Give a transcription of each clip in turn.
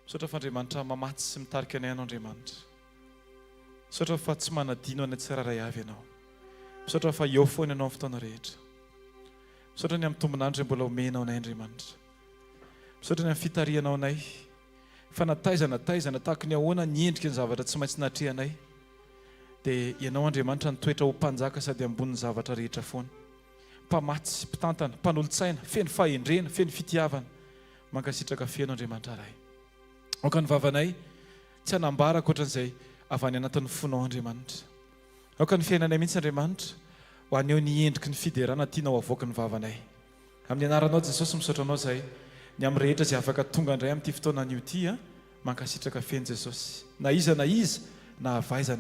Misaotra fa Andriamanitra mamatsy sy mitarika anay ianao Andriamanitra. Misaotra fa tsy manadino anay tsiraray avy ianao. Misaotra fa eo foana ianao amin'ny fotoana rehetra. Misaotra ny amin'ny tombonandro izay mbola omenao anay Andriamanitra. Misaotra ny amin'ny fitarianao anay. Fa nataizana tahaka ny ahoana ny endrika ny zavatra tsy maintsy natrehanay. Dia ianao Andriamanitra nitoetra ho mpanjaka sady ambony zavatra rehetra foana. Mpamatsy, mpitantana, mpanolo-tsaina, feno fahendrena, feno fitiavana. Mankasitraka feno Andriamanitra ray. Aoka ny vavanay tsy hanambara ankoatran'izay avy any anatin'ny fonao Andriamanitra. Aoka ny fiainanay mihitsy Andriamanitra ho aneo ny endriky ny fiderana tianao avoaka ny vavanay. Amin'ny anaranao Jesosy misaotranao izay ny amin'ny rehetra izay afaka tonga indray amin'ity fotoana an'io ity mankasitraka feno Jesosy. Na iza na avaiza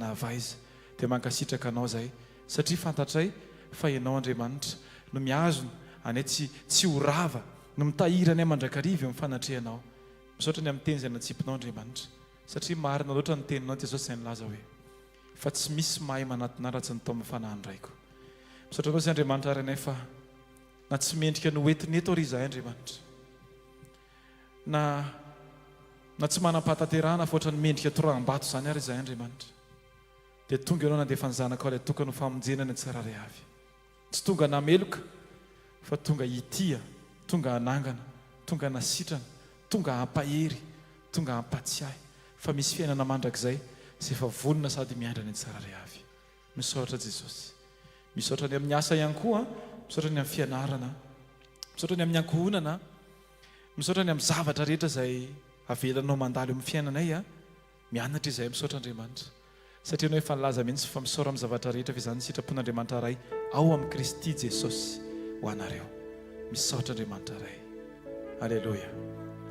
dia mankasitraka anao izay satria fantatray fa ianao Andriamanitra no miazona anay tsy ho rava no mitahiry anay mandrakariva eo amin'ny fanatrehanao. Misaotra ny amin'ny teny izay natsipinao Andriamanitra satria marina loatra ny teninao Jesosy izay nilaza hoe fa tsy misy mahay manatina raha tsy natao amin'ny fanahindraiko. Misaotra anao izay Andriamanitra ary anay fa na tsy mendrika no entiny eto ary izahay Andriamanitra. Na tsy manam-pahatanterahana fa ohatrany mendrika toraham-bato izany ary izahay Andriamanitra. Dia tonga ianao nandefa ny zanaka ilay tokana ho famonjenana ny tsiraray avy. Tsy tonga nameloka fa tonga hitia, tonga hanangana, tonga nasitrana, tonga hampahery, tonga hampatsiahy. Fa misy fiainana mandrakizay izay efa vonona sady miandrana ny tsiraray avy. Misaotra Jesosy. Misaotra ny amin'ny asa ihany koa, misaotra ny amin'ny fianarana, misaotra ny amin'ny ankohonana, misaotra ny amin'ny zavatra rehetra izay avelanao mandalo eo amin'ny fiainanay mianatra izahay misaotra Andriamanitra. Satria anao efa nilaza mihitsy fa misaora amin'ny zavatra rehetra fa izany ny sitrapon'Andriamanitra ray ao amin'ny Kristy Jesosy ho anareo. Misaotra Andriamanitra ray. Alleluia.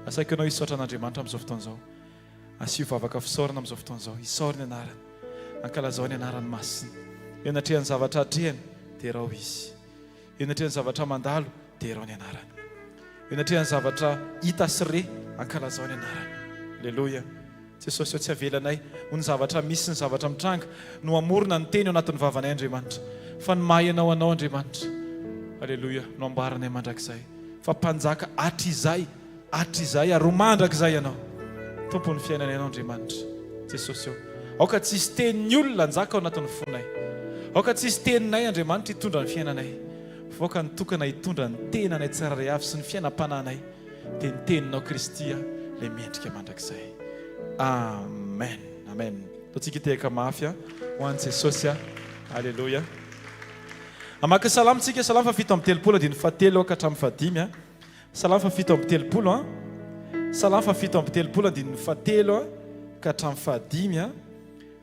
Asaiko ianao hisaotra an'Andriamanitra amin'izao fotoan'izao. Asio vavaka fisaorana amin'izao fotoan'izao. Hisaorana ny anarany. Ankalazao ny anarany masina. Eo anatrehany zavatra atrehany dia rao izy. Eo anatrehany zavatra mandalo dia rao ny anarany. Eo anatrehany zavatra hita sy re ankalazao ny anarany. Alleluia. Jesosy tsy avelanay ho ny zavatra misy ny zavatra mitranga no amorona ny teny ao anatin'ny vavanay Andriamanitra. Fa ny mahay anao Andriamanitra. Alleluia. No ambaranay mandrakizay. Fa mpanjaka atrizay ary mandrakizay ianao. Tompon'ny fiainanay ianao Andriamanitra. Jesosy eo. Aoka tsisy tenin'ny olona njaka ao anatin'ny fonay. Aoka tsisy teninay Andriamanitra hitondra ny fiainanay. Voaka ny tokana hitondra ny tenanay tsiraray avy sy ny fiainam-pananay dia ny teninao Kristy ilay mendrika mandrakizay. Amen. Amen. Totsika hitehaka mafy ho an'i Jesosy. Alleluia. Amaka salamo tsika, salamo fafito amby telopolo andiny fahatelo ka hatramin'ny fahadimy. Salamo fafito amby telopolo. Salamo fafito amby telopolo andiny fahatelo ka hatramin'ny fahadimy.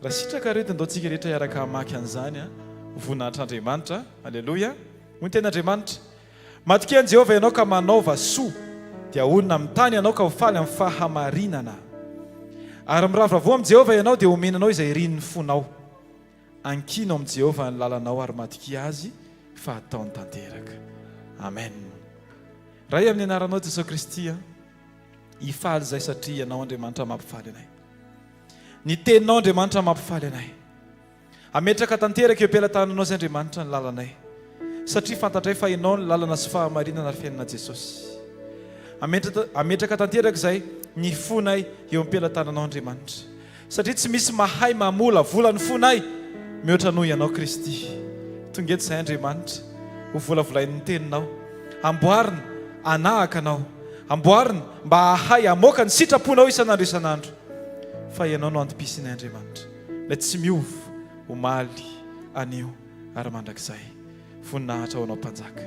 Raha sitraka reto andaontsika rehetra hiaraka hamaky an'izany voninahitr'Andriamanitra. Alleluia. Hoy ny ten'Andriamanitra, matokia an'i Jehovah ianao ka manaova soa, dia onona amin'ny tany ianao ka ho faly amin'ny fahamarinana. Ary miravoravo amin'i Jehovah ianao dia homenanao izay rin'ny fonao. Ankinao amin'i Jehovah ny lalanao ary matokia azy fa ataony tanteraka. Amen. Ray amin'ny anaranao Jesosy Kristy, hifaly izay satria ianao Andriamanitra mampifaly anay. Ny teninao Andriamanitra mampifaly anay. Ametraka tanteraka eo am-pelantananao izay Andriamanitra ny lalanay. Satria fantatray fa ianao ny lalana sy fahamarinana ary fiainana Jesosy. Ametraka tanteraka izay ny fonay eo am-pelantananao Andriamanitra. Satria tsy misy mahay mamola vola ny fonay mihoatra noho ianao Kristy. Tonga eto izay Andriamanitra ho volavolain'ny teninao. Amboarina anahaka anao. Amboarina mba hahay hamoaka ny sitraponao isan'andro. Fa ianao no antom-pisinay Andriamanitra. Ilay tsy miova omaly anio ary mandrakizay. Voninahitra ho anao mpanjaka.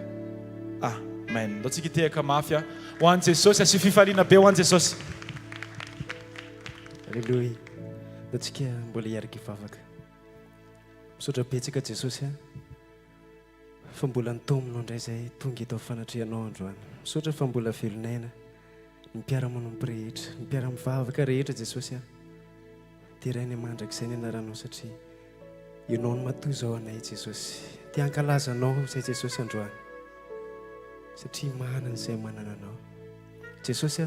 Amen. Ndaontsika hitehaka mafy ho an'i Jesosy. Asio fifaliana be ho an'i Jesosy. Alleluia. Ndaontsika mbola hiaraka hivavaka. Misaotra betsaka Jesosy fa mbola nitominao indray izay tonga eto fanatrehanao androany. Misaotra fa mbola velonaina ny mpiara-manompo rehetra, ny mpiara-mivavaka rehetra Jesosy. Terainy mandrakizay ny anaranao satria ianao no matoy izao anay Jesosy. Tia ankalazanao izay Jesosy androany satria manana izay manana anao Jesosy.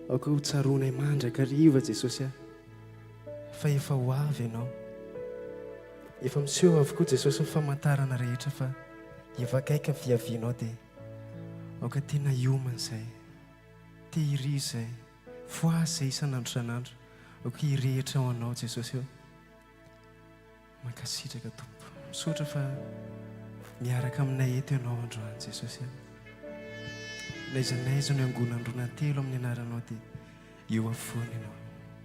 Aoka ho tsaronay mandrakariva Jesosy fa efa ho avy ianao. Efa miseho avokoa Jesosy ny famantarana rehetra fa efa akaiky viavianao dia aoka tena hiomana izay, tehiriza izay, foazy isan'andro san'andro ako hirehetra ao anao Jesosy eo mankasitraka tompo misaotra fa miaraka aminay eto ianao androany Jesosy eo naizanaiza no angonandrona telo amin'ny anaranao dia eo afoana ianao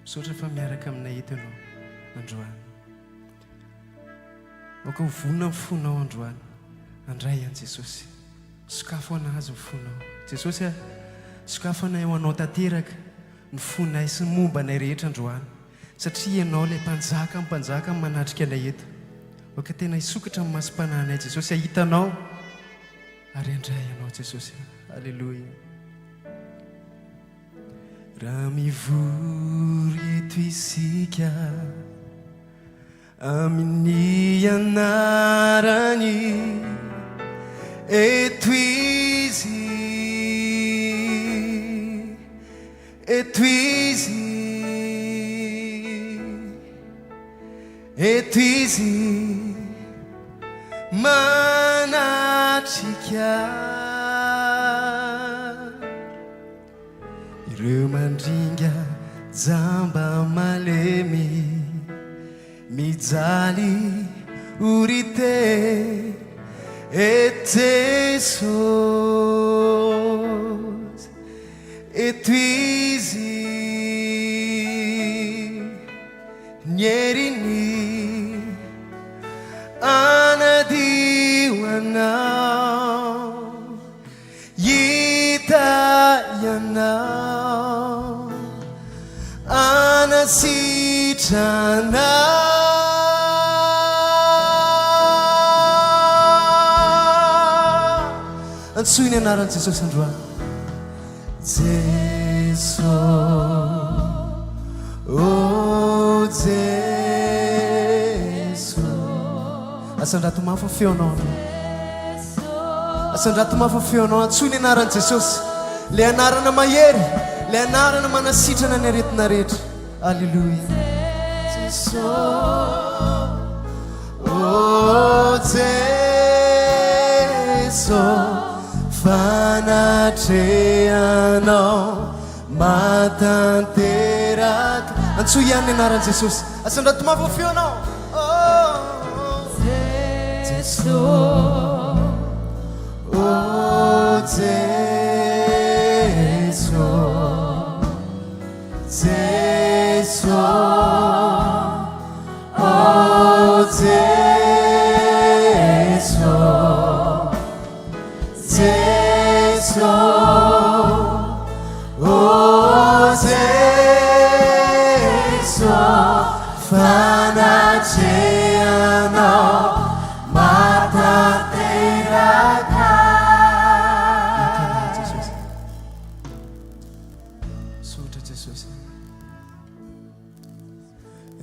misaotra fa miaraka aminay eto ianao androany ako vonona mifonao androany andray an Jesosy sokafo anazy mifonao Jesosy a sokafo anay ho anao tanteraka ny fonay sy ny momba anay rehetra androany satria ianao ilay mpanjaka manatrika anay eto oka tena hisokatra amin'ny masom-pananay Jesosy ahitanao ary andray ianao Jesosy alleluia raha mivory eto isika amin'ny anarany eto izy eto izy manatrika ireo mandringa jamba malemy mijaly urite et Jesus et easy nyerini anadiwanao yitayanao anasitrana antsoiny anarany Jesosy androany Jeso oh Jeso asandrato mafy feonao asandrato mafy feonao antsoiny anarany Jesosy le anarana mahery le anarana manasitrana ny aretina rehetra alleluia Jeso oh Jeso fanatrehanao matanteraka antso ihany anarany Jesosy asandrato mafy feonao Jeso oh Jeso Jeso oh Jeso Jeso oh Jeso fanatrehanao matanteraka sotra Jesosy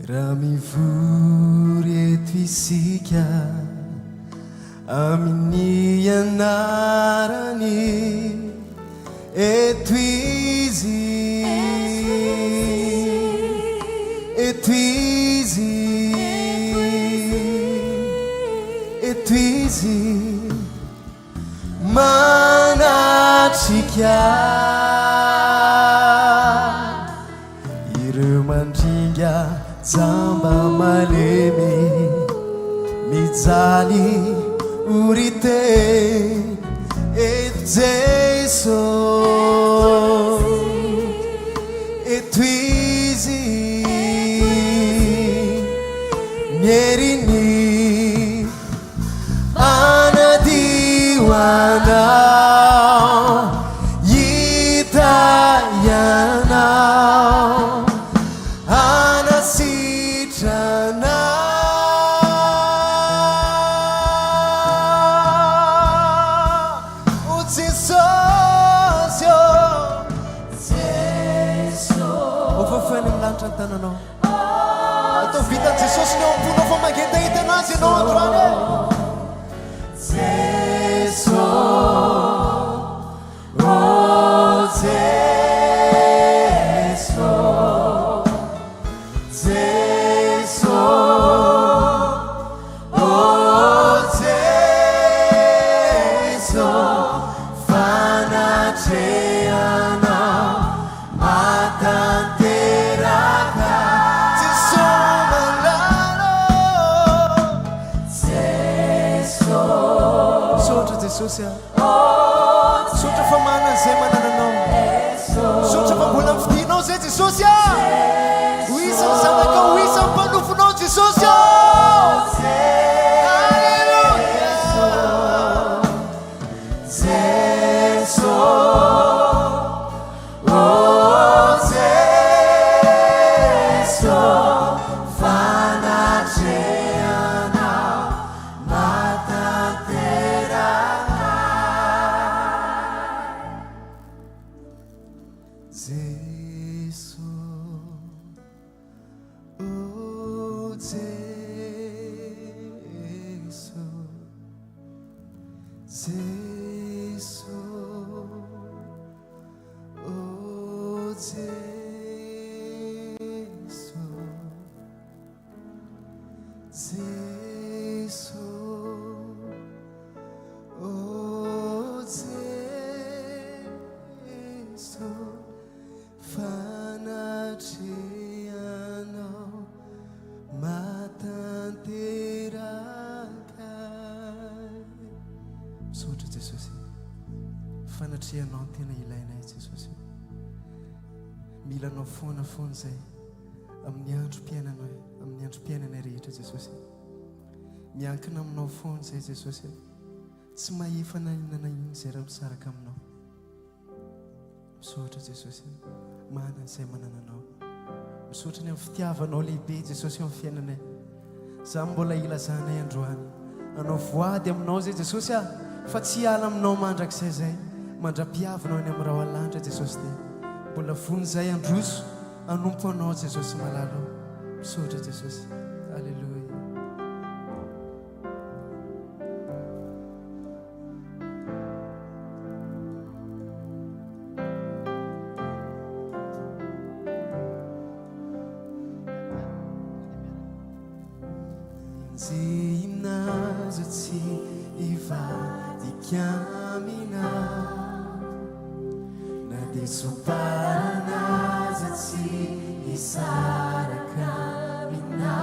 raha mivory eto isika amin'ny anarany eto izy eto izy eto izy manatrika ireo mandringa jamba malemy mijaly urite et Jesu et easy nyerini anadiwanao yitayanao anasitrana tananao atao vitan'i Jesosy ny ao ambonao fa mangentahita anazy ianao androany Jeso oh Jeso Jeso oh Jeso fanatrehanao mata jesosy sotra fa manana zay manananao sotra fa mbola mifidianao zay jesosy ho isany zanakao ho isany mpanofonao jesosy fanatrianao tena ilainay jesosy milanao foana foana zay amin'ny androm-piainanao amin'ny androm-piainanay rehetra jesosy miankina aminao foana zay jesosy tsy mahefana inana iny zay raha misaraka aminao misotra jesosy mana zay manananao misotra ny amin'ny fitiavanao lehibe jesosy amin'ny fiainanay za mbola ilazanay androany anao voady aminao zay jesosy fa tsy ala aminao mandrakizay zay mandra-piavinao any amin'ny raha alanitra jesosy te mbola vony zay androso anompo anao jesosy malalo misotra jesosy alleluia zinazatsy ivadikamina na de soparanazatsy isarakamina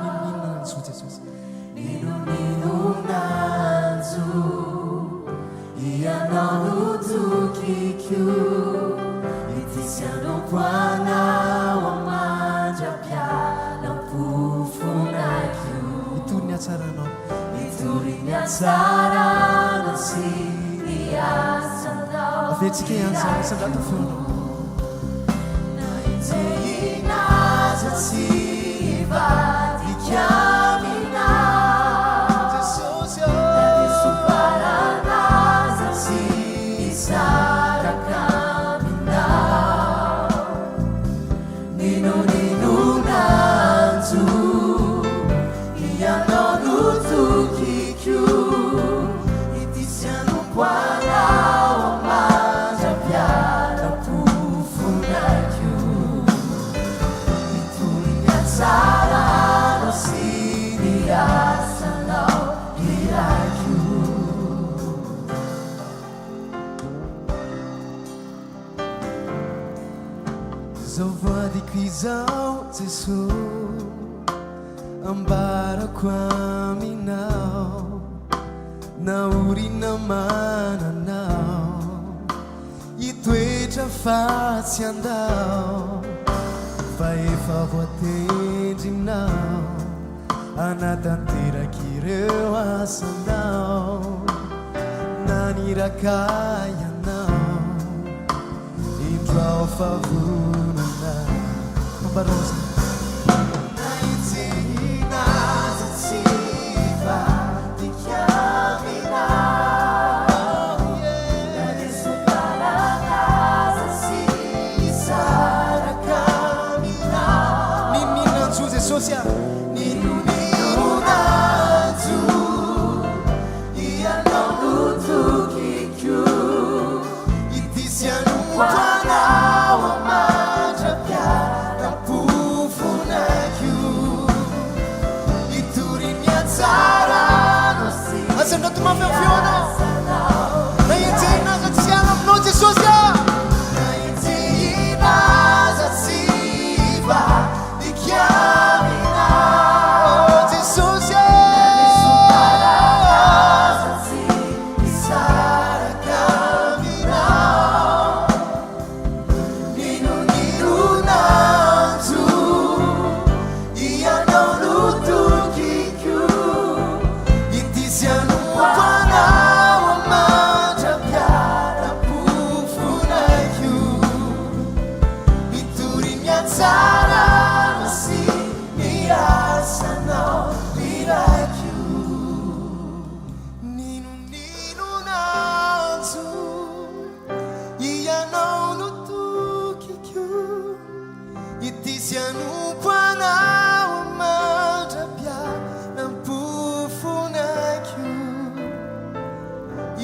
ninonanjo jesosy ninonanjo ianao notokikyo itisianokoanao amandrapialampofonakyo itoriniatsaranao itoriniatsarana sy niasanao avetsika anjara sandrato feonao na injeinazatsy ivadikamina jesosy nadesoparanazatsy isarakamina ninonanjo ianao notokikyo itisianokoanao amandrapialampofonakyo itoriniatsarano sy niasanao irakyo zao voadiko izao jesosy ambarako aminao naorina mananao itoetra fa tsy andao fa efa voatendrinao anatanterak'ireo asandao naniraka ianao indroao favonana mambarosa ninonanjo ianao notokikyo itisianokoanao amandrapialampofonakyo itoriniatsarano sy asandratomafeofeonao na injeinazatsy ano aminao jesosy na injeinazatsy ivadikamina jesosy asanao riraikio ninonino-nanjo ianao no tokiko itisianoko anao mandrapia nampofonaikio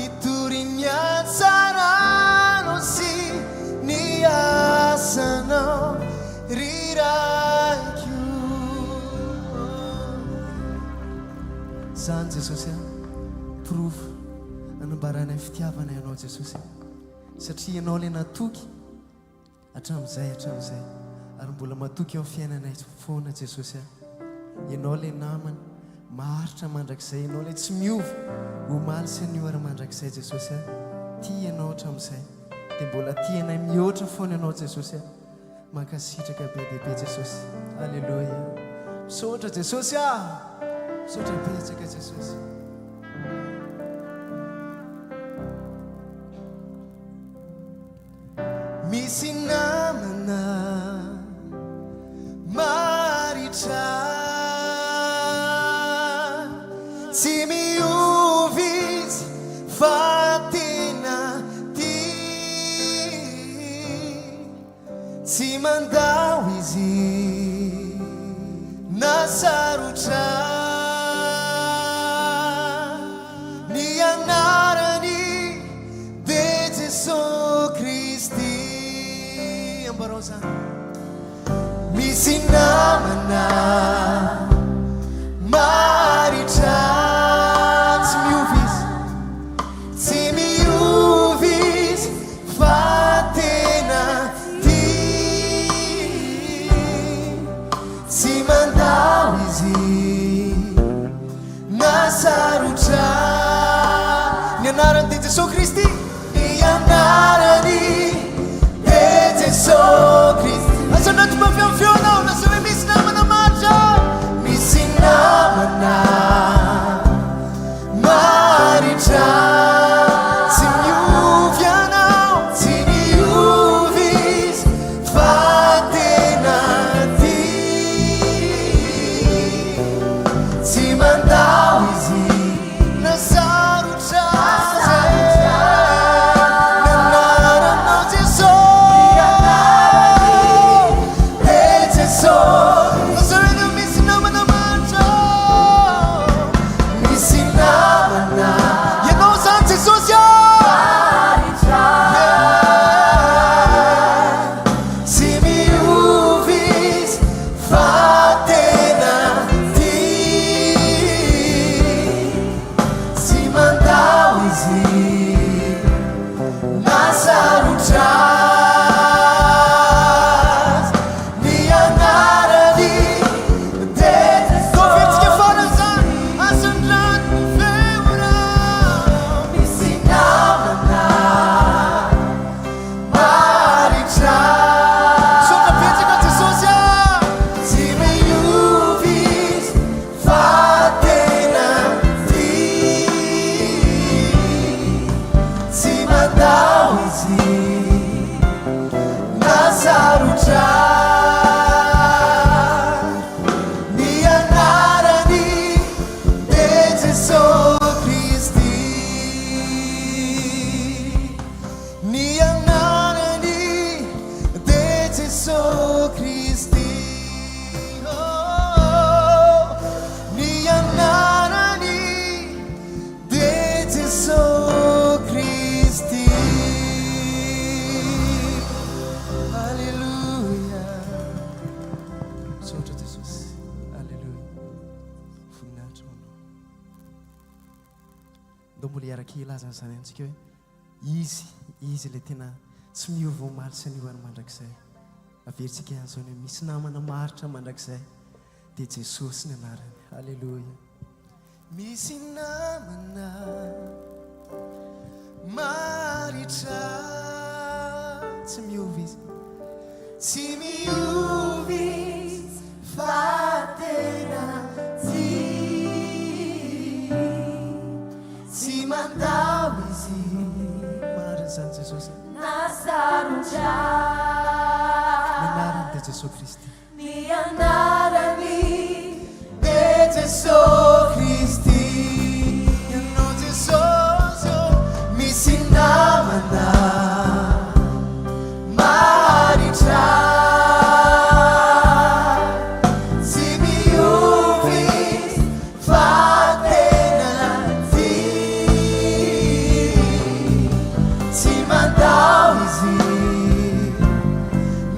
itoriniatsarano sy ny asanao riraikio zany jesosy a profo anambaranay fitiavana ianao jesosy satria ianao le natoky atram'izay ary mbola matoky eo amin'ny fiainanay foana jesosy a ianao le namany maharitra mandrakizay ianao le tsy miova omaly sy anio ary mandrakizay jesosy a tia ianao hatram'izay dia mbola tianay mihoatra foana ianao jesosy a mankasitraka be dehibe jesosy alleloia misaotra jesosy a misaotra betsaka jesosy misy namana maritra tsy miovy izy fa tena tia tsy mandao izy nasarotra ny anarany de Jesosy Kristy ambarosa misy namana maritra tsy miovy izy fa tena tia tsy mandao izy nasarotra ny anarany de Jesosy Kristy ny anarany de Jesosy Kristy asanao mafiamfiona lasa hoe misy namana maritra misy namana maritra tsy miovy anao tsy miovy izy fa tena tia tsy mandao izy nasarotra mbola iaraka ilazana zany antsika hoe izy le tena tsy miova omaly sy anio ary mandrakizay averintsika an'izany hoe misy namana maritra mandrakizay dia Jesosy ny anarany halleloia misy namana maritra tsy miova izy tsy miova izy fa tena tsy mandao izy marina zany Jesosy nasarotra ny anarany de Jesosy Kristy ny anarany de Jesosy Kristy ianao Jesosy misy namana maritra tsy miovy fa tena ty tsy mandao izy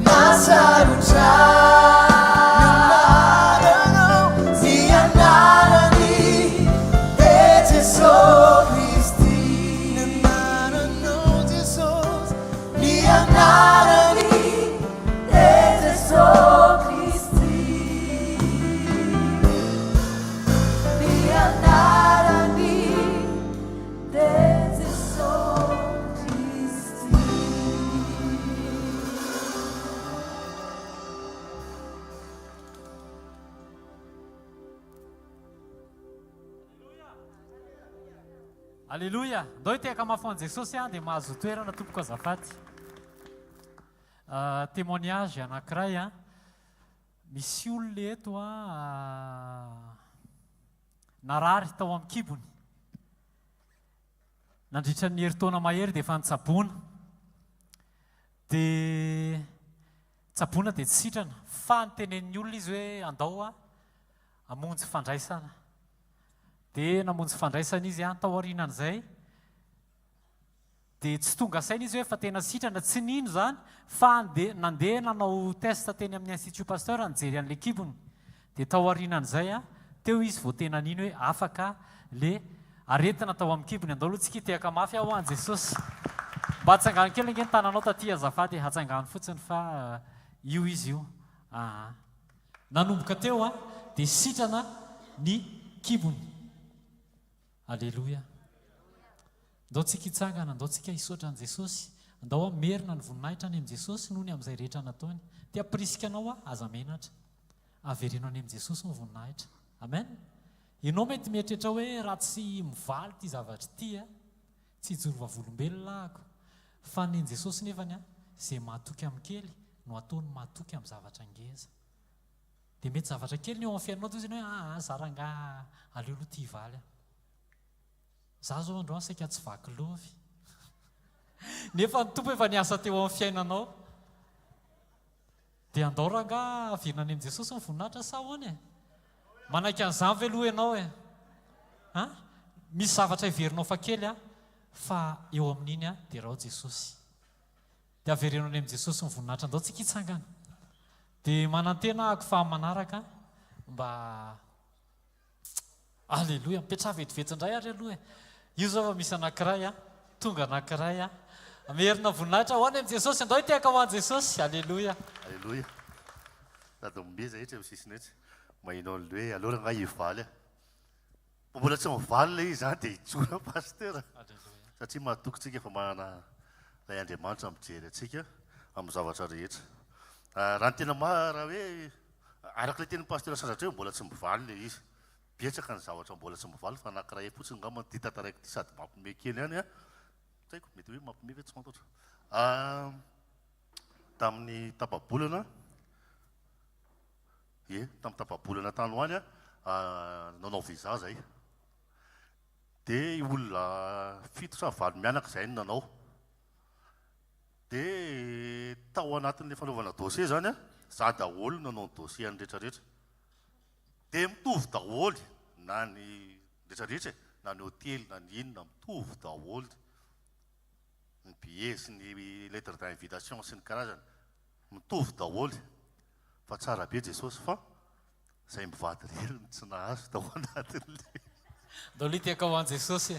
nasarotra Alléluia. Ndao iteka mafon'i Jesosy dia mahazo toerana tompoko azafady. Témoignage anankiray misy olona eto narary tao amin'ny kibony. Nandritra ny herintaona mahery dia efa nitsaboana. Dia tsaboana dia tsy sitrana. Fa nitenenin'ny olona izy hoe andao hamonjy fandraisana. Dia namonjy fandraisana izy tao aorianan'izay dia tsy tonga saina izy hoe fa tena sitrana tsy nino zany fa nandeha nanao test teny amin'ny institut pasteur nijery an'ilay kibony dia tao aorianan'izay teo izy vao tena nino hoe afaka le aretina tao amin'ny kibony andao aloha tsika hitehaka mafy aho an' Jesosy mba hatsangany kely ange ny tananao taty azafady hatsangany fotsiny fa io izy io nanomboka teo dia sitrana ny kibony. Alléluia. Andao tsika hitsangana, andao tsika hisaotra an' Jesosy, andao merina ny voninahitra any amin'i Jesosy noho ny amin'izay rehetra nataony. Ty apirisika anao aza menatra. Averenao any amin'i Jesosy ny voninahitra. Amen. Ianao mety mieritreritra hoe raha tsy mivaly ty zavatra ty tsy hijoro vavolombelona ahako. Fa ny Jesosy nefany izay mahatoky amin'ny kely no ataony mahatoky amin'ny zavatra ngeza. Dia mety zavatra kely ny eo amin'ny fiainanao toy izany hoe zaranga aleo aloha ty hivaly. Za zao androany saika tsy vaky lovy. Nefa ny tompo efa niasa teo amin'ny fiainanao. Dia andao ranga averina any amin'i Jesosy ny voninahitra sa ahoana manaiky an'izany ve aloha ianao misy zavatra iverinao fa kely fa eo amin'iny dia rao Jesosy. Dia averenao any amin'i Jesosy ny voninahitra andao tsika hitsangana. Dia manantena ako fa manaraka mba Alléluia, mipetraha vetivety indray ary aloha io zao fa misy anankiray tonga anankiray merina voninahitra ho any amin'i Jesosy andao hitehaka ho an'i Jesosy. Alléluia. Alléluia. Dada ombe zay hetra sisiny hetra mahinao le hoe alora nga hivaly mbola tsy mivaly le izy dia hitsora pasteur satria mahatoky tsika efa manana lay Andriamanitra mijery atsika amin'ny zavatra rehetra. Raha ny tena raha hoe arak'ilay teny pasteur sandratra hoe mbola tsy mivaly le izy. Betsaka ny zavatra mbola tsy mivaly fa anankiray fotsiny ngamba ty tantaraiky ty sady mampime kely ihany tsaiko mety hoe mampime ve tsy fantatra. Tamin'ny tapabolana tamin'ny tapabolana tany hoany nanao visa zay dia olona 7 sa 8 mianaka izay no nanao dia tao anatin'ilay fanaovana dossier zany za daholo nanao ny dossier ny rehetrarehetra. Dia mitovy daholo na ny rehetrarehetra na ny hôtely na ny inona mitovy daholo ny billet sy ny lettre d'invitation sy ny karazany mitovy daholo fa tsara be Jesosy fa izay mivady relony tsy nahazo tao anatin'le andao liteka ho an'i Jesosy.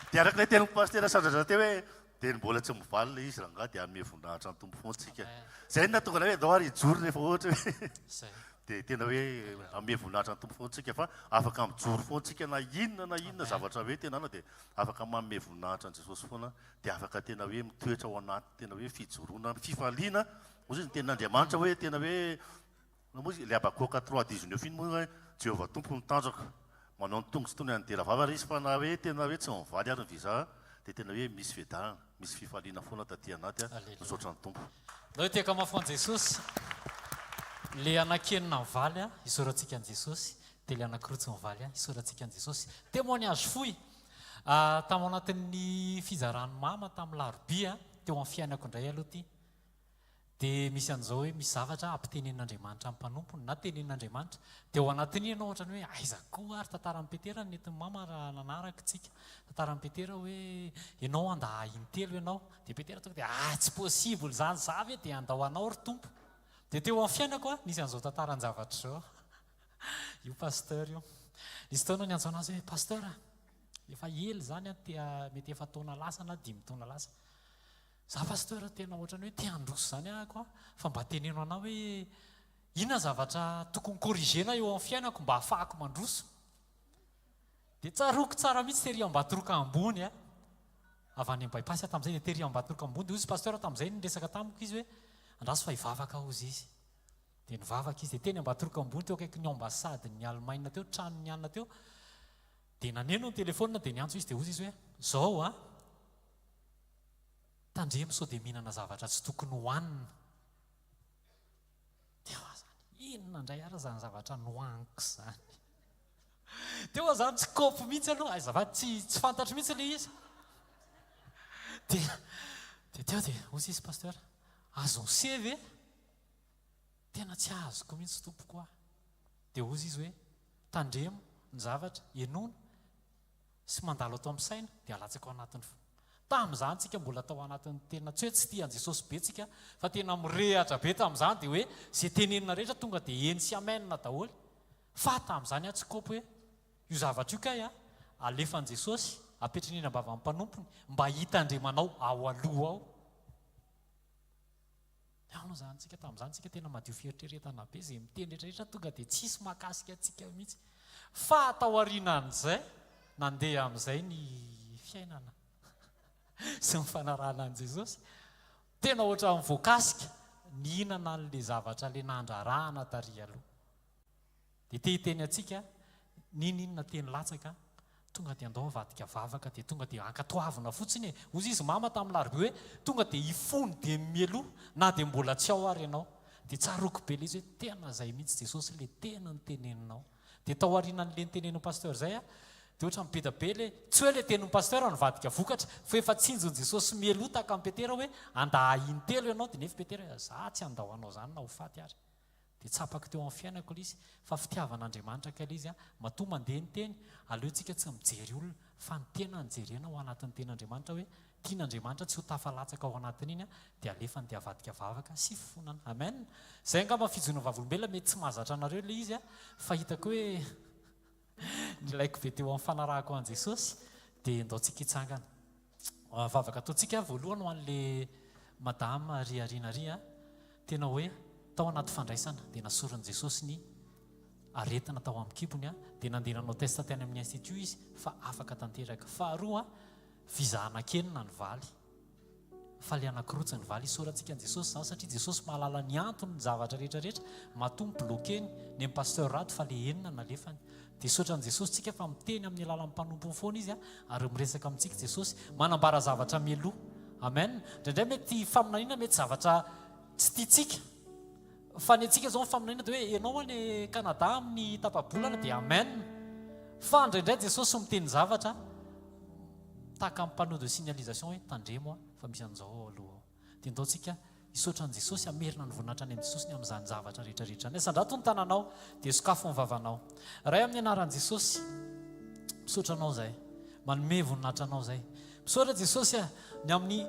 Dia arak'ilay teny pasteur sandratra teo hoe dia mbola tsy mivaly le izy ranga dia ame voninahitra ny tompo fontsika zay natonga na hoe andao ary hijoro rehefa ohatra hoe dia tena hoe ame voninahitra ny tompo fontsika fa afaka mijoro fontsika na inona zavatra hoe tenana dia afaka manome voninahitra ny Jesosy foana dia afaka tena hoe mitoetra ao anaty tena hoe fijoroana fifaliana ozy ny tenin'Andriamanitra hoe tena hoe le Habakoka 3:19 iny moa Jehovah tompo mitanjaka manao ny tongo sy tony andera vava izy fa na hoe tena hoe tsy mivaly ary ny visa dia tena hoe misy fiadarana misy fifaliana foana taty anaty misaotra ny tompo. Ndao hiteka mafy an'i Jesosy le anakenina mivaly isaorantsika an'i Jesosy tely anankiroa tsy mivaly isorantsika an' jesosy témoignage fohy tamin'ny anatin'ny fizarany mama tamin'ny larobia teo amin'ny fiainako indray aloha ty dia misy an'izao hoe misy zavatra ampitenenin'Andriamanitra amin'ny mpanompony na tenenin'Andriamanitra dia ao anatin'ny ianao ohatrany hoe aiza koa ary tantaran'ny petera nentin'ny mama raha nanaraka tsika tantaran'ny petera hoe ianao anda intelo ianao dia petera tonga dia tsy possible zany za ve dia andao anao ry tompo dia teo amin'ny fiainako nisy an'izao tantarany zavatra zao io pasteur io nisy taona ny antso anazy hoe pasteur efa ely zany mety efa taona lasa na 5 taona lasa za pasteur tena ohatrany hoe te handroso zany ahako fa mba teneno anao hoe inona zavatra tokony korrigena eo amin'ny fiainako mba ahafahako mandroso dia tsaroko tsara mihitsy tery ambatoroka ambony avy any bypassy tamin'izay dia tery ambatoroka ambony dia ozy pasteur tamin'izay niresaka tamiko izy hoe andraso fa hivavaka ozy izy dia nivavaka izy dia teny ambatoroka ambony teo akaiky ny ambasady ny Allemagne teo trano ny anina teo dia naneno ny telefônina dia niantso izy dia ozy izy hoe zao tandremo sao dia mihinana zavatra tsy tokony hohanina dia zany inona indray ara zany zavatra nohaniko zany teo zany tsy kopy mihitsy aloha zavatra tsy fantatro mihitsy le izy dia teo dia ozy izy pasteur azon sevy tena tsy azoko mihitsy tompoko dia ozy izy hoe tandremo ny zavatra enona sy mandalo atao amin'ny saina dia alatsaka ao anatiny tamin'izany tsika mbola tao anatin'ny tena tsy hoe tsy tian Jesosy be tsika fa tena mirehatra be tamin'izany dia hoe zay tenenina rehetra tonga dia eny sy amenina daholy fa tamin'izany tsy kopy hoe io zavatra io kay alefan'i Jesosy apetrinena mbava amin'ny mpanompony mba hitandremanao ao aloha ao zany tsika tamin'izany tsika tena madio fieritreretana be zay miteny rehetrarehetra tonga dia tsisy mahakasika atsika mihitsy fa atao aorianan'izay nandeha amin'izay ny fiainana sy mifanarahana an' Jesosy tena ohatra amin'ny voakasika nihinana n'le zavatra le nandrarahana tary aloha dia tehiteny atsika ninona teny latsaka tonga dia andao avadika vavaka dia tonga dia ankatoavina fotsiny ozy izy mama tamin'ny larobia hoe tonga dia hifony dia mieloha na dia mbola tsy ao ary ianao dia tsaroko be le izy hoe tena zay mihitsy Jesosy le tena ny teneninao dia tao aorianan'le nitenenin'ny pasteur zay dia ohatra mipeta be le tsy hoe le tenin'ny pasteur nivadika vokatra fa efa tsinjon'i Jesosy mieloha taka amin'ny petera hoe anda intelo ianao dia nefa petera za tsy andao anao zany na ho faty ary dia tsapaka teo amin'ny fiainako izy fa fitiavan'Andriamanitra kely izy matoa mandeha ny teny aleontsika tsy mijery olona fa ny tena nijerena ao anatin'ny ten'Andriamanitra hoe tian'Andriamanitra tsy ho tafalatsaka ao anatin'iny dia alefany dia avadika vavaka sy fifonana amen zay angamba fijona vavolombelona mety tsy mahazatra anareo le izy fa hitako hoe nilaiko be teo amin'ny fanarahako an' Jesosy dia andaontsika hitsangana vavaka ataontsika voalohany ho an'le madama riarinary tena hoe tao anaty fandraisana dia nasoran'i Jesosy ny aretina tao amin'ny kibony dia nandeha nanao testa teny amin'ny institut izy fa afaka tanteraka faharoa fizahana-kenina ny valy fa le anankiroa tsy ny valy isorantsika an' Jesosy zany satria Jesosy mahalala ny antony ny zavatra rehetrarehetra matoa miblokeny ny pasteur rato fa le enina nalefany dia isotra an' Jesosy tsika fa miteny amin'ny alalan'ny mpanompony foana izy ary miresaka amintsika Jesosy manambara zavatra mieloha amen indraindray mety faminaniana mety zavatra tsy tiatsika fa ny antsika zao faminaniana dia hoe ianao any Canada amin'ny tapabolana dia amen fa indraindray Jesosy miteny zavatra taka amin'ny panneau de signalisation hoe tandremo fa misy an'izao aloha dia ndaontsika isotra an' Jesosy amerina ny voninahitra any amin'i Jesosy ny amin'izany zavatra rehetrarehetra ny sandrato ny tananao dia sokafo ny vavanao ray amin'ny anaran'i Jesosy misaotra anao zay manome voninahitra anao zay misaotra Jesosy ny amin'ny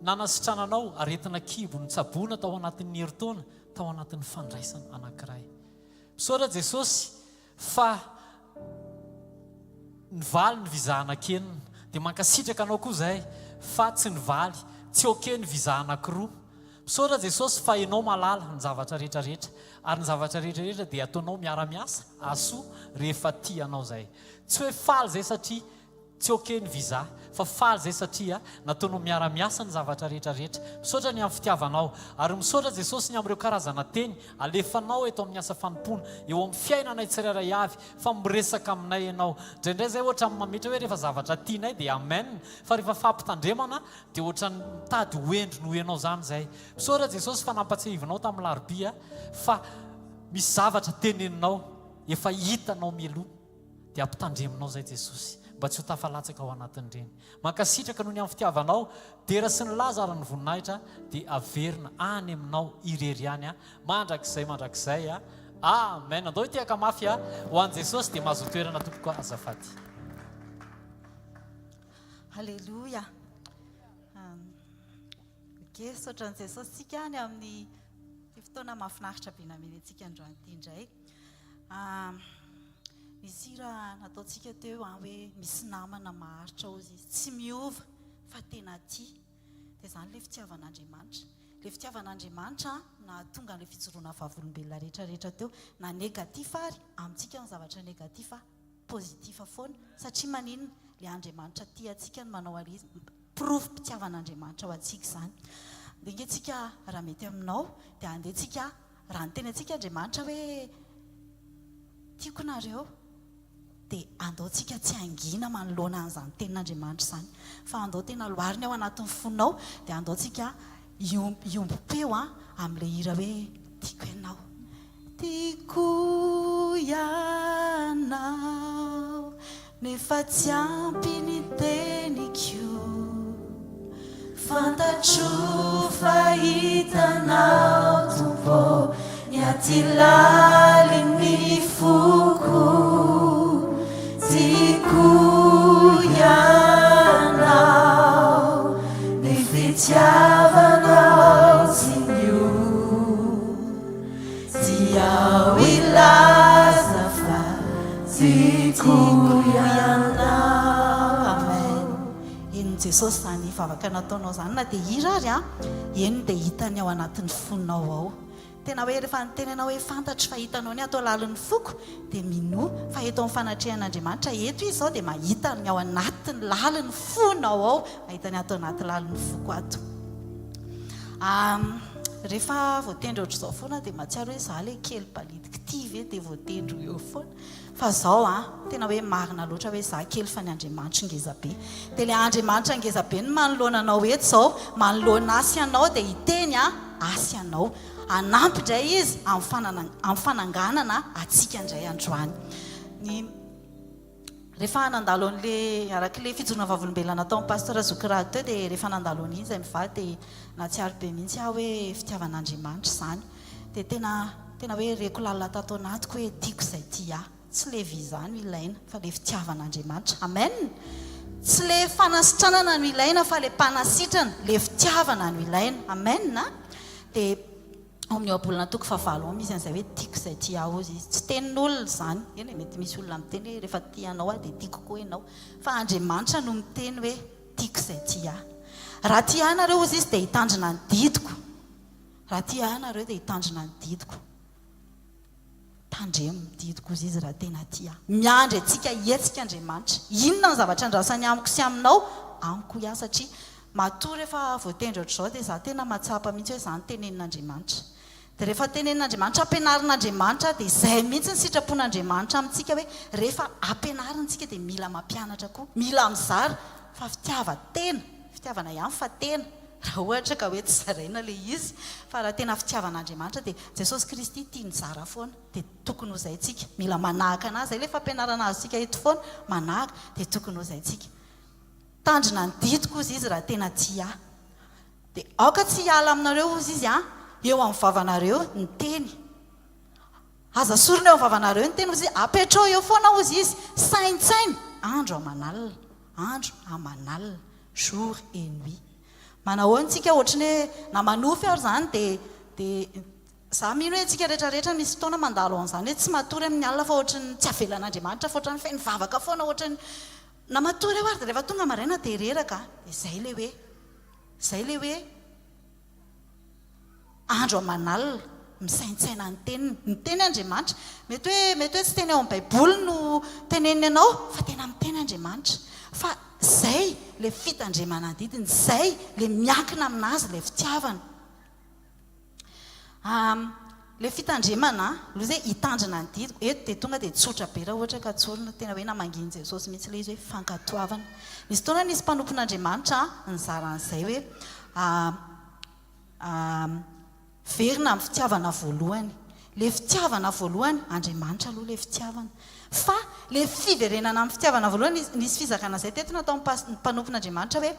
nanasitrananao aretina kibo ny tsabona tao anatin'ny heritaona tao anatin'ny fandraisana anankiray misaotra Jesosy fa nivaly ny vizahana-kenina dia mankasitraka anao koa zay fa tsy nivaly tsy oke ny vizahana-kiroa misaotra Jesosy fa ianao malala ny zavatra rehetrarehetra ary ny zavatra rehetrarehetra dia ataonao miara-miasa asoa rehefa tianao zay tsy hoe faly zay satria tsy oke ny viza fa faly zay satria nataonao miara-miasa ny zavatra rehetrarehetra misaotra ny amin'ny fitiavanao ary misaotra Jesosy ny amin'ireo karazana teny alefanao eto amin'ny asa fanompona eo amin'ny fiainanay tsirairay avy fa miresaka aminay ianao indraindray zay ohatra mametra hoe rehefa zavatra tianay dia amen fa rehefa fampitandremana dia ohatra ny mitady hoendry no ianao zany zay misaotra Jesosy fa nampatsiahivinao tamin'ny larobia fa misy zavatra teneninao efa hitanao miloha dia ampitandreminao zay Jesosy mba tsy ho tafalatsaka ao anatin'ireny. Mankasitraka noho ny amin'ny fitiavanao dera sy ny lazara ny voninahitra dia averina any aminao irery any mandrakizay amen. Andao tiaka mafy ho an'i Jesosy dia mahazo toerana tompoko azafady. Halleluja. Okey, sotran'i Jesosy tsika any amin'ny fotoana mahafinaritra be namentsika androany ity indray. Misy raha nataontsika teo hoe misy namana maharitra ozy izy tsy miova fa tena tia. Dia izany ilay fitiavan'Andriamanitra. Ilay fitiavan'Andriamanitra na tonga ilay fijoroana vavolombelona rehetrarehetra teo na negativa ary amintsika ny zavatra negativa pozitifa foana satria maninona ilay Andriamanitra tia antsika ny manao alizy proof mpitiavan'Andriamanitra ho antsika izany. Dia ngentsika raha mety aminao dia andehantsika raha ny teny antsika Andriamanitra hoe tiako nareo dia andao tsika tsy angina manoloana an'izany tenin'Andriamanitra izany fa andao tena lohariny ao anatin'ny fonao dia andao tsika iompopeo amin'ilay hira hoe tiako ianao, tiako ianao nefa tsy ampy ny teniko, fantatro fahitanao tompo ny atilaliny foko, tiako ianao ny fitiavanao tsy miova, tiao ilaza fa tiako ianao. Amen. Eny Jesosy izany vavaka nataonao izany na dia hira ary eny dia hitany ao anatin'ny fonao ao. Tena hoe rehefa nitenenao hoe fantatro fa hitanao ny atao lalin'ny foko dia mino fa eto amin'ny fanatrehan'Andriamanitra eto izy zao dia mahita ny ao anatin'ny lalin'ny fonao ao, mahita ny atao anaty lalin'ny foko ato. Rehefa voatendry ohatr'izao foana dia mahatsiaro hoe izaho ilay kely palitika ity ve dia voatendry eo foana fa izao tena hoe marina loatra hoe izaho kely fa ny Andriamanitra ngeza be. Dia ilay Andriamanitra ngeza be ny manoloana anao eto izao, manoloana asy ianao dia hiteny asy ianao. Anampy indray izy amin'ny fananganana atsika indray androany. Rehefa nandalo an'ilay arak'ilay fijoroana vavolombelona nataon'ny pasteur Zokira teo dia rehefa nandalo an'iny izay mivady dia natsiaro be mihitsy hoe fitiavan'Andriamanitra izany. Dia tena hoe reko lalina tato anatiko hoe tiako izay tia. Tsy ilay vy izany ilaina fa ilay fitiavan'Andriamanitra. Amen. Tsy ilay fanasitranana no ilaina fa ilay mpanasitrana, ilay fitiavana no ilaina. Amen. Dia amin'ny ohabolana toko fahavalo misy an'izay hoe tiako izay tia ozy izy. Tsy tenin'olona izany. Eny mety misy olona miteny hoe rehefa tianao dia tiako koa ianao. Fa Andriamanitra no miteny hoe tiako izay tia. Raha tia anareo ozy izy dia hitandrina ny didiko. Raha tia anareo dia hitandrina ny didiko. Tandremo ny didiko ozy izy raha tena tia. Miandry antsika hetsika Andriamanitra. Inona ny zavatra andrasany amiko sy aminao? Amiko ihany satria matoa rehefa voatendry ohatr'izao dia izaho tena mahatsapa mihitsy hoe izany tenenin'Andriamanitra. Dia rehefa tenenin'Andriamanitra ampianarin'Andriamanitra dia izay mihitsy ny sitrapon'Andriamanitra amintsika hoe rehefa ampianarintsika dia mila mampianatra koa, mila mizara fa fitiavana ihany fa tena raha ohatra ka hoe tsy zaraina ilay izy fa raha tena fitiavan'Andriamanitra dia Jesosy Kristy tia nizara foana dia tokony ho izay tsika mila manahaka anazy ilay fampianarana azy tsika eto foana manahaka dia tokony ho izay tsika tandrina ny didiko ozy izy raha tena tia dia aoka tsy hiala aminareo ozy izy eo amin'ny vavanareo ny teny aza sorina eo amin'ny vavanareo ny teny ozy izy apetrao eo foana ozy izy saintsainy andro amanalina jour et nuit. Manahoantsika ohatrany hoe na manofy ary izany dia za mino hoe tsika rehetrarehetra misy fotoana mandalo an'izany hoe tsy matory amin'ny alina fa ohatrany tsy avelan'Andriamanitra fa ohatrany feno vavaka foana ohatrany na matory eo ary dia rehefa tonga maraina dia reraka dia izay ilay hoe andro amanalina misaintsaina ny teny Andriamanitra. Mety hoe tsy teny eo amin'ny baiboly no teneniny ianao fa tena miteny Andriamanitra fa izay ilay fitandremana ny didiny, izay ilay miankina aminazy ilay fitiavana. Ilay fitandremana loha izay hitandrina ny didiko eto dia tonga dia tsotra be raha ohatra ka tsorina tena hoe namanginy Jesosy mihitsy ilay izy hoe fankatoavana. Nisy fotoana nisy mpanompon'Andriamanitra nizaran'izay hoe verina amin'ny fitiavana voalohany le fitiavana voalohany Andriamanitra aloha le fitiavana fa le fiverenana amin'ny fitiavana voalohany nisy fizakana izay teto natao mpanompon'Andriamanitra hoe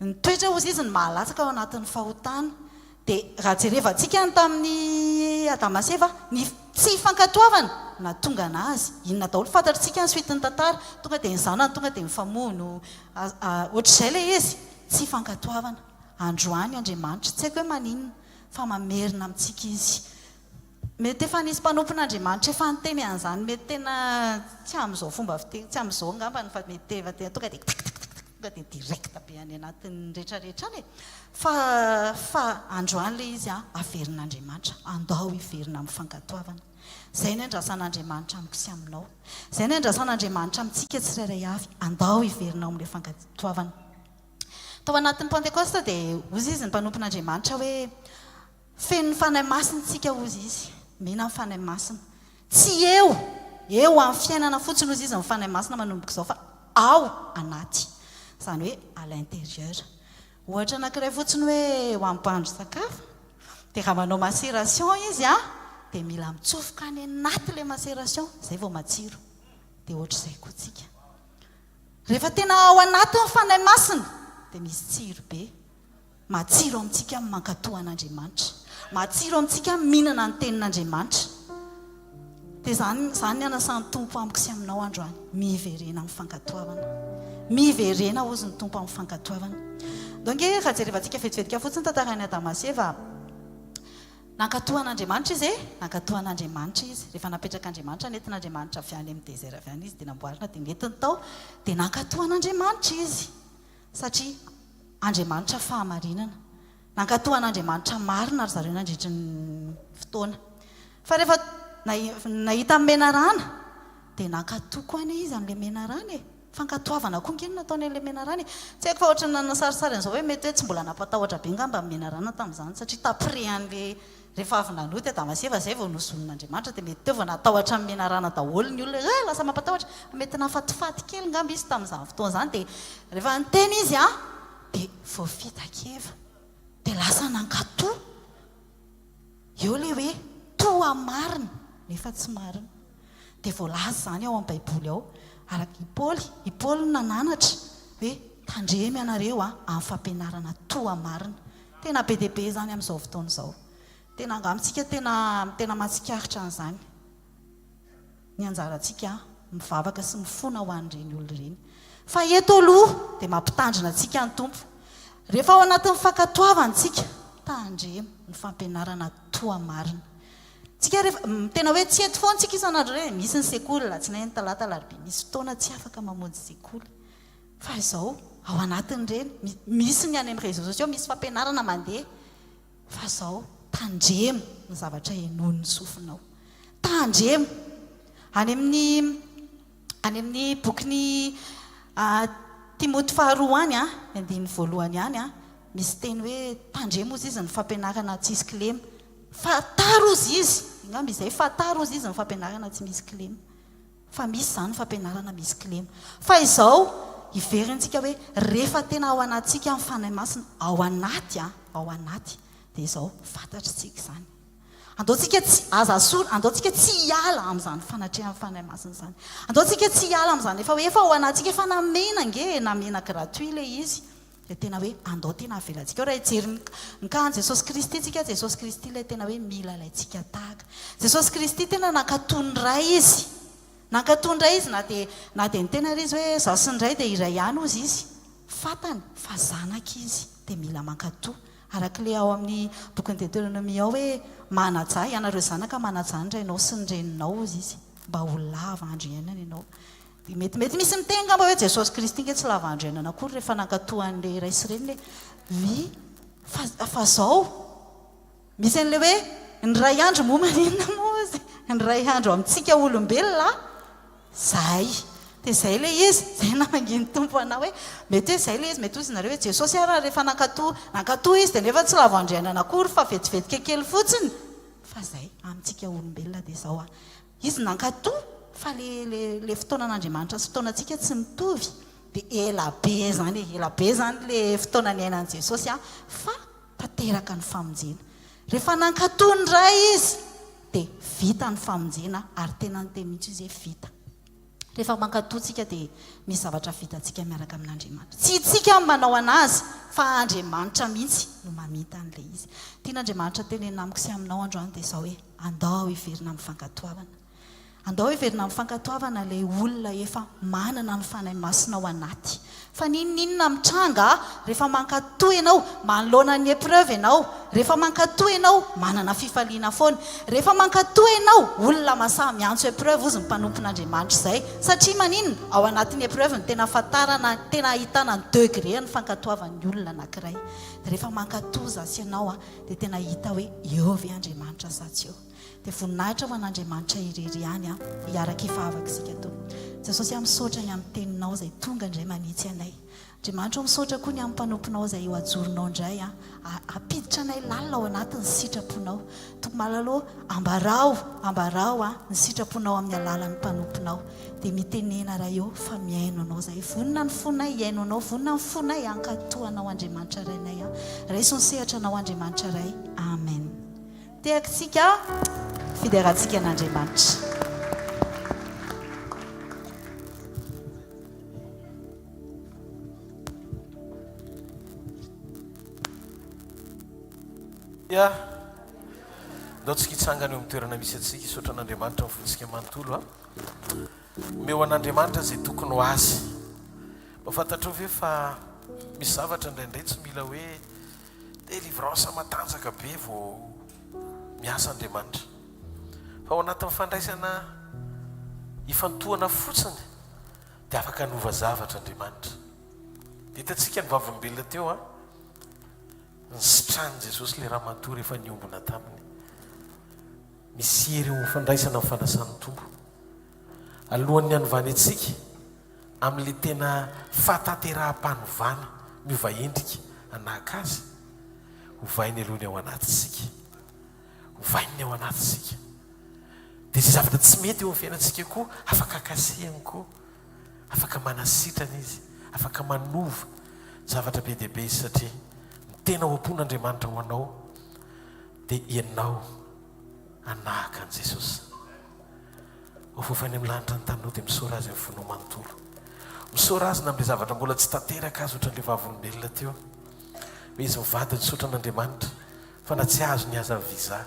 ny toetra ozy izy ny mahalatsaka ao anatin'ny fahotana dia raha jerevantsika ny tamin'ny Adamaseva ny tsy fankatoavana na tonga anazy inona daholo fantatritsika ny suite ny tantara tonga dia ny zanany tonga dia mifamono ohatr'izay le izy tsy fankatoavana androany Andriamanitra tsy haiko hoe maninona fa mamerina amintsika izy mety efa nisy mpanompon'Andriamanitra efa nyteny an'izany mety tena tsy amin'izao fomba fiteny tsy amin'izao angamba fa mety tonga dia tonga dia direct be any anatin'ny rehetrarehetra any fa androany le izy averin'Andriamanitra andao hiverina amin'ny fankatoavana izay ny andrasan'Andriamanitra amiko sy aminao izay ny andrasan'Andriamanitra amintsika tsirairay avy andao hiverina amin'ilay fankatoavana tao anatin'ny Pentecoste dia ozy izy ny mpanompon'Andriamanitra hoe feno fanahy masina tsika ozy izy mena amin'ny fanahy masina tsy eo amin'ny fiainana fotsiny ozy izy ny fanahy masina manomboka izao fa ao anaty izany hoe à l'intérieur ohatra anankiray fotsiny hoe ho ampandro sakafo dia raha manao macération izy dia mila mitsofoka any anaty ilay macération izay vao matsiro dia ohatr'izay koa tsika rehefa tena ao anaty ny fanahy masina dia misy tsiro be matsiro amintsika amin'ny mankatohan'Andriamanitra matsiro amintsika mihinana ny tenin'Andriamanitra dia zany ny anasan'ny tompo amiko sy aminao androany miverena amin'ny fankatoavana miverena ozy ny tompo amin'ny fankatoavana donc raha jerevantsika fetivetika fotsiny tantarany Adamaseva nankatohan'Andriamanitra izy nankatohan'Andriamanitra izy rehefa napetraka Andriamanitra nentin'Andriamanitra avy any amin'ny désert avy any izy dia namboarina dia nentiny tao dia nankatohan'Andriamanitra izy satria Andriamanitra fahamarinana nankatohan'Andriamanitra marina ry zareo nandritra ny fotoana fa rehefa nahita amin'ny menarana dia nankatoko any izy amin'ilay menarana fankatoavana koa nkeny nataony an'ilay menarana tsy haiko fa ohatra nasarisary an'izao hoe mety hoe tsy mbola nampatahotra be ngamba amin'ny menarana tamin'izany satria tapre an'ilay rehefa avy nanoty Adamaseva izay vao nosonon'Andriamanitra dia mety teo vao natahotra amin'ny menarana daholo ny olona lasa mampatahotra mety nafatifaty kely ngamba izy tamin'izany fotoana izany dia rehefa nyteny izy dia voafitakeva dia lasa nankato eo le hoe toa marina nefa tsy marina dia voalaza izany ao amin'ny baiboly ao araka i Paoly nananatra hoe tandremy ianareo amin'ny fampianarana toa marina tena be dia be izany amin'izao fotoana izao tena angamintsika tena matsikaritra an'izany ny anjarantsika mivavaka sy mifona ho an'ireny olona ireny fa eto aloha dia mampitandrina antsika ny tompo rehefa ao anatin'ny fankatoavantsika tandremo ny fampianarana toa marina tsika rehefa tena hoe tsy eto foana tsika isan'andro hoe misy ny sekoly latsinainy talata alarobia misy fotoana tsy afaka mamonjy sekoly fa izao ao anatin'ireny misy ny any amin'ny réseaux sociaux misy fampianarana mandeha fa izao tandremo ny zavatra henon'ny sofinao tandremo any amin'ny bokyny Timoty faharoa any andiny voalohany any misy teny hoe tandremo ozy izy ny fampianarana tsy misy kilema fa taro ozy izy ngamba izay fa taro ozy izy ny fampianarana tsy misy kilema fa misy izany fampianarana misy kilema fa izao iverintsika hoe rehefa tena ao anatsika amin'ny fanahy masina ao anaty dia izao fantatritsika izany andaontsika tsy azasolo andaontsika tsy hiala amin'izany fanatrehan'ny fanahy masina izany andaontsika tsy hiala amin'izany efa hoe efa ao anatsika efa namena nge namena gratuit le izy dia tena hoe andao tena avelantsika raha hijery ny kahan Jesosy Kristy tsika Jesosy Kristy ilay tena hoe mila laitsika tahaka Jesosy Kristy tena nankatondray izy na dia ny tena izy hoe zaho sy ndray dia iray ihany ozy izy fatany fa zanaka izy dia mila mankatoa arak'ilay ao amin'ny bokyny Deutéronomie ao hoe manaja ianareo zanaka manaja ny rainao sy ny reninao ozy izy mba ho lava andro iainana ianao dia mety misy miteny ngamba hoe Jesosy Kristy nge tsy lava andro iainana akory rehefa nankatohan'ilay ray sy reny le fa izao misy an'ilay hoe ny ray andro moa maninona mozy ny ray andro amintsika olombelona zay dia zay le izy zay namanginy tompo anao hoe mety hoe zay le izy mety ozy nareo hoe Jesosy raha rehefa nankatoa izy dia nefa tsy lava andro iainana akory fa vetivetika kely fotsiny fa zay amintsika olombelona dia izao izy nankatoa fa le fotoanan'Andriamanitra sy fotoanantsika tsy mitovy dia elabe zany le fotoana ny ainan'i Jesosy fa tanteraka ny famonjena rehefa nankatoa ny ray izy dia vita ny famonjena ary tena ny teny mihitsy izy hoe vita. Rehefa mankatoantsika dia misy zavatra vitantsika miaraka amin'Andriamanitra. Tsy itsika manao anazy fa Andriamanitra mihitsy no mamita an'ilay izy. Tian'Andriamanitra tenenina amiko sy aminao androany dia izao hoe andao hiverina amin'ny fankatoavana. Andao hiverina amin'ny fankatoavana ilay olona efa manana ny fanahy masina ao anaty. Fa ninninona mitranga rehefa mankatoa ianao manoloana ny épreuve ianao, rehefa mankatoa ianao manana fifaliana foana, rehefa mankatoa ianao olona masaha miantso épreuve ozy ny mpanompon'Andriamanitra izay, satria maninona ao anatin'ny épreuve ny tena fatarana, tena ahitana ny degré ny fankatoavan'ny olona anankiray. Rehefa mankatoa zasy ianao dia tena hita hoe eo ve Andriamanitra sa tsy eo. Dia voninahitra ho an'Andriamanitra irery ihany hiaraka ifavaka isika to. Jesosy misaotra ny amin'ny teninao izay tonga indray manitsy anay. Andriamanitra misaotra koa ny amin'ny mpanomponao izay eo ajoronao indray apiditra anay lalina ao anatin'ny sitraponao. Toko malalo ambarao ny sitraponao amin'ny alalan'ny mpanomponao. Dia mitenena raha eo fa miaino anao izay. Vonina ny fonay iaino anao, vonina ny fonay ankatoanao Andriamanitra rainay. Raiso ny sehatra anao Andriamanitra ray. Amen. Teaksika fideratsika an'Andriamanitra. Ndao tsika hitsangana eo amin'ny toerana misy atsika hisaotra an'Andriamanitra mifontsika manontolo meo an'Andriamanitra izay tokony ho azy. Mahafantatra ve fa misy zavatra indraindray tsy mila hoe délivrance matanjaka be vao miasa Andriamanitra, fa ao anatin'ny fandraisana ifantohana fotsiny dia afaka hanova zavatra Andriamanitra. Hitantsika ny vavolombelona teo ny sitrany Jesosy le raha matory efa niombona taminy. Misy hery eo fandraisana amin'ny fanasany tombo alohan'ny hanovany antsika amin'ile tena fatateraha-panovana miova endrika anahaka azy, hovainy alohany ao anatintsika, hovainy ao anatintsika. Dia izay zavatra tsy mety eo amin'ny fiainantsika koa afaka kasehany koa, afaka manasitrana izy, afaka manova zavatra be dia be izy, satria tena ho ampon'Andriamanitra ho anao dia ianao anahaka an' Jesosy. Hofofany amin'ny lanitra ny tanao dia misaora azy amin'ny fonao manontolo, misaora azy na amin'ilay zavatra mbola tsy tanteraka azy ohatran'ilay vavolombelona teo, hoe izy mivady ny saotra an'Andriamanitra fa na tsy azo ny aza ny viza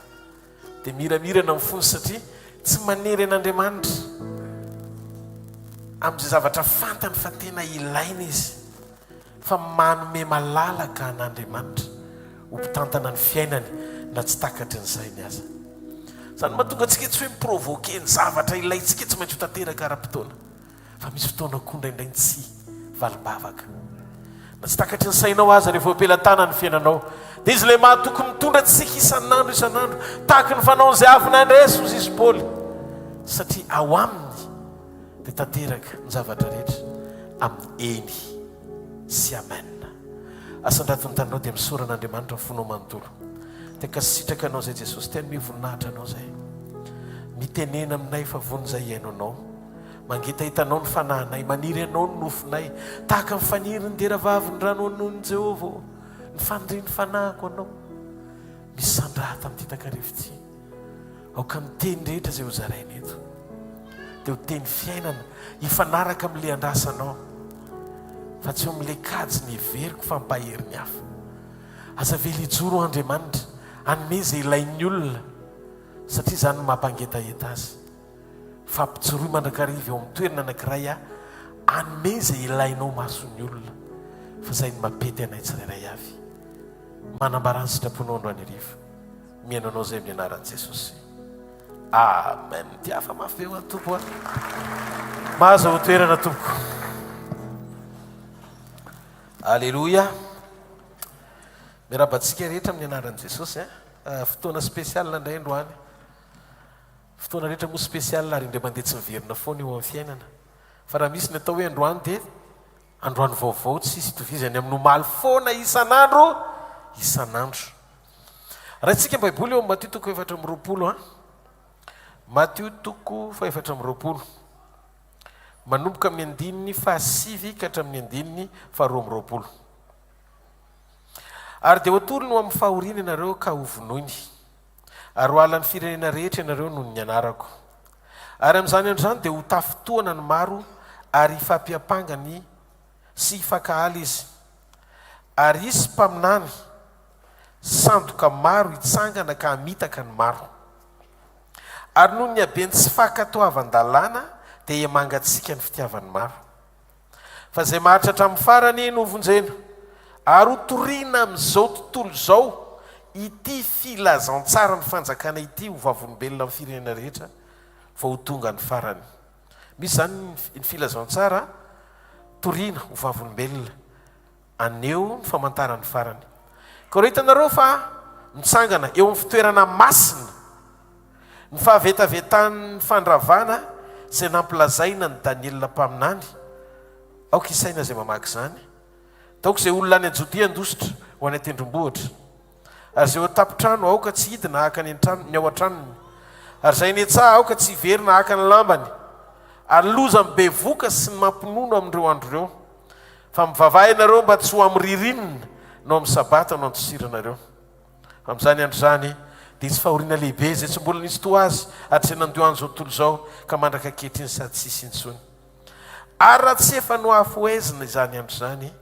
dia miramirana amin'ny fony, satria tsy manery an'Andriamanitra amin'izay zavatra fantany fa tena ilaina izy, fa manome malalaka an'Andriamanitra ho mpitantana ny fiainany na tsy takatry n'izay ny aza. Zany mahatonga antsika tsy hoe miprovoke ny zavatra ilaintsika tsy maintsy ho tanteraka ara-potoana, fa misy fotoana koa indraindray tsy valibavaka na tsy takatry ny sainao aza rehefa ampelatana ny fiainanao, dia izy le mahatokony mitondra tsika isan'andro tahaka ny fanaon'izay avy nandresy hozy izy Paoly, satria ao aminy dia tanteraka ny zavatra rehetra amin'ny eny sy amen. Asan-dratony tanao dia misaora an'Andriamanitra fonao manontolo. Teka sitraka anao zay Jesosy, tena mivoninahitra anao zay, mitenena aminay fa vony zay iaino anao, mangetahitanao ny fanahinay, maniry anao ny nofinay tahaka ny faniry ny deravavy ny rano anony Jehova, ny fandry ny fanahiko anao. Misy sandraha tamin'ity takarivoty aoka miteny rehetra zay ho zaraina eto, dia ho teny fiainana hifanaraka amin'ilay andrasanao, fa tsy eo amin'ilay kajy ny heveriko fa mpaherin'ny hafa. Aza vely hijoro Andriamanitra anome izay ilain'ny olona, satria izany mampangetaheta azy. Fampijoroy mandrakariva eo amin'ny toerana anankiray anome izay ilainao mason'ny olona, fa izay ny mampety anay tsirairay avy. Manambarany sitraponao androany hariva, miaino anao izay amin'ny anaran'i Jesosy. Amen. Dia afa mafy be ho an'ny tompo mahazo ho toerana tompoko. Alleluia. Mirabantsika rehetra amin'ny anaran'i Jesosy. Fotoana spesial indray androany, fotoana rehetra moa spesial ary indray mandeha tsy miverina foana eo amin'ny fiainana, fa raha misy ny atao hoe androany dia androany vaovao, tsisy itovizany amin'ny omaly foana isan'andro. Raha tsika Baiboly eo Matthieu toko 4:20, Matthieu toko 4:20, manomboka amin'ny andininy 9 ka hatramin'ny andininy 12. Ary dia ho atolo no amin'ny fahoriana ianareo ka ho vonoiny, ary hoalan'ny firenena rehetra ianareo noho ny anarako ary amin'izany andro izany dia ho tafotoana ny maro ary hifampiampangany sy hifakahaly izy ary isy mpaminany sandoka maro hitsangana ka hamitaka ny maro ary noho ny habeny tsy fankatoavan-dalàna dia hiamangatsika ny fitiavan'ny maro fa izay maharitra hatramin'ny farany no vonjena ary ho toriana amin'izao tontolo izao ity filazantsara ny fanjakana ity ho vavolombelona amin'ny firenena rehetra fa ho tonga ny farany misy zany ny filazantsara toriana ho vavolombelona aneo ny famantarany farany ka raha hitanareo fa mitsangana eo amin'ny fitoerana masina ny fahavetavetan'ny fandravana izay nampilazaina ny Daniela mpaminany aoka isaina izay mamaky izany taoko izay olona any Jodea andositra ho any atendrombohitra ary izay tapotrano aoka tsy hidina haka ny ao an-tranony ary izay netsaha aoka tsy hiverina haka ny lambany ary loza mibevoka sy ny mampinono amin'ireo andro ireo fa mivavaha ianareo mba tsy ho amin'ny ririnina no amin'ny sabata no antosiranareo amin'izany andro izany dia tsy fahoriana lehibe izay tsy mbola nisy to azy ary izay nandeho an'izao tontolo izao ka mandraka ankehitriny sady tsisy intsony ary raha tsy efa no afoezina izany andro izany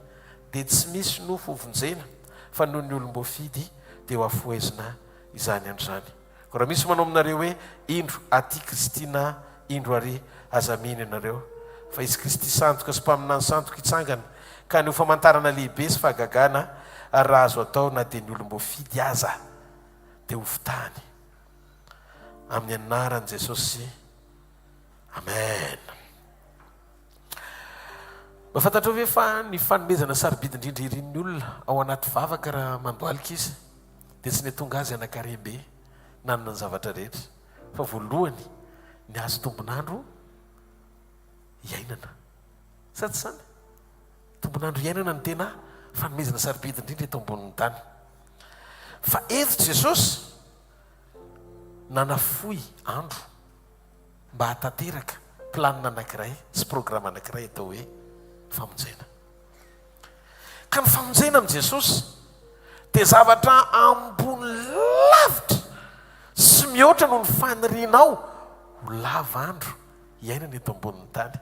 dia tsy misy nofo hovonjena fa noho ny olom-boafidy dia ho afoezina izany andro izany ko raha misy manao aminareo hoe indro aty Kristina indro ary azaminy ianareo fa izy Kristy sandoka sy mpaminany sandoka hitsangana ka ny ho famantarana lehibe sy fahagagana ary raha azo atao na dia ny olom-boafidy aza dia ho fitahany amin'ny anaran'i Jesosy amen. Mafantatrao ve fa ny fanomezana sarobidy indrindra irin'ny olona ao anaty vavaka raha mandoalika izy dia tsy netonga azy anakarembe nanana ny zavatra rehetra fa voalohany ny azo tombonandro iainana sady sany tombonandro iainana ny tena fanomezana sarobidy indrindra eto ambonin'ny tany fa eto Jesosy nanafoy andro mba hatanteraka planina anankiray sy programa anankiray atao hoe famonjena ka ny famonjena amin'i Jesosy dia zavatra ambony lavitra sy mihoatra noho ny fanirianao ho lava andro iainana eto ambonin'ny tany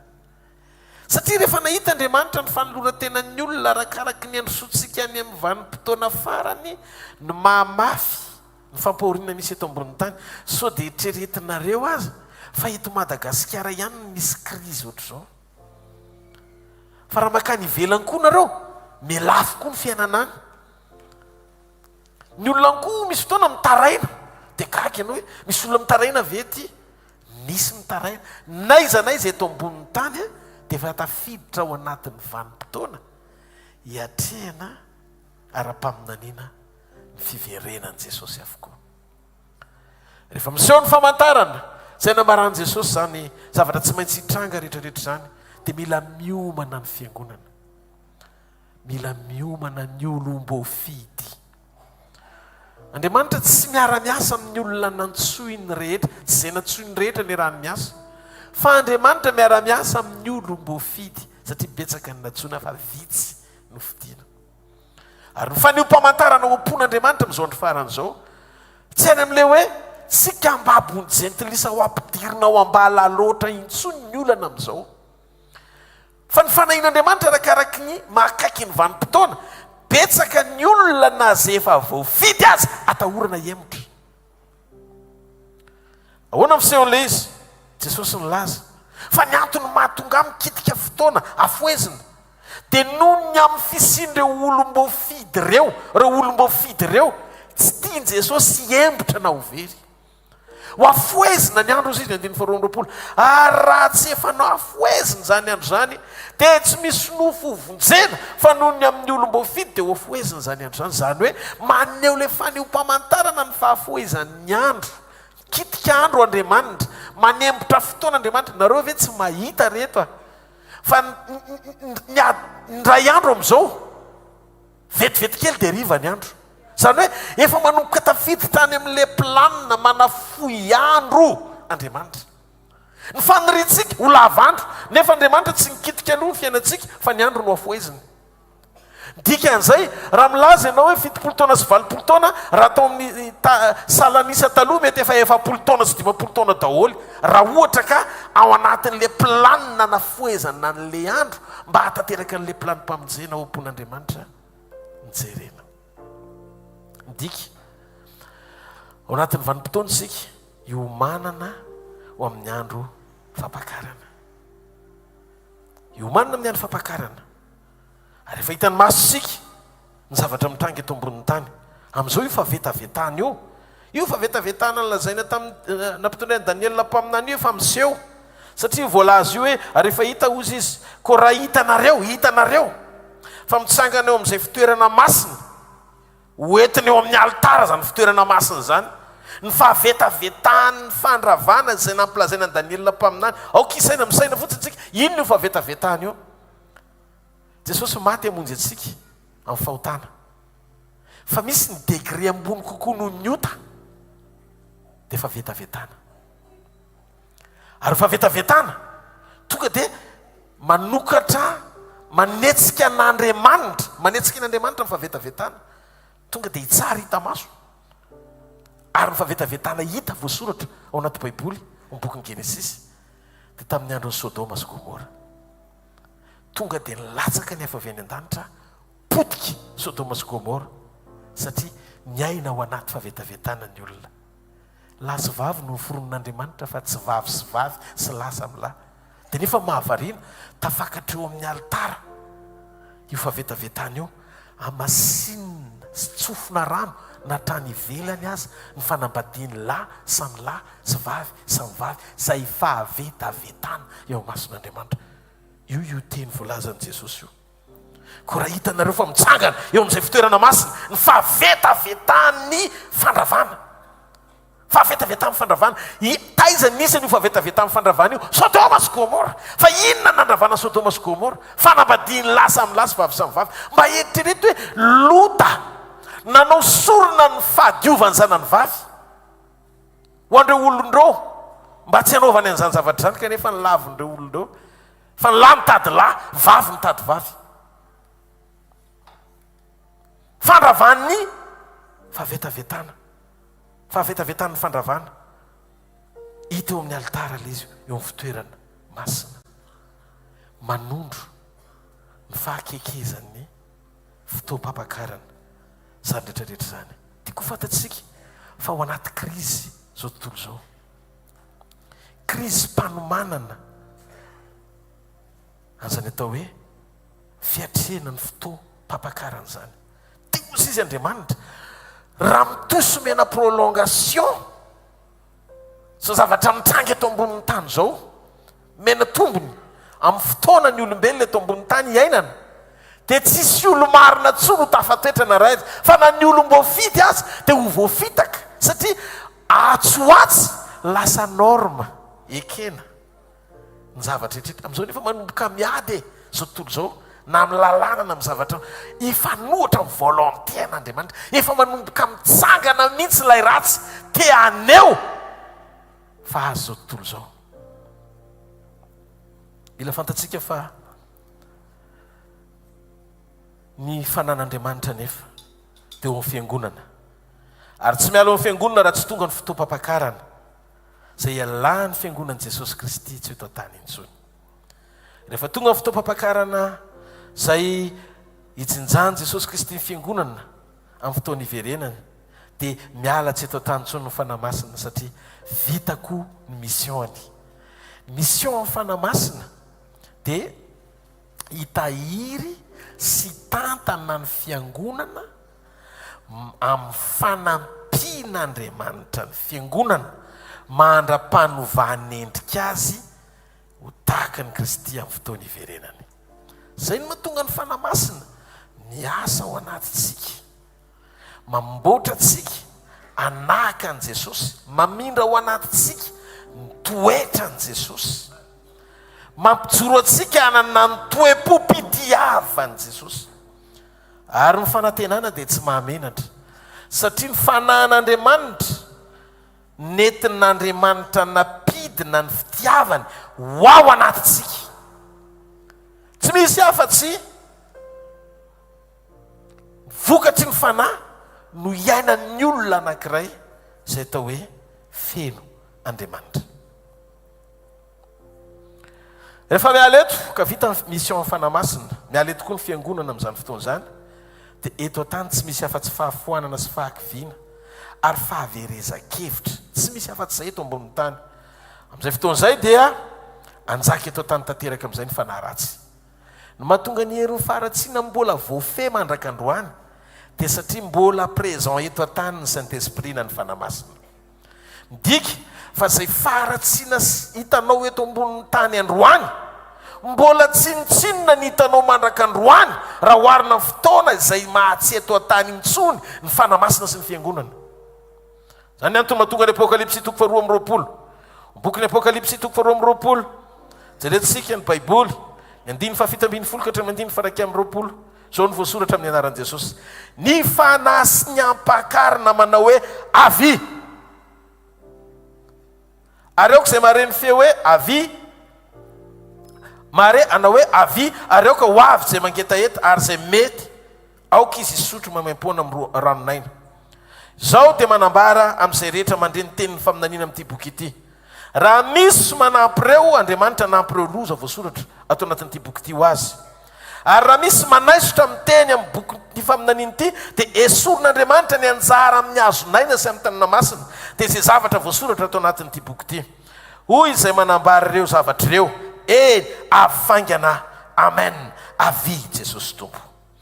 satria rehefa nahita Andriamanitra ny fanoloran-tenan'ny olona arakaraka ny androsotsika any amin'ny vanim-potoana farany ny mahamafy ny fampahoriana misy eto ambonin'ny tany so dia hitreretinareo azy fa eto Madagasikara ihany no misy krizy ohatr'izao fa raha makany ivelany koa nareo mialafo koa ny fiainana any ny olona koa misy fotoana mitaraina dia gaga ianao hoe misy olona mitaraina vety nisy mitaraina na iza eto ambonin'ny tany dia efa tafiditra ao anatin'ny vanim-potoana hiatrehana ara-paminaniana ny fiverenan'i Jesosy avokoa rehefa miseho ny famantarana izay namaran'i Jesosy zany zavatra tsy maintsy hitranga rehetrarehetra zany dia mila miomana ny fiangonana mila miomana ny olom-boafidy Andriamanitra tsy miara-miasa amin'ny olona nantsoiny rehetra tsy izay nantsoiny rehetra ny rahany miasa fa Andriamanitra miara-miasa amin'ny olom-boafidy satria betsaka ny natsoina fa vitsy no fidiana ary ny fanio-pamantarana ho ampon'Andriamanitra amin'izao andro faran'izao tsy any amin'ilay hoe tsika mbabony jentilisa ho ampidirina ao ambala loatra intsony ny olana amin'izao fa ny fanahin'Andriamanitra arakaraky ny mahakaiky ny vanim-potoana betsaka ny olona na zay efa voafidy azy atahorana hemotra ahoana fisehon'ilay izy Jesosy nilaza fa ny antony mahatonga mikitika fotoana afoezina dia noho ny amin'ny fisian'ireo olom-boafidy ireo olom-boafidy ireo tsy tiany Jesosy hiembotra na ho very ho afoezina ny andro izy izy 2:20 ary raha tsy efa no afoezina zany andro zany dia tsy misy nofo hovonjena fa noho ny amin'ny olom-boafidy dia ho afoezina zany andro zany zany hoe maneho le fanio-pamantarana ny fahafoezan'ny andro kitika andro Andriamanitra manembotra fotoana Andriamanitra nareo ve tsy mahita reto fa ndray andro amin'izao vetivety kely dia riva ny andro zany hoe efa manomboka tafiditra tany amin'ilay planina manafoy andro Andriamanitra ny faniriantsika ho lava andro nefa Andriamanitra tsy nikitika aloha ny fiainantsika fa ny andro no afoezina dika an'izay raha milaza ianao hoe 70 taona sy 20 taona raha atao amin'ny salanisa taloha mety efa 70 taona sy 50 taona daholy raha ohatra ka ao anatin'le planina na foezana n'le andro mba hatateraka n'le planimpamonjena ao am-pon'Andriamanitra mijerena dika ao anatin'ny vanim-potoana isika iomanana ho amin'ny andro fampakarana iomanana amin'ny andro fampakarana ary efa hitany maso sika ny zavatra mitrangy eto ambonin'ny tany amin'izao io fa vetavetana io fa vetavetana nylazaina tamin'ny nampitondrainy Daniela mpaminany io efa miseho satria voalazy io hoe ary efa hita ozy izy ko raha hitanareo fa mitsangana eo amin'izay fitoerana masina hoentiny eo amin'ny altara zany fitoerana masina zany ny fahavetavetany ny fandravana zay nampilazaina ny Daniela mpaminany aokisaina misaina fotsiny tsika inona io fahavetavetany io Jesosy maty amonjy atsika amin'ny fahotana fa misy ny degré ambony kokoa noho ny ota dia fa vetavetana ary fa vetavetana tonga dia manokatra manetsika n'Andriamanitra fa vetavetana tonga dia hitsara hita maso ary ny favetavetana hita voasoratra ao anaty baiboly bokyny Genesis dia tamin'ny andron'ny Sodoma sy Gomora tonga dia nilatsaka ny avy any an-danitra potika Sodoma sy Gomora satria miaina ao anaty favetavetana ny olona lahy sy vavy no foron'Andriamanitra fa tsy vavy sy vavy sy lahy samy lahy dia nefa mahavariana tafakatra eo amin'ny altara io favetavetana io amasinina sy tsofina rano natrany ivelany azy ny fanambadiany lahy samy lahy sy vavy samy vavy izay fahavetavetana eo mason'Andriamanitra io teny voalazan'i Jesosy io ko raha hitanareo fa mitsangana eo amin'izay fitoerana masina ny fahavetavetany fandravana taiza nisany io fahavetavetany fandravana io Sodoma sy Gomora fa inona nandravana Sodoma sy Gomora fanambadiany lahy samy lahy sy vavy samy vavy mba eritrereto hoe lota nanao sorona ny fahadiovany zanany vavy ho andreo olondreo mba tsy hanaovany an'izany zavatra zany kanefa ny lavindreo olondreo fa ny lahy mitady lahy vavy mitady vavy fandravany fahavetavetana ny fandravana hita eo amin'ny altara le izy eo amin'ny fitoerana masina manondro ny fahakekezan'ny fotoam-pampakarana zany rehetrarehetra zany tiako fantatsika fa ao anaty krizy zao tontolo zao krizy mpanomanana an'izany atao hoe fiatrena ny fotoam-pampakarana zany tia ozy izy Andriamanitra raha mitosomena prolongation so zavatra mitrangy eto ambonin'ny tany zao mena tombony amin'ny fotoana ny olombelona eto ambonin'ny tany hiainana dia tsisy olo marina tsoa no tafatoetrana raha izy fa na ny olo mboafidy azy dia ho voafitaka satria atsoatsy lasa norma ekena ny zavatra rehetrrehetra amin'izao nefa manomboka miady zao tontolo zao na amin'ny lalàna na amin'ny zavatra efa nohatra amin'ny volonté an'Andriamanitra efa manomboka mitsangana mihitsy ilay ratsy te aneo fa azy zao tontolo zao mila fantatsika fa ny fanan'Andriamanitra nefa dia eo amin'ny fiangonana ary tsy miala eo amin'ny fiangonana raha tsy tonga ny fotoam-pampakarana izay ialàny fiangonan'i Jesosy Kristy tsy eto an-tany intsony rehefa tonga ny fotoam-pampakarana izay hitsinjany Jesosy Kristy ny fiangonana amin'ny fotoana iverenany dia miala tsy eto an-tany intsony ny fanamasina satria vitako ny missiony mission amin'ny fanamasina dia hitahiry sy tantana ny fiangonana amin'ny fanampian'Andriamanitra ny fiangonana mandra-panovany endrika azy ho tahaka ny Kristy amin'ny fotoana iverenany izay no mahatonga ny fanamasina ny asa ao anatintsika mamboatra tsika anahaka an' Jesosy mamindra ao anatintsika ny toetra an' Jesosy mampijoro atsika anana ny toe-po-pitiavan' Jesosy ary ny fanantenana dia tsy mahamenatra satria ny fanahan'Andriamanitra nentin'Andriamanitra napidina ny fitiavany ho ao anatintsika tsy misy afa-tsy vokatry ny fanahy no iainan'ny olona anankiray izay atao hoe feno Andriamanitra. Rehefa miala eto ka vita mission fanamasina, miala eto koa ny fiangonana amin'izany fotoana izany, dia eto an-tany tsy misy afa-tsy fahafoanana sy fahakiviana ary fahaverezan-kevitra, tsy misy afa-tsy izay eto ambonin'ny tany. Amin'izay fotoana izay dia anjaka eto an-tany tanteraka amin'izay ny fanahy ratsy. No mahatonga ny herin'ny faharatsiana mbola voafehy mandrak'androany dia satria mbola présent eto an-tany ny Saint-Esprit na ny fanahy masina. Midika fa izay faharatsiana hitanao eto ambonin'ny tany androany mbola tsinotsinona ny hitanao mandrak'androany raha oharina ny fotoana izay mahatsy eto an-tany intsony ny fanahy masina sy ny fiangonana. Zany antony mahatonga ny Apokalipsy 2:20, bokyny Apokalipsy 2:20, jerentsika ny Baiboly 7:7 ka 8:20, zao ny voasoratra amin'ny anaran'i Jesosy. Ny fanahy sy ny ampakarina manao hoe avy. Ary aoka izay mare ny feo hoe avy, mare anao hoe avy, ary aoka ho avy izay mangetaeta ary izay mety aoka izy isotro mamaimpona amin'ny ranonaina. Zao dia manambara amin'izay rehetra mandre ny tenin'ny faminaniana amin'ity boky ity. Raha misy manampy ireo, Andriamanitra nampy ireo loza voasoratra atao anatin'ity boky ity ho azy. Ary raha misy manaisotra amin'ny teny amin'ny boky ty faminaniana ity, dia esorin'Andriamanitra ny anjara amin'ny hazonaina sy amin'ny tanana masina dia izay zavatra voasoratra atao anatin'ity boky ity. Hoy izay manambara ireo zavatra ireo, eny avy faingana, amen, avy Jesosy Tompo.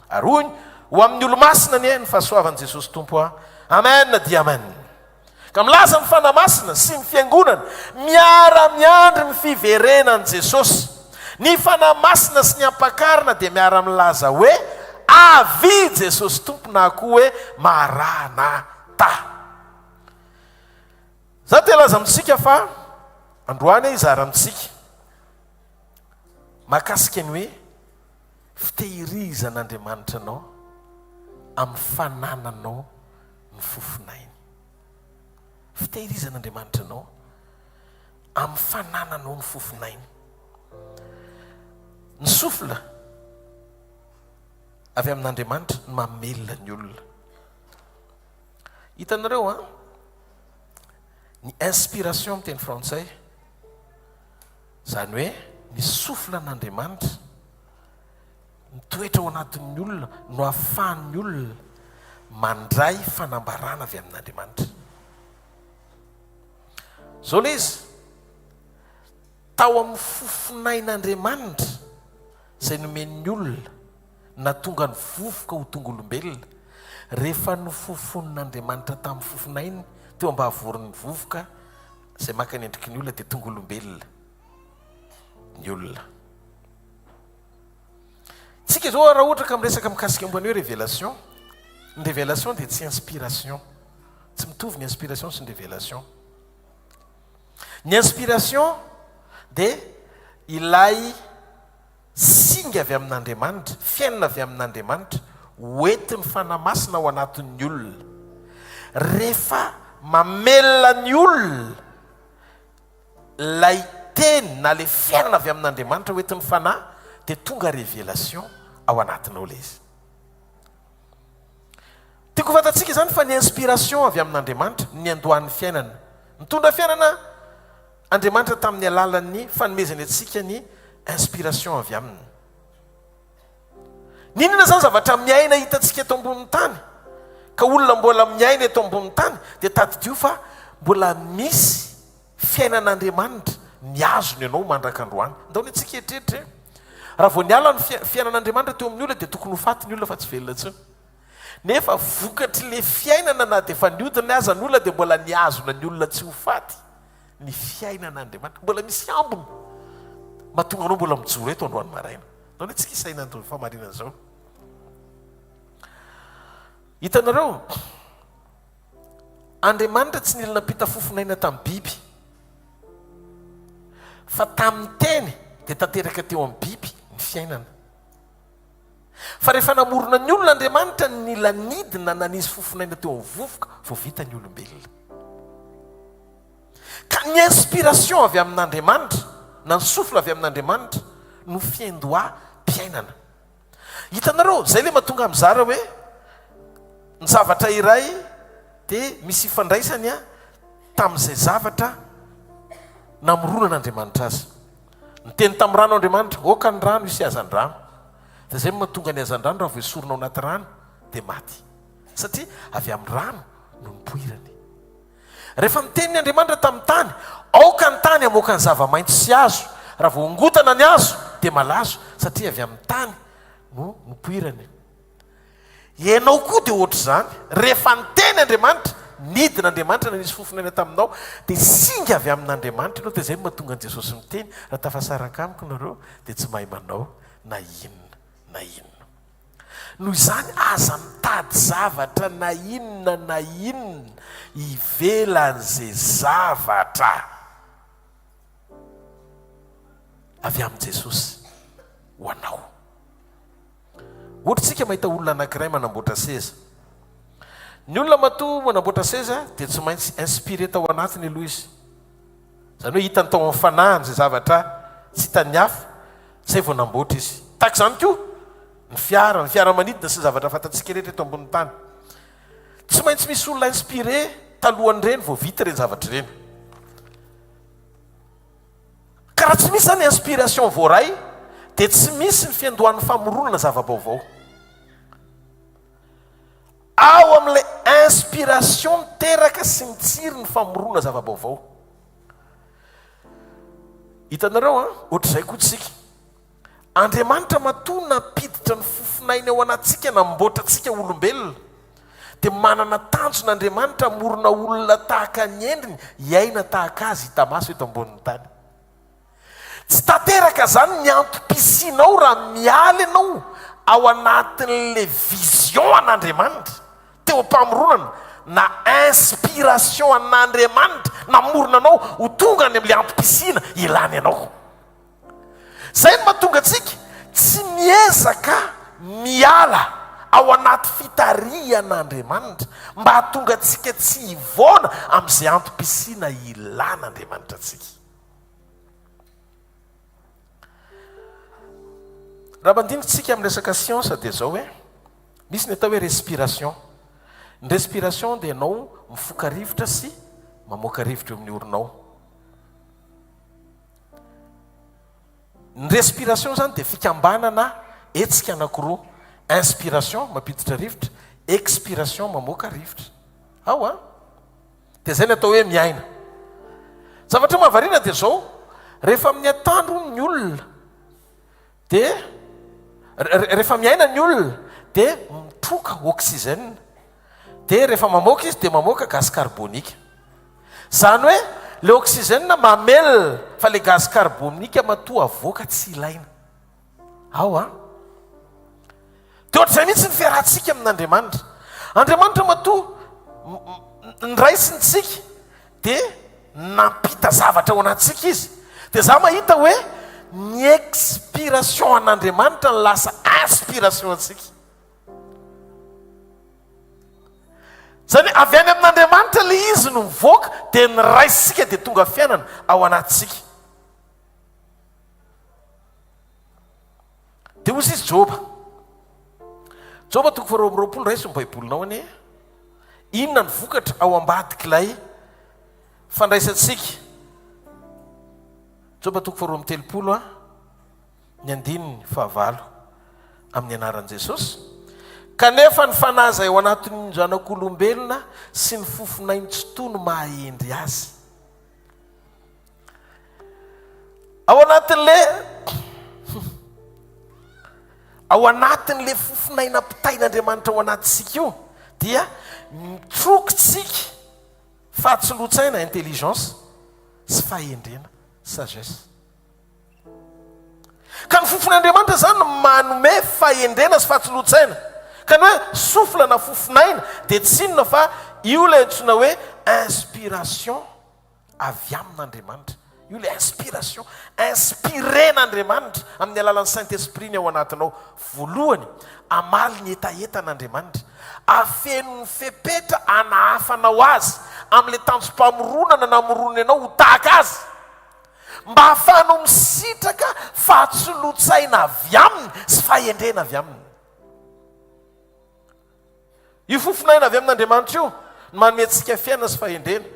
Ary hoy ho amin'ny olo-masina ny ny fahasoavan'i Jesosy Tompo, amen dia amen. Ka milaza ny fanahy masina sy ny fiangonana miara-miandry ny fiverenan'i Jesosy. Ny fanahy masina sy ny ampakarina dia miara-milaza hoe avy Jesosy Tompo na koa hoe Maranatha. Za te laza amintsika fa androany izara amintsika mahakasika ny hoe fitehirizan'Andriamanitra anao amin'ny fanananao ny fofonainy. Fitehirizan'Andriamanitra anao amin'ny fanananao ny fofonainy. Ny sofla avy amin'Andriamanitra ny mamelona ny olona. Hitanareo ny inspiration amin'ny teny frantsay, zany hoe ny sofla n'Andriamanitra mitoetra ao anatin'ny olona no ahafahan'ny olona mandray fanambarana avy amin'Andriamanitra. Zao le izy tao amin'ny fofonain'Andriamanitra izay nomen'ny olona na tonga ny vovoka ho tonga olombelona. Rehefa nofofonin'Andriamanitra tamin'ny fofonainy teo ambavorin'ny vovoka izay maka ny endriky ny olona dia tonga olombelona ny olona. Tsika zao raha ohatra ka miresaka mikasika ambony hoe révélation, ny révélation dia tsy inspiration, tsy mitovy ny inspiration sy ny révélation. Ny inspiration dia ilay singa avy amin'Andriamanitra, fiainana avy amin'Andriamanitra hoentin'ny fanahy masina ao anatin'ny olona. Rehefa mamelona ny olona lay teny na le fiainana avy amin'Andriamanitra hoentin'ny fanahy dia tonga révélation ao anatinao le izy. Tiako fantatsika izany fa ny inspiration avy amin'Andriamanitra ny andohan'ny fiainana, mitondra fiainana Andriamanitra tamin'ny alalan'ny fanomezany antsika ny inspiration avy aminy. Ninona zany zavatra miaina hitantsika eto ambonin'ny tany ka olona mbola miaina eto ambonin'ny tany dia tadidio fa mbola misy fiainan'Andriamanitra ny azony ianao mandrak'androany. Ndao ny antsika eritreritry raha vao niala ny fiainan'Andriamanitra teo amin'ny olona dia tokony ho faty ny olona fa tsy velona intsony. Nefa vokatry le fiainana na dia efa niodina aza ny olona dia mbola niazona ny olona tsy ho faty ny fiainan'Andriamanitra. Mbola misy ambony mahatonga anao mbola mijoro eto androany maraina. Ndao ny antsika isaina ny famarinana zao. Hitanareo, Andriamanitra tsy nilina pita fofonaina tamin'ny biby, fa tamin'ny teny dia tanteraka teo amin'ny biby ny fiainana. Fa rehefa namorona ny olona Andriamanitra nila nidina nanisy fofonaina teo amin'ny vovoka vao vita ny olombelona. Ka ny inspiration avy amin'Andriamanitra na ny sofla avy amin'Andriamanitra no fiandoha-piainana. Hitanareo, zay le mahatonga mizara hoe ny zavatra iray dia misy ifandraisany a tamin'izay zavatra namoronan'Andriamanitra azy. Ny teny tamin'ny rano Andriamanitra, oka ny rano isy hazan-drano. Dia zay mahatonga ny hazan-drano raha vao esorina ao anaty rano dia maty. Satria avy amin'ny rano no nipoirany. Rehefa miteny ny Andriamanitra tamin'ny tany, aoka ny tany amoaka ny zava-maitso sy hazo. Raha vao ongotana ny hazo dia malazo satria avy amin'ny tany no nipoirany. Ianao koa dia ohatra izany. Rehefa niteny Andriamanitra, nidin'Andriamanitra na nisy fofonaina taminao dia singa avy amin'Andriamanitra ianao. Dia zay mahatonga ny Jesosy miteny, raha tafasaraka amiko nareo dia tsy mahay manao na inona na inona. Noho izany aza mitady zavatra na inona ivelan'izay zavatra avy amin'i Jesosy ho anao. Ohatra tsika mahita olona anankiray manamboatra seza. Ny olona matoa manamboatra seza dia tsy maintsy inspiré tao anatiny aloha izy. Izany hoe hitany tao amin'ny fanahiny izay zavatra tsy hitany hafa, zay vao namboatra izy. Tahaka izany koa ny fiaramanidina sy zavatra fantatsika rehetra eto ambony tany. Tsy maintsy misy olona inspiré talohan'ireny vao vita ireny zavatra ireny. Ka raha tsy misy zany inspiration voaray dia tsy misy ny fiandohan'ny famoronana zava-baovao. Ao amin'ilay inspiration teraka sy mitsiry ny famoronana zava-baovao. Hitanareo ohatr'izay koa tsika. Andriamanitra matoa napiditra ny fofonainy ao anatsika namboatra tsika olombelona. Dia manana tanjon'Andriamanitra morona olona tahaka ny endriny hiaina tahaka azy hita maso eto ambonin'ny tany. Tsy tanteraka zany ny antom-pisianao raha miala ianao ao anatin'le vision an'Andriamanitra teo ampamoronana na inspiration an'Andriamanitra namorona anao ho tonga any amin'le antom-pisiana ilany ianao. Zay no mahatonga antsika tsy miezaka miala ao anaty fitarihan'Andriamanitra mba hahatonga antsika tsy hivoana amin'izay antom-pisiana ilan'Andriamanitra antsika. Raha mandinitsika amin'ny resaka siansa dia zao hoe misy ny atao hoe respiration. Ny respiration dia ianao mifoka rivotra sy mamoaka rivotra eo amin'ny oronao. Ny respiration zany dia fikambanana hetsika anankiroa. Inspiration mampiditra rivotra, expiration mamoaka rivotra. Ao dia zay ny atao hoe miaina. Zavatra mahavariana dia zao, rehefa amin'ny atandro ny olona dia rehefa miaina ny olona dia mitroka oxygène, dia rehefa mamoaka izy dia mamoaka gaz carbonika. Zany hoe le oxygène mamelona fa le gaz carbonika matoa avoaka tsy ilaina. Ao dia ohatr'izay mihitsy ny fiarahantsika amin'Andriamanitra. Andriamanitra matoa niraisintsika dia nampita zavatra ao anatsika izy. Dia za mahita hoe ny expiration an'Andriamanitra ny lasa inspiration antsika. Zany avy any amin'Andriamanitra le izy no mivoaka dia niraisitsika dia tonga fiainana ao anatsika. Dia hozy izy Zoma 2:20 raisy ny baibolinao anie. Inona ny vokatra ao ambadik'ilay fandraisantsika. Zoma 2:30 ny 9:9 amin'ny anaran'i Jesosy. Kanefa ny fanahy izay ao anatin'ny zanak'olombelona sy ny fofonainy tsy toy no mahaendry azy. Ao anatin'le fofonaina pitain'Andriamanitra ao anatsika io dia mitrokotsika fahatsolotsaina intelligence sy fahendrena sagesse. Ka ny fofon'Andriamanitra zany manome fahendrena sy fahatsolotsaina. Ka ny hoe sofla na fofonaina dia tsy inona fa io le antsoina hoe inspiration avy amin'Andriamanitra. Io le inspiration inspiren'Andriamanitra amin'ny alalan'ny Saint-Esprit ny ao anatinao. Voalohany amaly ny etaetan'Andriamanitra, afeno ny fepetra anahafanao azy amin'le tanjom-pamoronana namoronana anao ho tahaka azy, mba hahafahanao misitraka fahatsolotsaina avy aminy sy fahendrena avy aminy. io fofonaina avy amin'Andriamanitra io manome antsika fiaina sy fahendrena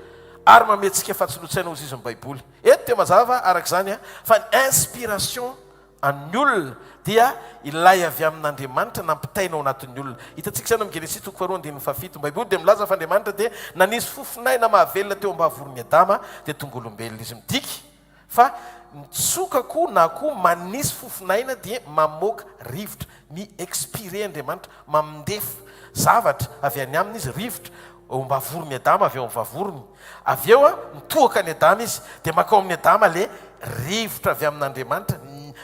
ary manome antsika fahatsolosaina ozy izy amin'ny baiboly. Eto dia mazava araka izany a fa ny inspiration any olona dia ilay avy amin'Andriamanitra nampitaina ao anatin'ny olona. Hitantsika izany amin'ny Genesis 2:7 baiboly dia milaza fa Andriamanitra dia nanisy fofonaina mahavelona teo ambavoron'ny Adama dia tonga olombelona izy midiky fa nitsokako na koa manisy fofonaina dia mamoaka rivotra mi-expire Andriamanitra mamindefo zavatra avy any aminy izy rivotra ao ambavoron'ny Adama avy ao amvavorony avy eo a mitohaka ny Adama izy dia makao amin'ny Adama le rivotra avy amin'Andriamanitra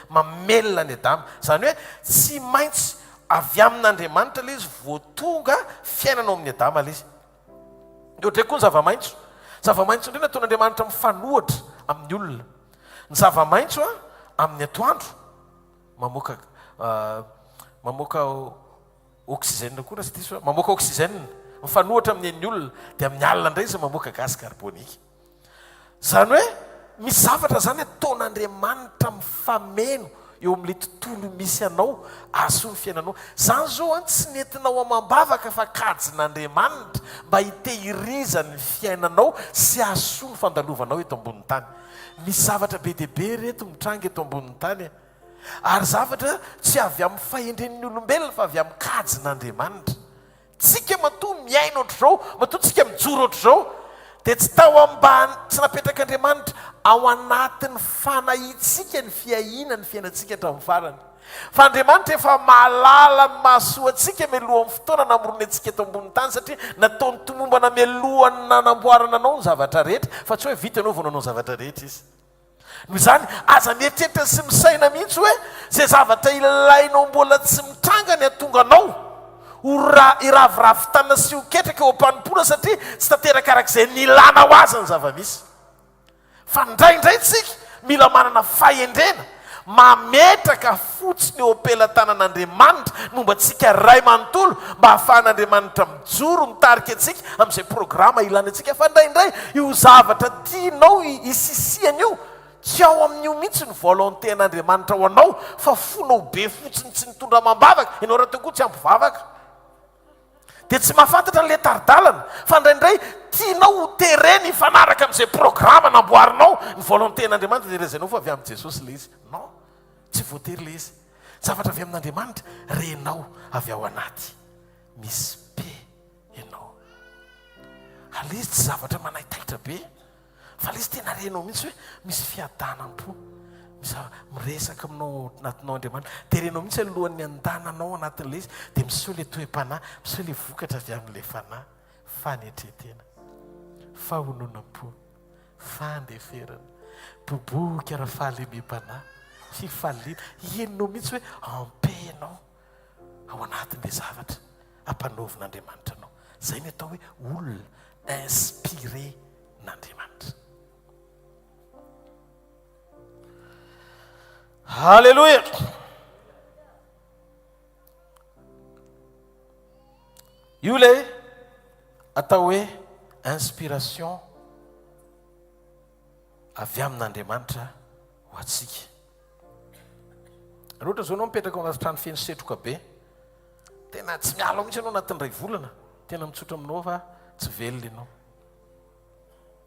mamelona ny Adama. Zany hoe tsy maintsy avy amin'Andriamanitra le izy vao tonga fiainana ao amin'ny Adama le izy. Ohatray koa ny zava-maitso. Zava-maitso indray nataon'Andriamanitra mifanohatra amin'ny olona. Ny zava-maitso a amin'ny atoandro mamoaka oxygène koa sy diso mamoaka oxygène mifanohatra amin'ny ny olona dia amin'ny alina indray izy mamoaka gaz carbonique. Zany hoe misy zavatra zany ataon'Andriamanitra mifameno eo amin'ilay tontolo misy anao ahasoa ny fiainanao. Zany zao tsy nentinao amam-bavaka fa kajin'Andriamanitra mba hitehirizany ny fiainanao sy ahasoa ny fandalovanao eto ambonin'ny tany. Misy zavatra be dia be reto mitranga eto ambonin'ny tany ary zavatra tsy avy amin'ny fahendren'ny olombelona fa avy amin'ny kajin'Andriamanitra. Tsika matoa miaina ohatr'izao, matoa tsika mijoro ohatr'izao dia tsy tao ambany tsy napetraka Andriamanitra ao anatin'ny fanahitsika ny fiahina ny fiainantsika hatramin'ny farany. Fa Andriamanitra efa mahalala ny mahasoa antsika mialohan'ny fotoana namorony antsika eto ambonin'ny tany satria nataony tomombana mialohany nanamboarana anao ny zavatra rehetra fa tsy hoe vita ianao vao nanao ny zavatra rehetra izy. Noho izany aza mieritreritra sy misaina mihitsy hoe izay zavatra ilainao mbola tsy mitranga ny atonganao iraviravitana sy ho ketraka eo am-panimpona satria tsy tanteraka arak'izay nilana ho azy ny zava-misy. Fa indraindray tsika mila manana fahendrena mametraka fotsiny eo am-pelantanan'Andriamanitra momba antsika ray manontolo mba hahafahan'Andriamanitra mijoro mitarika antsika amin'izay programa ilana antsika. Fa indraindray io zavatra tianao isisiany io tsy ao amin'io mihitsy ny volontén'Andriamanitra ho anao fa fonao be fotsiny tsy nitondra mambavaka ianao raha teo koa tsy ampivavaka dia tsy mahafantatra n'le taridalana fa indraindray tianao ho tereny hifanaraka amin'izay programa namboarinao ny volontén'Andriamanitra dia rezainao fa avy amin'i Jesosy le izy. Non, tsy voatery le izy. Zavatra avy amin'Andriamanitra renao avy ao anaty misy be ianao. Ale izy tsy zavatra manaitaitra be fa le izy tena renao mihitsy hoe misy fiadanam-po misy miresaka aminao anatinao Andriamanitra dia renao mihitsy alohan'ny andananao anatin'le izy dia miseho le toe-panahy miseho le vokatra avy amin'ilay fanahy fanetretena fahononam-po fandeferana boboky ara fahalemem-panahy fifaliana henonao mihitsy hoe ampenao ao anatin'ilay zavatra ampanaovin'Andriamanitra anao. Zay ny atao hoe olona inspiré n'Andriamanitra. Halleluja. Io le atao hoe inspiration avy amin'Andriamanitra ho atsika. Raha ohatra zao anao mipetraka ao anaty trano feno setroka be tena tsy miala mihitsy ianao anatin'ny 2 volana tena mitsotra aminao fa tsy velona ianao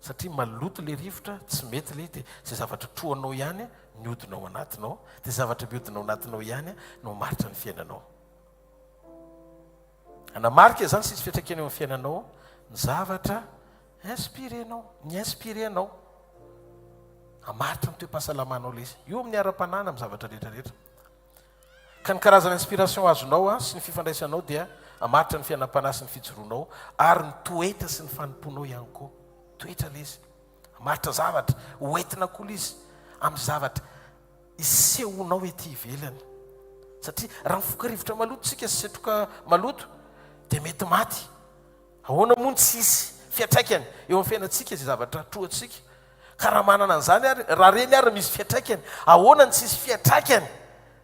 satria maloto le rivotra tsy mety le dia izay zavatra troanao ihany miodinao anatinao dia zavatra miodinao anatinao ihany no maritra ny fiainanao. Anamarika zany sisy fiantraikany eo amin'ny fiainanao ny zavatra inspirenao ny inspirenao amaritra ny toe-pahasalamanao le izy io amin'ny ara-panana amin'ny zavatra rehetrarehetra. Ka ny karazana inspiration azonao sy ny fifandraisanao dia amaritra ny fiainam-panahy sy ny fijoroanao ary ny toetra sy ny fanomponao ihany koa. Toetra le izy amaritra zavatra hoentina koa izy amin'ny zavatra isehonao ety ivelany satria raha mifoka rivotra maloto sika sy setroka maloto dia mety maty. Ahoana moa ny tsisy fiatraikany eo amin'ny fiainantsika izay zavatra troantsika ka raha manana an'izany ary raha reny ary misy fiatraikany ahoana ny tsisy fiatraikany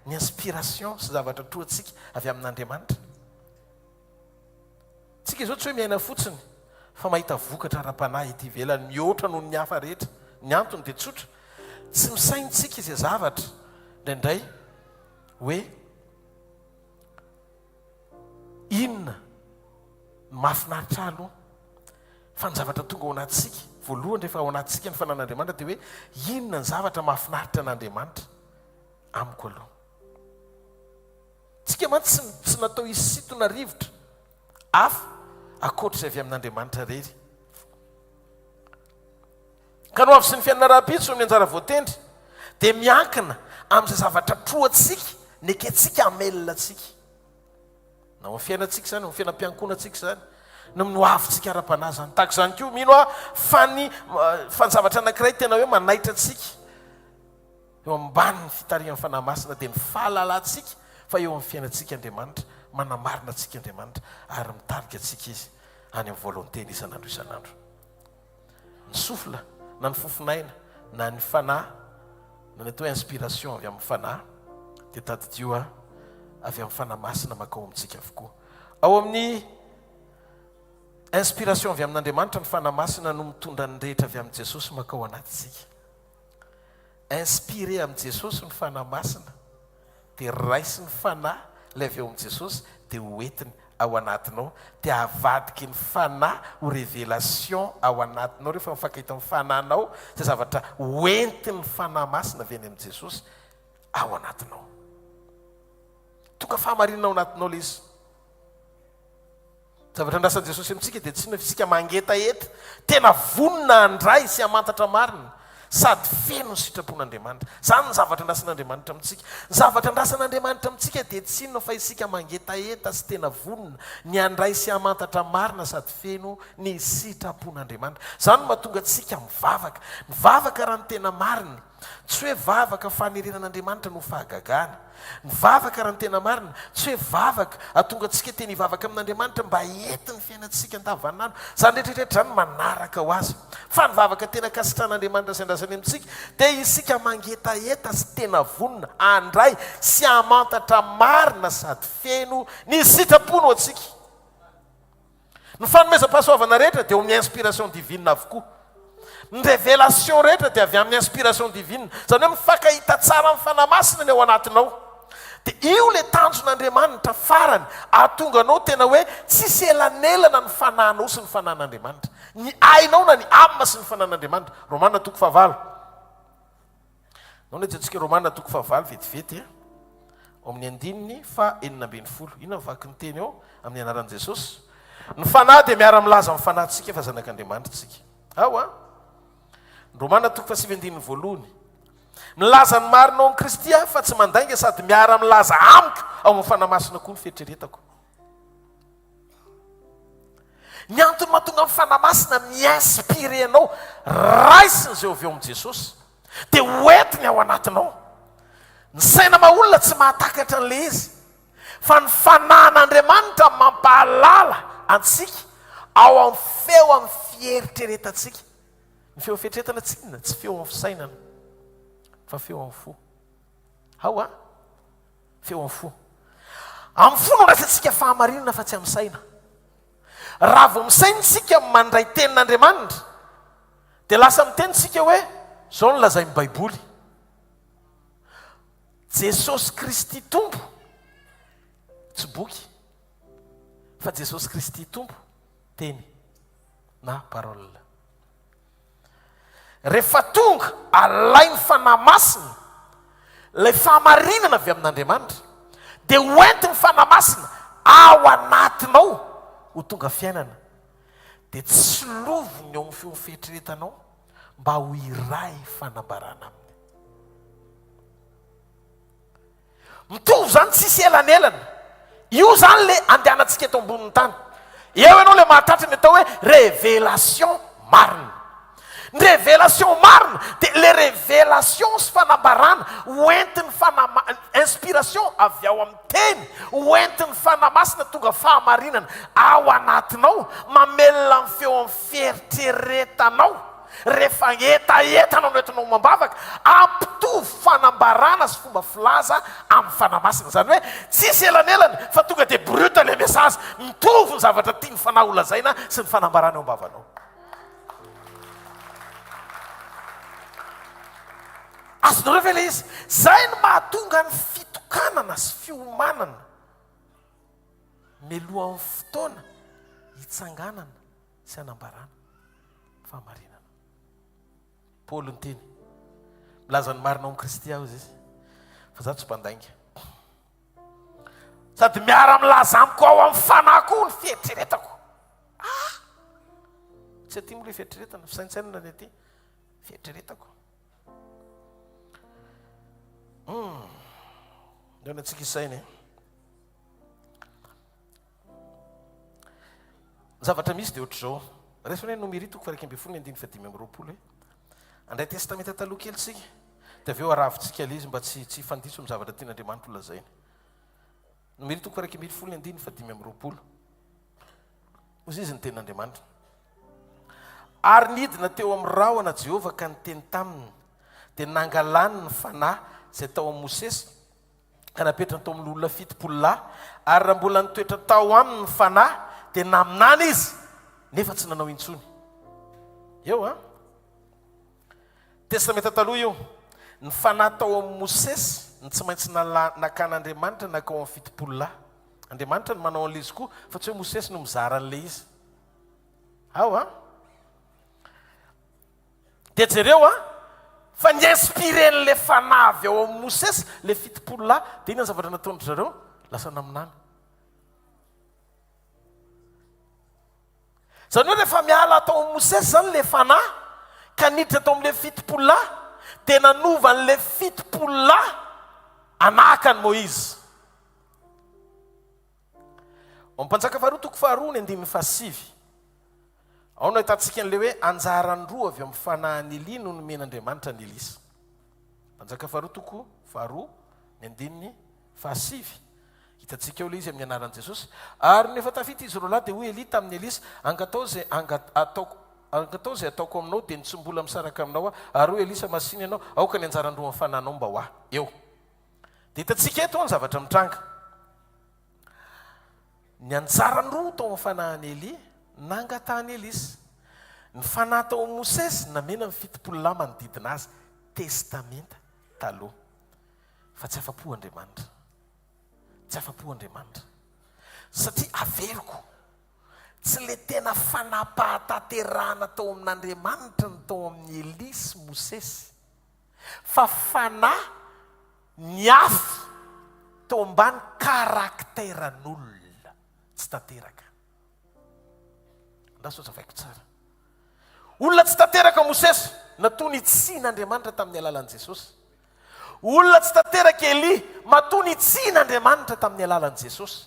ny inspiration sy zavatra troantsika avy amin'Andriamanitra. Tsika izao tsy hoe miaina fotsiny fa mahita vokatra ara-panahy ety ivelany mihoatra noho ny hafa rehetra. Ny antony dia tsotra tsy misaintsika izay zavatra indraindray hoe inona mahafinaritra aloha fa ny zavatra tonga ao anatsika voalohany rehefa ao anatsika ny fanan'Andriamanitra dia hoe inona ny zavatra mahafinaritra an'Andriamanitra amiko aloha tsika mantsy tsy natao hisitona rivotra afa akoatra izay avy amin'Andriamanitra rery ka no avy sy ny fiainana raha-pitso amin'ny anjara voatendry dia miankina amin'izay zavatra troatsika ny akentsika amelona atsika na amin'ny fiainantsika zany amin'ny fiainam-piankonantsika zany no amin'ny hoavintsika ara-panahy zany tahaka izany koa mino aho fa ny zavatra anankiray tena hoe manaitra atsika eo amban'ny fitarihan'ny fanahy masina dia ny fahalalantsika fa eo amin'ny fiainantsika Andriamanitra manamarina atsika Andriamanitra ary mitarika atsika izy any amin'ny volontény isan'andro isan'andro ny sofla na ny fofonaina na ny fanahy na ny atao inspiration avy amin'ny fanahy dia tadidio avy amin'ny fanahy masina makao amintsika avokoa ao amin'ny inspiration avy amin'Andriamanitra ny fanahy masina no mitondra ny rehetra avy amin'ny Jesosy makao anatintsika inspiré amin'ny Jesosy ny fanahy masina dia raisy ny fanahy ilay avy eo amin'ny Jesosy dia hoentiny ao anatinao dia avadiky ny fanahy ho révélation ao anatinao rehefa mifankahita amin'ny fanahinao izay zavatra hoentiny fanahy masina avy eny amin'ny Jesosy ao anatinao tonga fahamarinana ao anatinao ilay izy zavatra andrasan'i Jesosy amintsika dia tsy inona fisika mangetaeta tena vonona andray sy hamantatra marina sady feno ny sitrapon'Andriamanitra zany ny zavatra andrasan'Andriamanitra amintsika ny zavatra andrasan'Andriamanitra amintsika dia tsy inona fa isika mangetaeta sy tena vonona ny andray sy hamantatra marina sady feno ny sitrapon'Andriamanitra zany mahatonga antsika mivavaka raha ny tena marina tsy hoe vavaka fanerenan'Andriamanitra no fahagagana ny vavaka raha ny tena marina tsy hoe vavaka atonga antsika teny hivavaka amin'Andriamanitra mba entiny fiainantsika andavanandro zany rehetrarehetra zany manaraka ho azy fa ny vavaka tena kasitran'Andriamanitra sy andrasany amintsika dia isika mangetaeta sy tena vonona andray sy hamantatra marina sady feno ny sitrapony ho antsika ny fanomezam-pahasoavana rehetra dia amin'ny inspiration divine avokoa ny révélation rehetra dia avy amin'ny inspiration divine zany hoe mifankahita tsara amin'ny fanahy masina ny ao anatinao dia io le tanjon'Andriamanitra farany ahatonga anao tena hoe tsisy elanelana ny fanahinao sy ny fanahin'Andriamanitra ny ainao na ny amina sy ny fanahin'Andriamanitra Romanina 9:9 nao nejantsika Romanina 9:9 vetivety ao amin'ny 9:40 ina mivaky ny teny eo amin'ny anaran'i Jesosy ny fanahy dia miara-milaza amin'ny fanahintsika fa zanak'Andriamanitra tsika ao Romanina 9:7 milaza ny marinao amin'ny Kristy fa tsy mandainga sady miara-milaza amiko ao amin'ny fanahy masina koa ny fieritreretako ny antony mahatonga amin'ny fanahy masina miinspiré anao raisiny izay avy eo amin'ny Jesosy dia hoentiny ao anatinao ny saina maolona tsy mahatakatra an'ilay izy fa ny fanahin'Andriamanitra mampahalala antsika ao amin'ny feo amin'ny fieritreretantsika ny feo fieritreretana tsinona tsy feo amin'ny fisainana fa feo amin'ny fo ao feo amin'ny fo amin'ny fo no raisitsika fahamarinana fa tsy amin'ny saina raha vao misaintsika mandray tenin'Andriamanitra dia lasa mitenitsika hoe zao no lazay ny baiboly Jesosy Kristy tompo tsy boky fa Jesosy Kristy tompo teny na parole rehefa tonga alainy fanahy masina ilay fahamarinana avy amin'Andriamanitra dia hoentiny fanahy masina ao anatinao ho tonga fiainana dia tsy lovony eo amin'ny feo fieritreretanao mba ho iray fanambarana aminy mitovy zany tsisy elanelana io zany le andehanantsika eto ambonin'ny tany eo ianao le mahatratra ny atao hoe révélation marina ny révélation marina dia le révélation sy fanambarana hoentiny inspiration avy ao amin'ny teny hoentiny fanahy masina tonga fahamarinana ao anatinao mamelona amin'ny feo amin'ny fieritreretanao rehefa etaetanao no entinao mambavaka ampitovy fanambarana sy fomba filaza amin'ny fanahy masina zany hoe tsisy elanelany fa tonga dia bruta le message mitovy ny zavatra tia ny fanahy olazaina sy ny fanambarana eo ambavanao azonareo ve le izy zay no mahatonga ny fitokanana sy fiomanana meloha amin'ny fotoana hitsanganana sy anambarana fahamarinana. Paoly ny teny milaza ny marina ao amin'ny Kristy aho izy fa za tsy mpandainga sady miara milaza amiko ao amin'ny fanako ny fietreretako. Tsy aty moa le fietreretana fisaintsainana ny aty fietreretako. Ndao ny antsika isainy zavatra misy dia ohatr'izao resony hoe nomeritoko fa 2:5 andray testamenta taloha kely tsika dia avy eo aravintsika le izy mba tsy fandiso amin'ny zavatra tian'Andriamanitra lazainy. Nomeritoko fa 2:5 ozy izy ny ten'Andriamanitra. Ary nidina teo amin'ny rahona Jehovah ka niteny taminy dia nangalany ny fanahy izay tao amin'ny Mosesy ka napetrany tao amin'ny olona 70 ary raha mbola nitoetra tao aminy ny fanahy dia naminany izy nefa tsy nanao intsony. Eo testamenta taloha io ny fanahy tao amin'ny Mosesy ny tsy maintsy nakan'Andriamanitra nakao amin'ny 70. Andriamanitra ny manao an'ilay izy koa fa tsy hoe Mosesy no mizara an'ilay izy. Dia jereo fa niinspiren'le fanavy ao amin'ny Mosesy le 70 dia ina ny zavatra nataon'ny zareo lasa naminany. Zany hoe rehefa miala tao amin'ny Mosesy zany le fanahy ka niditra tao amin'le 70 dia nanova n'le 70 anahaka ny Moizy. Mpanjaka faharoa toko faharoa ny 2:7 ao no ahitantsika an'le hoe anjarany roa avy amin'ny fanahiny Eli no nomen'Andriamanitra ny Elisa. Mpanjaka faharoa toko faharoa ny 2:7 hitantsika eo le izy amin'ny anaran'i Jesosy. Ary nefa tafita izy roalahy dia hoy Eli tamin'ny Elisa angatao zay ataoko aminao dia nitsombola misaraka aminao ary hoy Elisa masiny ianao aoka ny anjarany roa amin'ny fanahinao mba hoahy eo. Dia hitantsika eto ny zavatra mitranga. Ny anjarany roa tao amin'ny fanahiny Eli nangatany Elisa. Ny fanahy tao amin'ny Mosesy namena ny 70 manodidina azy testamenta taloha. Fa tsy afa-po Andriamanitra. Tsy afa-po Andriamanitra. Satria averiko tsy le tena fanapahatanterahana tao amin'Andriamanitra ny tao amin'ny Elisa Mosesy fa fanahy ny afy tao ambany karakteran'olona tsy tanteraka. Ndaso zavaiko tsara. Olona tsy tanteraka Mosesy natony itsin'Andriamanitra tamin'ny alalan'i Jesosy. Olona tsy tanteraka Eli matony itsin'Andriamanitra tamin'ny alalan'i Jesosy.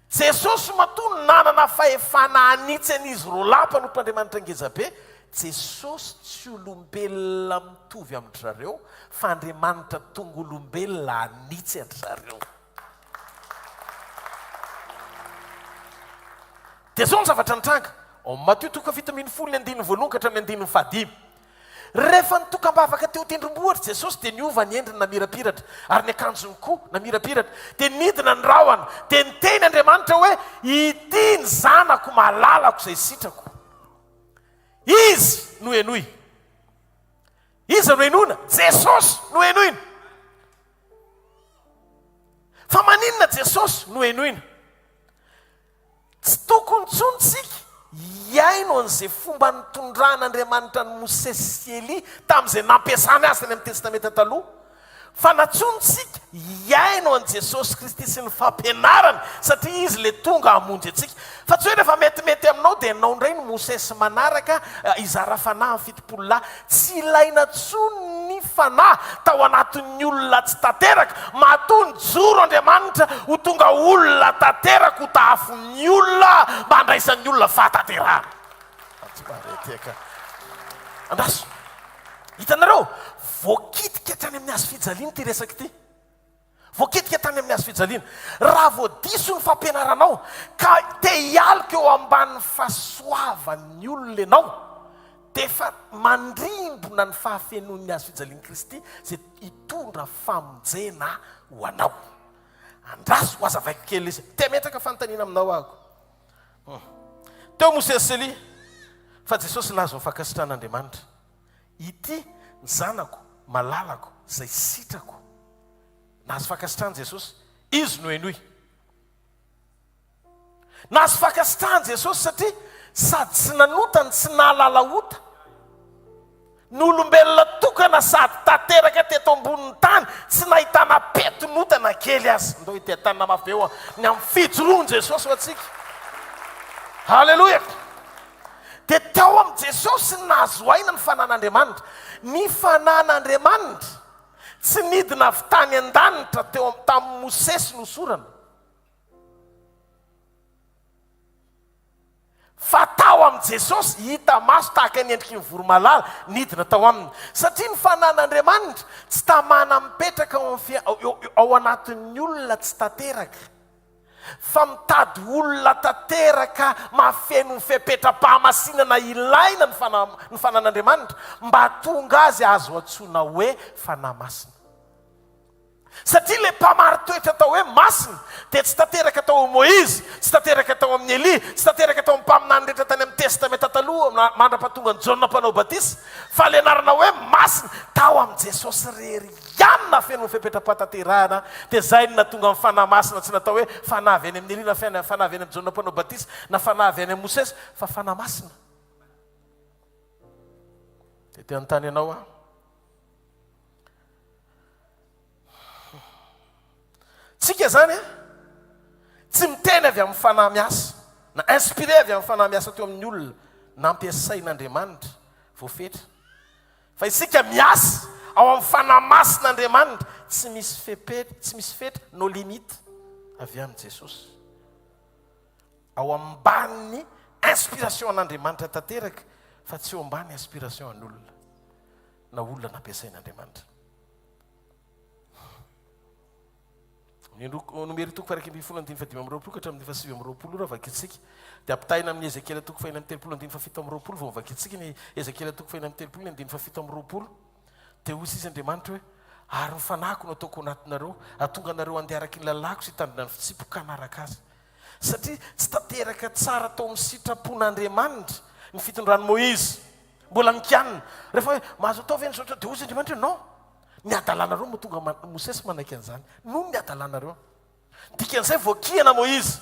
Jesosy matony nanana fahefana anitsy an'izy roalahy mpanompo'Andriamanitra ngezabe. Jesosy tsy olombelona mitovy amin'ny zareo fa Andriamanitra tonga olombelona anitsy andry zareo. Dia zao ny zavatra nitranga ao Mateo 7:10-15. Rehefa nitokam-bavaka teo tendrombohitra Jesosy dia niova ny endriny namirapiratra ary ny akanjony koa namirapiratra dia nidina ny rahona dia niteny Andriamanitra hoe ity ny zanako malalako izay sitrako. Izy no henoy. Iza no henoina? Jesosy no henoina. Fa maninona Jesosy no henoina? Tsy tokony tsontsika iaino an'izay fomba nitondran'Andriamanitra ny Mosesy sy Eli tamin'izay nampiasany azy tany amin'ny testamenta taloha. Fa natsontsika iaino an' Jesosy Kristy sy ny fampianarany satria izy le tonga hamonjy antsika. Fa tsy hoe rehefa metimety aminao dia nao indray ny Mosesy manaraka izara fanahy ny 70. Tsy ilaina tsony ny fanahy tao anatin'ny olona tsy tanteraka matony joro Andriamanitra ho tonga olona tanteraka ho tahafon'ny olona mba handraisan'ny olona fahatanterahana. Andaso hitanareo voakitika hatrany amin'ny hazo fijaliana ty resaka ity. Voakitika hatrany amin'ny hazo fijaliana. Raha voadiso ny fampianaranao ka te hialika eo ambanin'ny fahasoavan'ny olona ianao dia efa mandrimbona ny fahafenoan'ny hazo fijalian'i Kristy izay hitondra famonjena ho anao. Andraso ho azavaiko kely izy. Te metraka fanontaniana aminao ahako. Teo Mosesy sy Eli fa Jesosy lazo ny fankasitran'Andriamanitra. Ity ny zanako malalako izay sitrako. Nazo fankasitrany Jesosy. Izy no henoy. nazo fakasitrahany Jesosy satria sady tsy nanotany tsy nahalalaota ny olombelona tokana sady tanteraka teto ambonin'ny tany tsy nahitana petonotana kely azy ndo itetanina mafy eo ny amin'ny fijoroany Jesosy ho atsika. Halleloja. Dia tao amin'i Jesosy nazo aina ny fanan'Andriamanitra. Ny fanan'Andriamanitra tsy nidina avy tany an-danitra teo tamin'ny Mosesy nosorana, fa tao amin'i Jesosy hita maso tahaka ny endriky ny voromalala nidina tao aminy. Satria ny fanan'Andriamanitra tsy tamana mipetraka ao anatin'ny olona tsy tanteraka, fa mitady olona tanteraka mafeno ny fipetra-pahamasinana ilaina ny fanan'Andriamanitra mba tonga azy azo antsoina hoe fanahy masina. Satria le mpamary toetra atao hoe masina dia tsy tanteraka tao amin'ny Moïse, tsy tanteraka tao amin'ny Elia, tsy tanteraka tao amin'ny mpaminany rehetra tany amin'ny testamenta taloha mandra-pahatonga ny Jaona mpanao batisa, fa le anarana hoe masina tao amin'ny Jesosy rery ihany na feno ny fipetra-pahatanterahana. Dia zay ny natonga amin'ny fanahy masina, tsy natao hoe fanahy avy any amin'ny Elia na fanahy avy any amin'ny Jaona mpanao batisa na fanahy avy any amin'ny Mosesy, fa fanahy masina. Dia te anontany ianao tsika zany tsy miteny avy amin'ny fanahy miasa na inspiré avy amin'ny fanahy miasa teo amin'ny olona nampiasain'Andriamanitra voafetra, fa isika miasa ao amin'ny fanahy masin'Andriamanitra tsy misy fetra no limite avy amin'i Jesosy, ao ambany inspiration an'Andriamanitra tanteraka, fa tsy eo ambany inspiration an'olona na olona nampiasain'Andriamanitra. Numéro toko faraky ambin'ny folo andiny fadimy amby roapolo ka hatramin'ny fahasivy amby roapolo raha vakitsika. Dia ampitahina amin'ny Ezekela toko fahina amby telopolo andiny fafito amby roapolo vao vakitsika ny Ezekela toko fahina amby telopolo andiny fafito amby roapolo. Dia hoy izy Andriamanitra hoe ary ny fanahiko no ataoko anatinareo, atonga anareo handeha araky ny lalako sy hitandrina ny fitsipoka hanaraka azy. Satria tsy tanteraka tsara tao amin'ny sitrapon'Andriamanitra ny fitondrany Moïse mbola mikianina. Rehefa hoe mahazo atao ve ny zotra, dia hoy izy Andriamanitra hoe non, ny adalanareo mo tonga Mosesy manaiky an'izany, no ny adalanareo. Dikan'izay voakihana Moïse,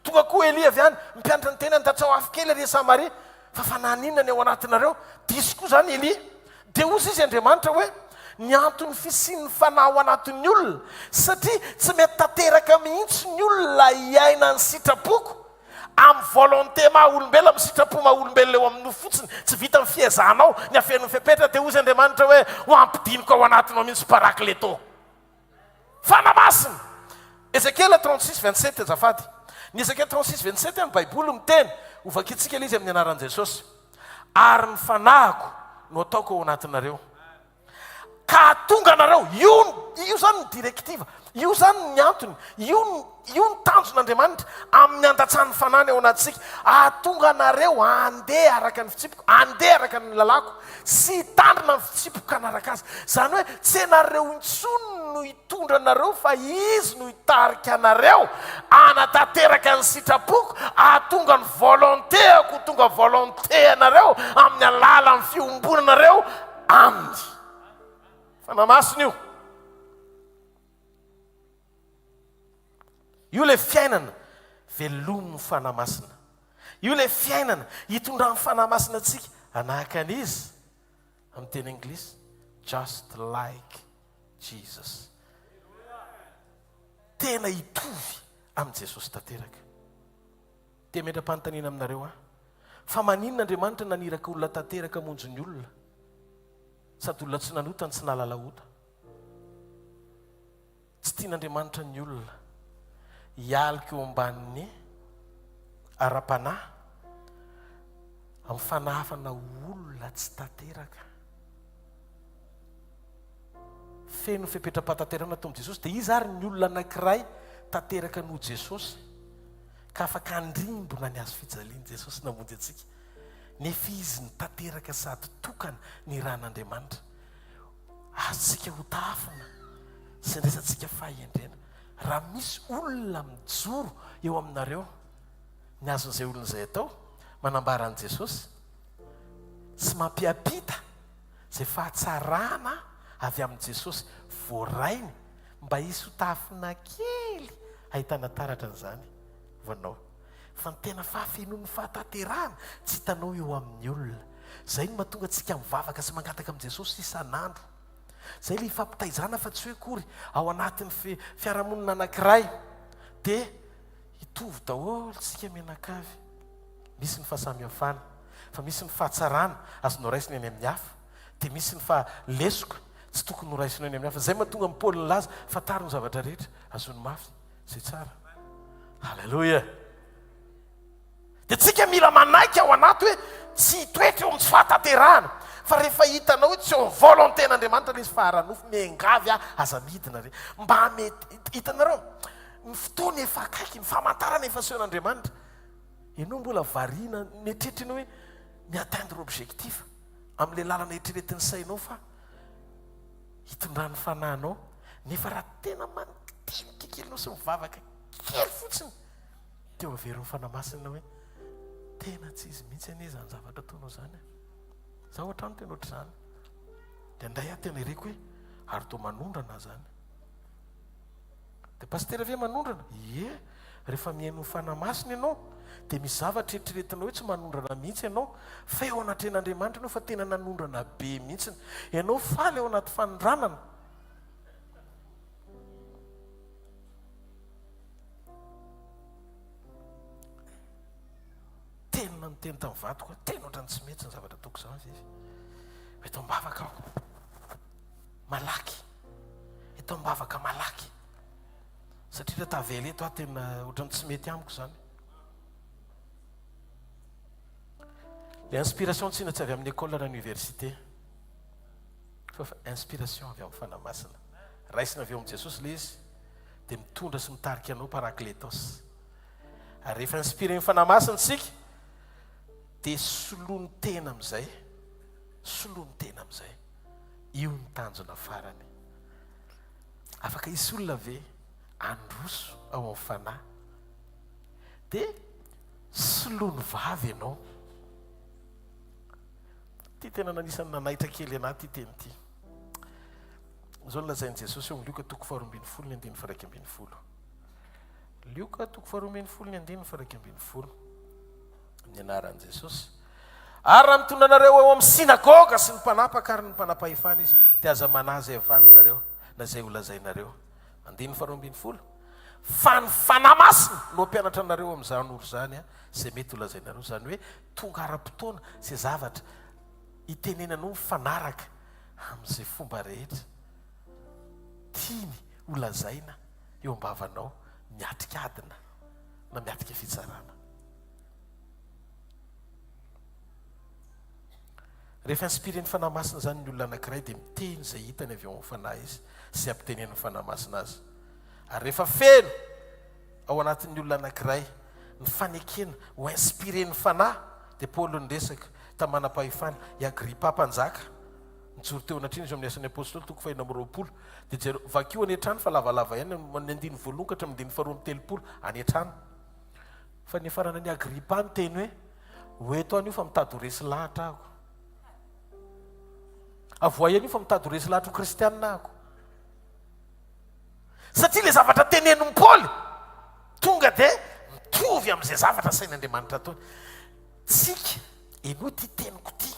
tonga koa Elia avy any mpianatra ny tena nitatrao afo kely ary Samaria, fa fananinana ny ao anatinareo diso koa zany Elia. Dia ozy izy Andriamanitra hoe ny antony fisian'ny fanahy ao anatin'ny olona, satria tsy mety tanteraka mihitsy ny olona iaina ny sitrapoko amin'ny volonté maha-olombelona, amin'ny sitrapo maha-olombelona eo amin'ny fotsiny, tsy vita amin'ny fiezanao ny afen'ny fipetra. Dia ozy Andriamanitra hoe ho ampidiniko ao anatinao mihitsy parakleto fanahy masina. Ezekela 36:27 azafady. Ny Ezekela 36:27 amin'ny Baiboly miteny, ho vakitsika ilay izy amin'ny anaran'i Jesosy, ary ny fanahiko no ataoko ao anatinareo ka tonga anareo. Io zany ny direktiva, io zany ny antony, io ny tanjon'Andriamanitra amin'ny andatsahan'ny fanahy ao anatsika. Atonga anareo andeha araka ny fitsipoko, andeha araka ny lalako sy hitandrina ny fitsipoko anaraka azy. Zany hoe tsy anareo intsony no hitondra anareo, fa izy no hitarika anareo anatanteraka ny sitrapoko, atonga ny volontéako, tonga volonté anareo amin'ny alalan'ny fiombonanareo aminy. Fanahy masina io. Io le fiainana velomon'ny fanahy masina. Io le fiainana hitondran'ny fanahy masina antsika anahaka an'izy amin'ny teny anglisy, just like Jesus. Tena hitovy amin'i Jesosy tanteraka. Te medram-panontaniana aminareo fa maninona Andriamanitra naniraka olona tanteraka monjo ny olona, sady olona tsy nanotany tsy nahalalaota? Tsy tian'Andriamanitra ny olona hialika eo ambanin'ny ara-panahy amin'ny fanahafana olona tsy tanteraka. Feno fipetra-pahatanterana tao amin'i Jesosy. Dia izy ary ny olona anankiray tanteraka noho Jesosy ka afaka andrimbona ny azo fijaliany Jesosy namonjy antsika. Nefa izy ny tanteraka sady tokana ny ran'Andriamanitra. Azontsika ho tafina sy ndraisantsika fahendrena. Raha misy olona mijoro eo aminareo ny azon'izay olona izay atao manambara an'i Jesosy sy mampiapita izay fahatsarana avy amin'i Jesosy voarainy, mba hisy ho tafina kely ahitana taratra an'izany vanao. fa ny tena fahafenoan'ny fahataterahana tsy hitanao eo amin'ny olona. Zay no mahatonga antsika mivavaka sy mangataka amin'i Jesosy isan'andro. Zay le fampitaizana fa tsy hoe kory ao anatin'ny fiarahamonina anankiray dia hitovy daholo tsika mianakavy. Misy ny fahasamihafana, fa misy ny fahatsarana azonao raisina eny amin'ny hafa, dia misy ny fahalesoka tsy tokony noraisina eny amin'ny hafa. Zay mahatonga amin'ny Paoly nilaza fataro ny zavatra rehetra azony mafy zay tsara. Halleloja. Dia tsika mila manaiky ao anaty hoe tsy hitoetra eo amin'ny tsy fahataterahana, fa rehefa hitanao hoe tsy eo volontén'Andriamanitra ilay izy faharanofo miangavy aza midina re. Mba mety hitanareo ny fotoana efa akaiky, ny famantarana efa sehoan'Andriamanitra. Ianao mbola variana mieritreritra hoe mi-atteindre objectif amin'ilay lalana eritreretin'ny sainao, fa hitondrany fanahinao. Nefa raha tena mandinika kelinao sy mivavaka kely fotsiny, teo averin'ny fanamasina hoe tena tsy izy mihitsy anie zany zavatra ataonao zany. Zaho ohatrano tena ohatr'izany. Dia ndray aho tena ireko hoe ary toa manondrana zany. Dia pastera ve manondrana? Ie, rehefa mihaino ny fanamasina ianao dia misy zavatra eritreretinao hoe tsy manondrana mihitsy ianao, fa eo anatren'Andriamanitra ianao fa tena nanondrana be mihitsy. Ianao faly eo anaty fanondranana. Tena niteny tamin'ny vadiko, tena ohatrany tsy mety ny zavatra ataoko izany izy. Eto mbavaka aho malaky, eto mbavaka malaky, satria rehefa tavela eto aho tena ohatrany tsy mety amiko izany. Le inspiration tsy avy amin'ny école na université, fa inspiration avy amin'ny fanamasina. Raisina avy eo amin'i Jesosy le izy dia mitondra sy mitarika anao parakletos. Ary rehefa inspiré ny fanamasina tsika dia soloany tena amin'izay, soloany tena amin'izay. Io ny tanjona farany. Afaka isy olona ve androso ao amin'ny fanahy dia soloany vavy ianao. Ty tena nanisany nanaitra kely anaty ity teny ity. Izao nolazain'i Jesosy eo amin'ny Lioka 4:21-1:10. Lioka 4:21-1:10 amin'ny anaran'i Jesosy. Ary raha mitondra anareo eo amin'ny sinagoga sy ny mpanapaka ary ny mpanapahefana izy dia aza manahy izay valinareo na izay holazainareo. 2:20. Fa ny fanamasina no ampianatra anareo amin'izany oro zany izay mety holazainareo. Zany hoe tonga ara-potoana izay zavatra itenenanao mifanaraka amin'izay fomba rehetra tiany holazaina eo am-bavanao miatrika adina na miatrika fitsarana. Rehefa inspiren'ny fanamasina zany ny olona anankiray dia miteny izay hitany avy eo amin'ny fanahy izy sy ampitenen'ny fanamasina azy. Ary rehefa feno ao anatin'ny olona anankiray ny fanekena ho inspiren'ny fanahy dia Paoly niresaka tamin'ny manam-pahefana i Agripa mpanjaka nijoro teo anatriny izy amin'ny asan'ny apôstôly 4:20 dia vakio any an-trano fa lavalava ihany ny 9 ka hatramin'ny 2:30 any an-trano. Fa ny farana ny Agripa ny teny hoe eto an'io fa mitady ho resy lahatra ako, avoa ihany io fa mitady ho resy lahatra ho kristianina ako. Satria le zavatra tenen'ny Paoly tonga dia mitovy amin'izay zavatra sain'Andriamanitra ataony. Tsika enoy ty teniko ty,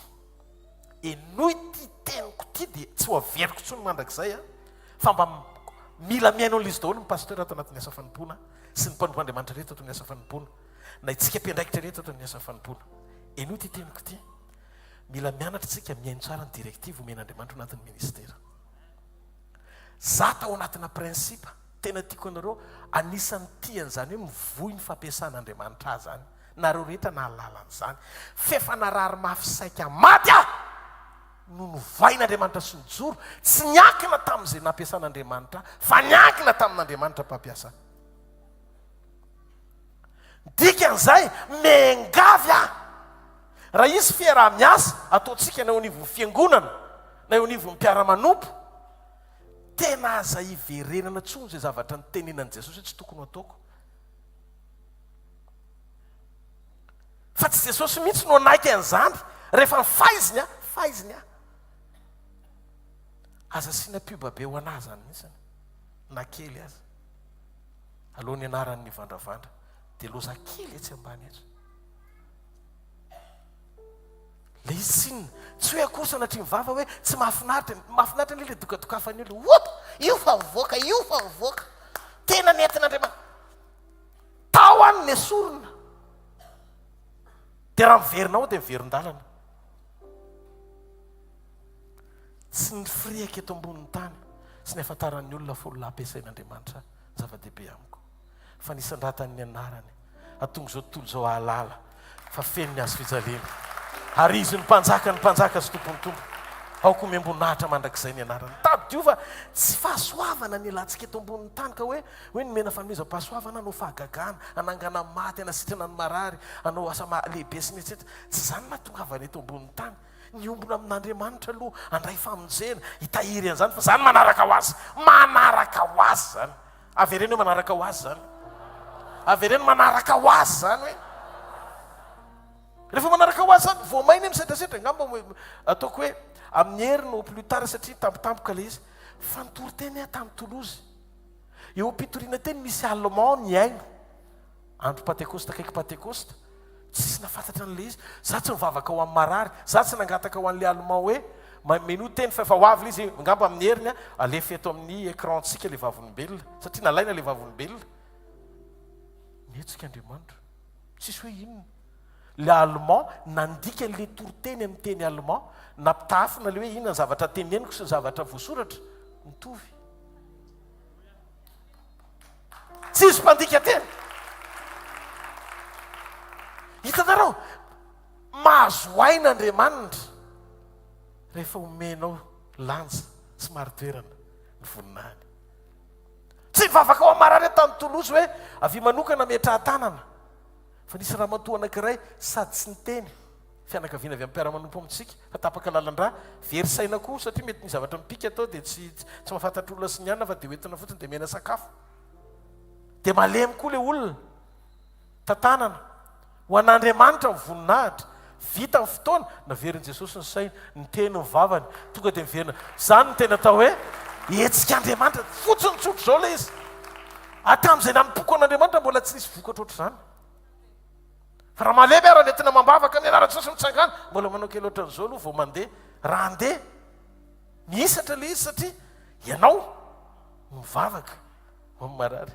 enoy ty teniko ty dia tsy ho averiko tsony mandrakizay fa mba mila miainao l'izy daholo ny pasteur ato anatin'ny asa fanompoana sy ny mpanompoandriamanitra rehetra ato ny asa fanompoana na itsika mpiandraikitra rehetra ato ny asa fanompoana. Enoy ty teniko ty, mila mianatra tsika miaino tsara ny direktiva omen'Andriamanitra ao anatin'ny ministera. Za tao anatina prinsipa tena tiako anareo anisan'ny tian'izany hoe mivoy ny fampiasan'Andriamanitra azy zany. Nareo rehetra nahalalan'izany fefa narary mafy saika maty no novain'Andriamanitra sy nijoro, tsy niankina tamin'izay nampiasan'Andriamanitra fa niankina tamin'Andriamanitra mpampiasa. Dikan'izay mengavy raha izy fiaraha-miasa ataontsika na eo anivon'ny fiangonana na eo anivon'ny mpiara-manompo, tena aza hiverenana tsony izay zavatra nitenenan'i Jesosy hoe tsy tokony ataoko. Fa tsy Jesosy mihitsy no anaiky an'izany rehefa ny faiziny aza siana pibabe ho anazy zany mihitsy na kely aza alohan'ny anaran'ny vandravandra dia loza kely etsy ambany etra le izy tsin tsy hoe akory sanatria mivava hoe tsy mahafinaritra le dokadokafany olo io fa mivoaka io fa mivoaka tena nentin'Andriamanitra tao any ny sorona dia raha miverinao dia miverin-dalana tsy ny friaka eto ambonin'ny tany sy ny afantaran'ny olona folona ampiasain'Andriamanitra zava-dehibe amiko fa nisandratan'ny anarany atonga zao tontolo zao ahalala fa feno ny azo fijaliana ary izy ny mpanjaka sy tompony tompo aoko miambonahitra mandrakizay ny anarany tadiova tsy fahasoavana ny alantsika eto ambonin'ny tany ka hoe nomena fanomezam-pahasoavana anao fahagagana anangana maty anasitrana ny marary anao asa lehibe sy nyetsetra tsy zany mahatongavana eto ambonin'ny tany ny ombona amin'Andriamanitra aloha andray famonjena hitahiry an'izany fa zany manaraka ho azy zany avereny hoe manaraka ho azy zany avereny manaraka ho azy zany hoe rehefa manaraka ho azy zany voamaina eny setrasetra ngamba ataoko hoe amin'ny hery no plus tard satria tampotampoka le izy fa nitory teny tamin'ny Toulouse eo ampitoriana teny misy allemand ny aino andro patekosta kaiky patekosta tsisy nafantatra an'le izy za tsy mivavaka ho amin'ny marary za tsy nangataka ho an'le allemand hoe meno teny fa efa ho avy le izy ngamba amin'ny heriny alefa eto amin'ny écrantsika le vavolombelona satria nalaina le vavolombelona mihetsika Andriamanitra tsisy hoe inona le allemand nandika le toriteny amin'ny teny allemand nampitafina le hoe inona ny zavatra teneniko sy ny zavatra voasoratra mitovy tsisy mpandika teny hitanareo mahazo ain'Andriamanitra rehefa omenao lanja sy maritoerana ny voninahiny tsy mivavaka ao amarary tamin'ny Toulouse hoe avy manokana metrahantanana fa nisy raha matoa anankiray sady tsy niteny fianakaviana avy amin'ny mpiara-manompo amintsika fa tapaka lalan-drà verisaina koa satria mety ny zavatra mipika atao dia tsy mahafantatra olona sy ny anina fa dia hoentina fotsiny dia mena sakafo dia malemy koa le olona tantanana ho an'Andriamanitra mivoninahitra vita amin'ny fotoana naveriny Jesosy ny saina ny teny ny vavany tonga dia miverina zany ny tena atao hoe hetsika Andriamanitra fotsiny tsotro zao le izy atamin'izay nampoko an'Andriamanitra mbola tsy nisy vokatra ohatr'izany fa raha malemy ary nentina mambavaka ny anara-Jesosy mitsangana mbola manao kely ohatran'izao aloha vao mandeha raha andeha mihisatra le izy satria ianao mivavaka amin'ny marary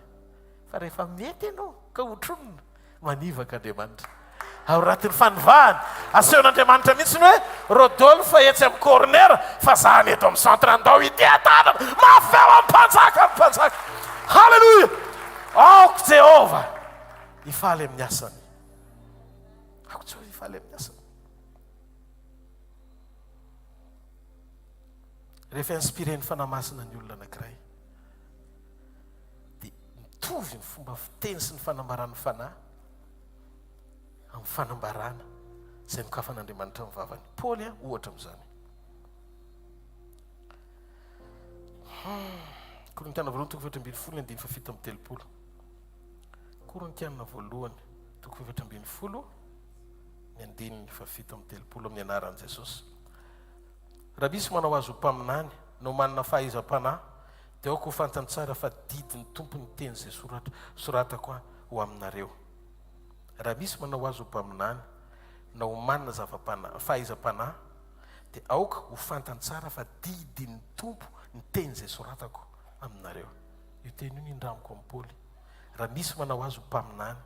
fa rehefa mety ianao ka hotronona manivaka Andriamanitra ao ratin'ny fanivahany asehon'Andriamanitra mihitsy ny hoe Rodolphe etsy amin'ny corner fa zany eto amin'ny centre andao itiatanana mafeo amin'ny mpanjaka halleloia aoko Jehova ifaly amin'ny asany aoko Jehova ifaly amin'ny asany rehefa inspireny fanamasina ny olona anankiray dia mitovy ny fomba fiteny sy ny fanambarany fanahy amin'ny fanambarana izay nokafan'Andriamanitra amin'ny vavany Paoly ohatra amin'izany Korintiana voalohany toko 7:20 fa 7:30 Korintiana voalohany toko 7:20 ny 7:30 amin'ny anaran'i Jesosy raha misy manao azo ho mpaminany no manana fahaizam-panahy dia aoko ho fantany tsara fa didiny tompony teny izay soratako ho aminareo raha misy manao azo ho mpaminany na ho manana fahaizam-panahy dia aoka ho fantany tsara fa didiny tompo ny teny izay soratako aminareo io teny io nindramiko amin'ny Paoly raha misy manao azo ho mpaminany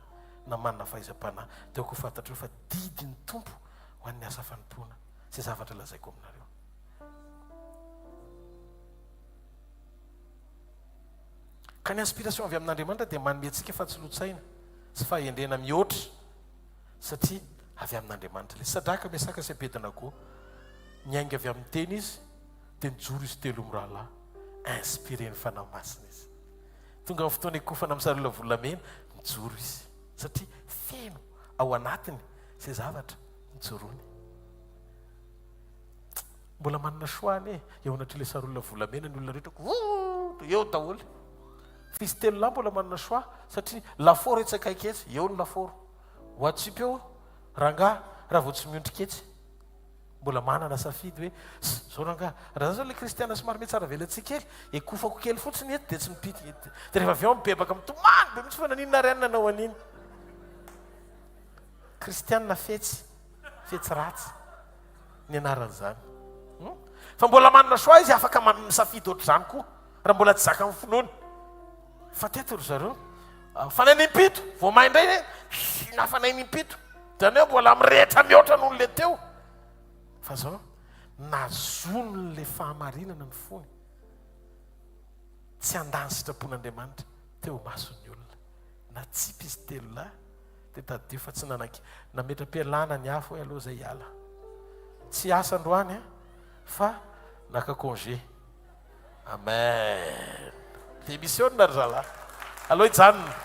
na manana fahaizam-panahy dia aoka ho fantatreo fa didiny tompo ho an'ny asa fanompoana izay zavatra lazaiko aminareo ka ny inspiration avy amin'Andriamanitra dia manome antsika fa tsy lotsaina sy fahendrena mihoatra satria avy amin'Andriamanitra le sadraka miasaka sy apetana koa miainga avy amin'ny teny izy dia nijoro izy telo mirahalahy inspireny fanahy masina izy tonga amin'ny fotoana ekofana amin'ny sarolona volamena nijoro izy satria feno ao anatiny izay zavatra nijorony mbola manana soany eo anatry le sarolona volamena ny olona rehetra eo daholo fisy telo lahy mbola manana soa satria laforo etsakaiky etsy eo ny laforo ho atsipy eo rangahy raha vao tsy miondrika etsy mbola manana safidy hoe zao rangahy raha zao le kristiana somary metsara velantsika kely ekofako kely fotsiny eto dia tsy mipity ety dia rehefa avy eo mibebaka mitomany be mitsy fa naninona ariany nanao an'iny kristianina fetsy ratsy ny anaran'izany fa mbola manana soa izy afaka misafidy oatra zany koa raha mbola tsy zaka amin'ny finoany fa teto ry zareo fanainimpito vao may indray na fanainimpito zany hoe mbola mirehetra mihoatra noho le teo fa zao nazony le fahamarinana ny fony tsy andany sitrapon'Andriamanitra teo mason'ny olona na tsipy izy telo lahy dia tadio fa tsy nanak nametra-pialana ny afo hoe aloha zay hiala tsy asa androany fa naka congé amen démissionna ry zalahy aloha hijanona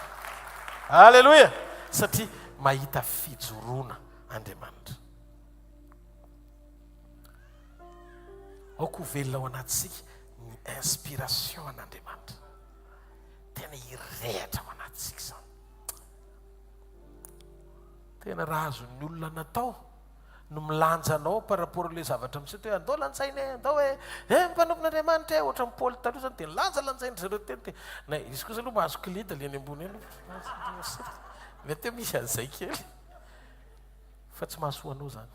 alleloia satria mahita fijoroana Andriamanitra aoko velona ao anatisika ny inspiration an'Andriamanitra tena hirehatra ao anatisika zany tena raha azon'ny olona natao no milanjanao par rapport le zavatra misety hoe andao lantsainy andao hoe mpanompon'Andriamanitra ohatra Paoly taloha zany dia lanjalanjainy zareo teny na izy koa zany aloha mahazo klida le any ambony eny mety misy an'izay kely fa tsy mahasoa anao zany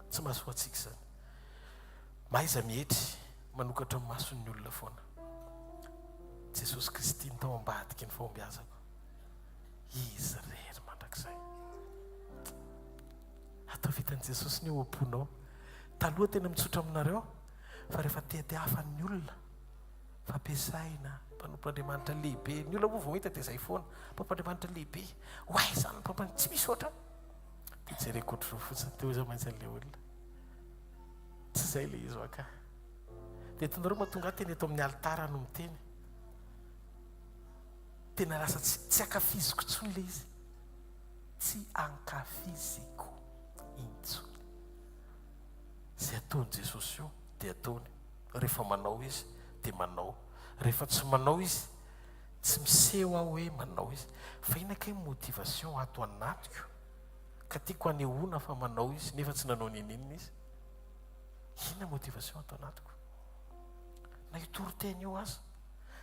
tsy mahasoa antsika zany maiza mihetry manokatra amin'ny mason'ny olona foana Jesosy Kristy ny tao ambadiky ny fahombiazako izy rery mandrakizay atao vitan'i Jesosy ny oamponao taloha tena mitsotra aminareo fa rehefa te-hafan'ny olona fampiasaina mpanompon'Andriamanitra lehibe ny olona moa vao hita dia izay foana mpanompon'Andriamanitra lehibe hoay zany mpampany tsy misy oatra dia jereko otrao fotsiny teo izy maintsy an'ilay olona tsy izay le izy aka dia tonareo mahatonga teny eto amin'ny alitara no miteny tena lasa tsy ankafiziko tsony le izy tsy ankafiziko intsony zay ataony Jesosy io dia ataony rehefa manao izy dia manao rehefa tsy manao izy tsy miseho aho hoe manao izy fa inaka hoe motivation ato anatiko ka tiako anehoana fa manao izy nefa tsy nanao ninina izy ina motivation ato anatiko na itoriteny io aza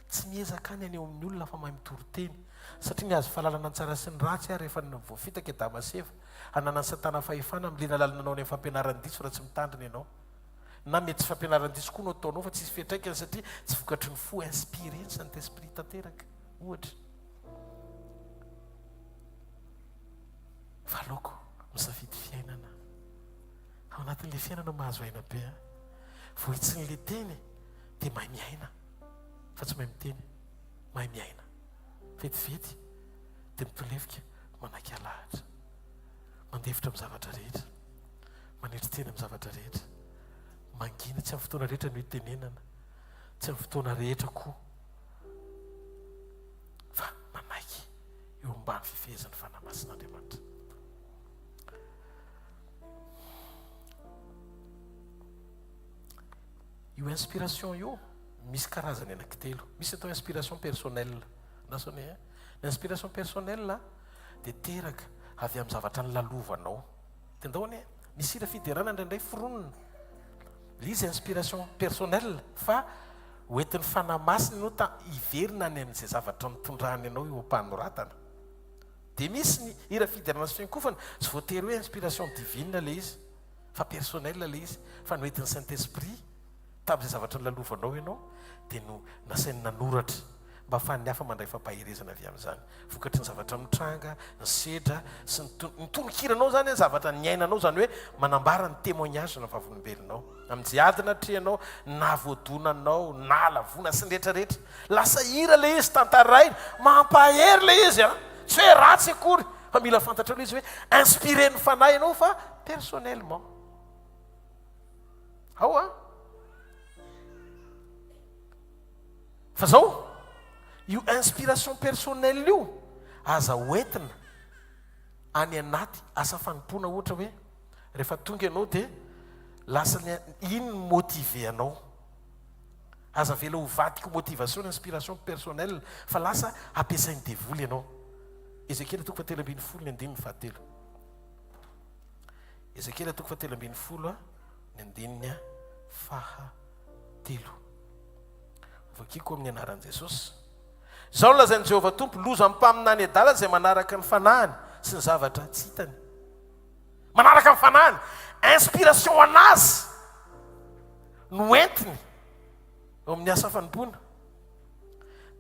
tsy miezaka any aneo amin'ny olona fa mahay mitoriteny satria ny azo fahalalana tsara sy ny ratsy a rehefa voafitaka damaseva hanana ny satana fahefana milena lalina anao ny fampianaran'ny diso raha tsy mitandriny ianao na mety tsy fampianaran'ny diso koa no ataonao fa tsisy fiatraikany satria tsy vokatry ny fo inspiré ny saint esprit tanteraka ohatra fa aleoko misafidy fiainana ao anatin'le fiainana mahazo aina be vohitsiny le teny dia mahay miaina fa tsy mahay miteny mahay miaina vetivety dia mitolevika manaky alahatra mandevitra amin'ny zavatra rehetra manetry teny amin'ny zavatra rehetra mangina tsy amin'ny fotoana rehetra no hitenenana tsy amin'ny fotoana rehetra koa fa manaiky eo ambany fifehezan'ny fanamasin'Andriamanitra io inspiration io misy karazany anankitelo misy atao inspiration personnelle nasone ny inspiration personnelle dia teraka avy amin'ny zavatra ny lalovanao tendaony misy ira fiderana indraindray fironona le izy inspiration personnelle fa hoentin'ny fanamasiny no hiverina any amin'izay zavatra nitondrany anao eo ampanoratana dia misy ny ira fiderana sy fiankofana tsy voatery hoe inspiration divine le izy fa personnelle le izy fa no entin'ny saint esprit tamin'izay zavatra ny lalovanao ianao dia no nasainy nanoratra mba ahafahan'ny hafa mandray fampahirezana avy amin'izany vokatry ny zavatra mitranga ny sedra sy ny tonikiranao zany ny zavatra ny ainanao zany hoe manambara ny témoignage na vavolombelonao amin'izay adina treanao na voadonanao na lavona sy ny rehetrarehetra lasa hira le izy tantaraina mampahery le izy tsy hoe ratsy akory fa mila fantatra le izy hoe inspiré ny fanahy ianao fa personnellement ao fa zao io inspiration personnelle io aza hoentina any anaty asa fanompona ohatra hoe rehefa tonga ianao dia lasa iny motive anao aza vela ho vadika motivation ny inspiration personnelle fa lasa ampiasainy devoly ianao ezekely toko fatelo ambin'ny folo ny andininy fahatelo ezekely toko fatelo ambin'ny folo ny andininy fahatelo vakiko amin'ny anaran'i Jesosy zao lazain'i Jehovah tompo loza amin'ny mpaminany adala izay manaraka ny fanahiny sy ny zavatra tsy hitany manaraka amin'ny fanahany inspiration anazy no entiny eo amin'ny asa fanompoana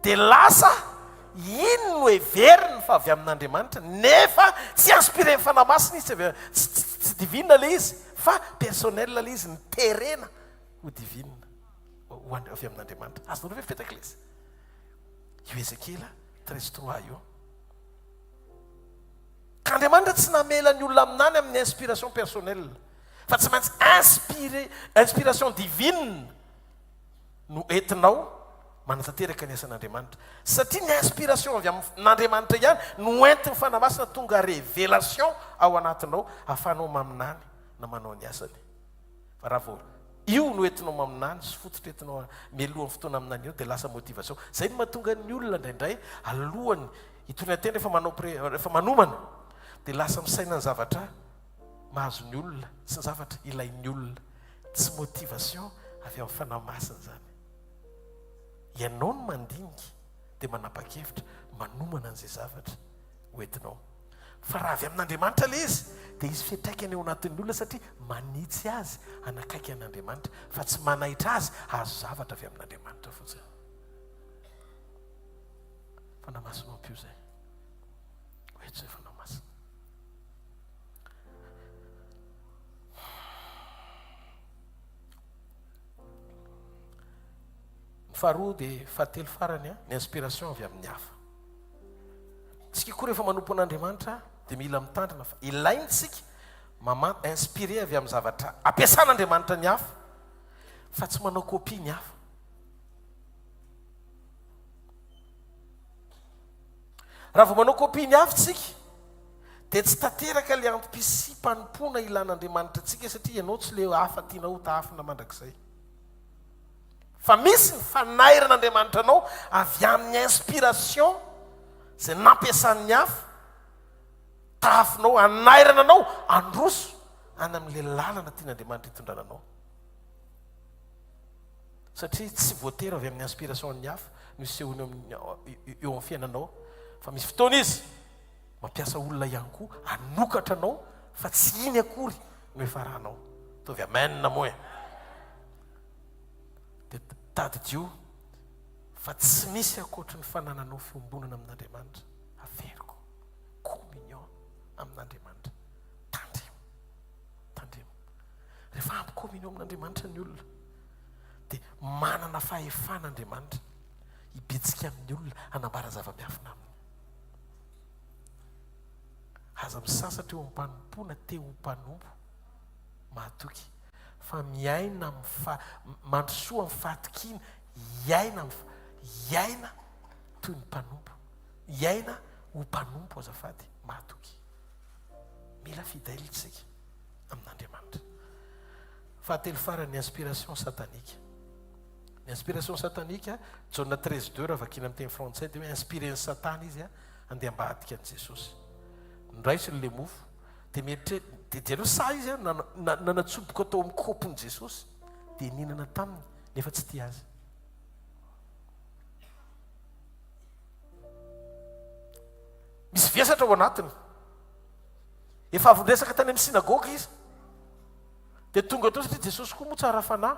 dia lasa iny no heveriny fa avy amin'Andriamanitra nefa tsy inspiré fanahy masina izy tsy divine le izy fa personnel le izy ny terena ho divine avy amin'Andriamanitra azonareo ve fitaka izy io Ezekila 13:3 io ka Andriamanitra tsy namela ny olona aminany amin'ny inspiration personnelle fa tsy maintsy inspiration divine no entinao manatanteraka ny asan'Andriamanitra satria ny inspiration avy amin'Andriamanitra ihany no entiny fanahy masina tonga révélation ao anatinao ahafahanao maminany na manao ny asany fa raha vao io no entinao maminany sy fototra entinao melohan'ny fotoana aminany io dia lasa motivation zay no mahatonga ny olona indraindray alohany hitony atena rehefa manomana dia lasa misaina ny zavatra mahazo ny olona sy ny zavatra ilain'ny olona tsy motivation avy amin'ny fanahy masina zany ianao no mandinika dia manapa-kevitra manomana an'izay zavatra hoentinao fa raha avy amin'Andriamanitra le izy dia izy fitraikany eo anatin'ny olona satria manitsy azy anakaiky an'Andriamanitra fa tsy manahitra azy azo zavatra avy amin'Andriamanitra fotsiny fanahy masina ampio zay hoeto zay fanahy masina faharoa dia fahatelo farany ny inspiration avy amin'ny hafa tsika koa rehefa manompo an'Andriamanitra dia mila mitandrina fa ilaintsika inspiré avy amin'ny zavatra ampiasan'Andriamanitra ny hafa fa tsy manao copie ny hafa raha vao manao copie ny hafa tsika dia tsy tanteraka le antom-pisipanimpona ilan'Andriamanitra tsika satria ianao tsy le hafa tianao tahafina mandrakizay fa misy ny fanairan'Andriamanitra anao avy amin'ny inspiration zay nampiasan'ny hafa tahafinao anairana anao androso any amin'le lalana tian'Andriamanitra hitondrananao satria tsy voatery avy amin'ny inspiration ny hafa misehony eo amin'ny fiainanao fa misy fotoana izy mampiasa olona ihany koa anokatra anao fa tsy iny akory no efa rahanao tovy amenna moa tadidio fa tsy misy akoatra ny fanananao fiombonana amin'Andriamanitra averiko communion amin'Andriamanitra tandremo rehefa ampy communion amin'Andriamanitra ny olona dia manana fahefan'Andriamanitra hibetsika amin'ny olona hanambara zava-miafina aminy aza misasatra eo ampanompoana teo mpanompo mahatoky fa miaina mandrosoa amin'ny fahatokiana iaina toy ny mpanompo iaina ho mpanompo azafady mahatoky mila fidailitsika amin'Andriamanitra fahatelo farany ny inspiration satanika ny inspiration satanika Jona 13:2 raha vakina amin'ny teny frantsay dia hoe inspiré ny satana izy andeha ambadika an'i Jesosy ndraisiny le mofo dia mieritreritra dia jereo sa izy nanatsoboka atao amin'ny kopony Jesosy dia ninana taminy nefa tsy tia azy misy viasatra ao anatiny efa avondresaka tany amin'ny sinagoga izy dia tonga tao satria Jesosy koa moa tsara fanahy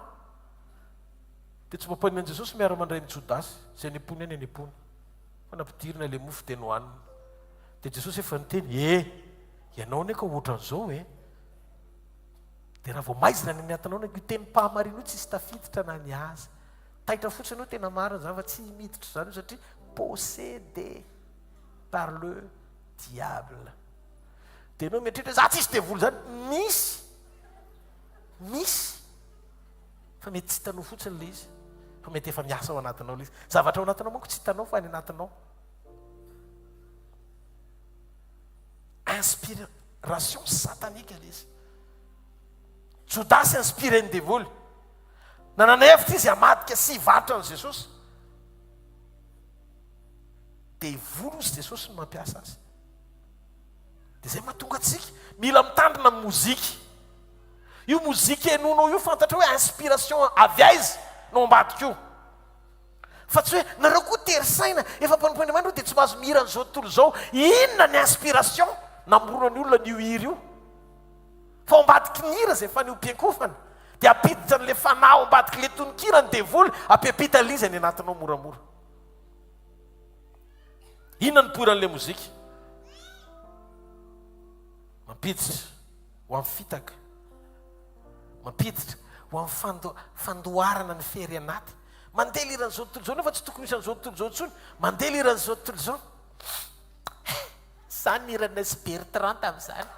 dia tsy mampanina an' Jesosy miara mandray ny Jodasy zay nimpony any nimpony fa nampidirina le mofo dia nohaniny dia Jesosy efa niteny ianao neka ohatran'izao dia raha vao maizina ny atanao io teny mpahamarina io tsisy tafiditra na ny aza tahitra fotsiny io tena marina zany fa tsy miditra zany io satria possédé par le diable dia anao mieritreritra za tsisy devoly zany misy fa mety tsy hitanao fotsiny le izy fa mety efa miasa ao anatinao le izy zavatra ao anatinao manko tsy hitanao fa any anatinao inspiration satanique le izy Jodasy inspiré ny devoly nanana hevitra izy hamadika sy hivatra an' Jesosy dia hivolo izy Jesosy no mampiasa azy dia zay mahatonga atsika mila mitandrina amin'ny mozika io mozika enonao io fantatra hoe inspiration avy aizy no ambadika io fa tsy hoe nareo koa terisaina efa mpanompoandriamanitra dia tsy mahazo mihira an'izao tontolo izao inona ny inspiration namoronany olona n'io hira io fa ambadiky ny hira zay faniopiankofana dia apiditra n'le fanao ambadiky le tonikirany devoly apiapita lizy any anatinao moramora. Inona ny poiran'le mozika? Mampiditra ho amin'ny fitaka, mampiditra ho amin'ny fandoharana ny fery anaty. Mandeha liran'izao tontolo izao nefa tsy tokony misy an'izao tontolo izao ntsony. Mandeha liran'izao tontolo izao. Zany irana Bertrand tamin'izany.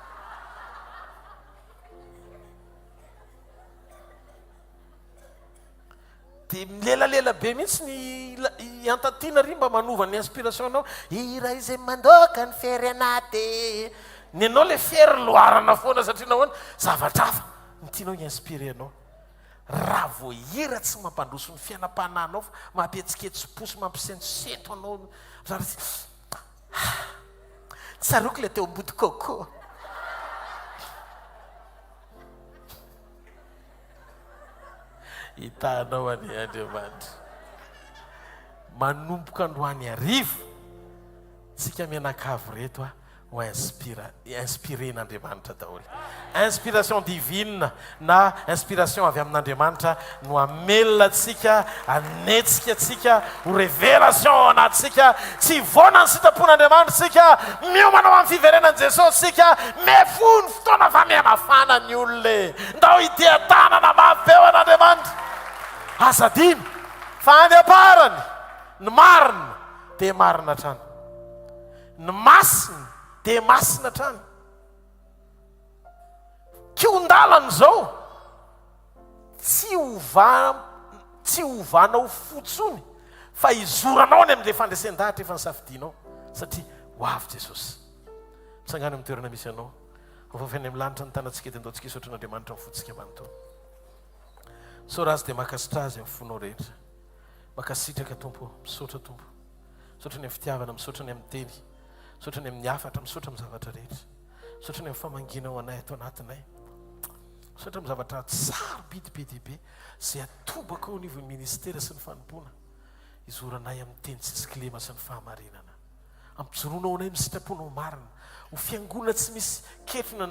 Dia milelalela be mihitsy ny antatiana ry mba manova ny inspiration anao. Hira izay mandoaka ny fery anaty. Ny anao le fery loharana foana satria nahoana zavatra hafa ny tianao inspiré anao. Raha vo hira tsy mampandroso ny fiainam-pananao fa mampietsiketsi-posy mampisentosento anao. Tsaroako le teo ambody coco. Hitanao any Andriamanitra. Manomboka androany arivo tsika mianakavy reto ho inspiren'Andriamanitra daholo. Inspiration divine na inspiration avy amin'Andriamanitra no amelona atsika, anetsika atsika ho révélation anatsika. Tsy voana ny sitrapon'Andriamanitra tsika, miomanao amin'ny fiverenan'i Jesosy tsika, mefony fotoana fa mihamafana ny olona. Ndao itia tanana mafeo an'Andriamanitra. Asadino fa any aparany ny marina dia marina trano, ny masina dia masina trano. Kiondalana zao tsy hovanao fotsony fa izoranao any amin'ilay fandresen-dahatra efa nisafidinao satria ho avy Jesosy. Mitsangana amin'ny toerana misy anao, hofafiany amin'ny lanitra ny tanantsika dia andaontsika isotran'Andriamanitra amin'ny fotsika manontolo. Saora azy dia makasitra azy amin'ny fonao rehetra. Makasitraka Tompo, misaotra Tompo. Misaotra ny amin'ny fitiavana, misaotra ny amin'ny teny, misaotra ny amin'ny hafatra, misaotra amin'ny zavatra rehetra. Misaotra ny amin'ny famanginao anay ato anatinay. Misaotra amin'ny zavatra tsara be be izay atobaka ao anivon'ny ministera sy ny fanompoana. Izoranay amin'ny teny tsisy kilema sy ny fahamarinana. Ampijoroanao anay misitraponao marina. Ho fiangonana tsy misy ketrona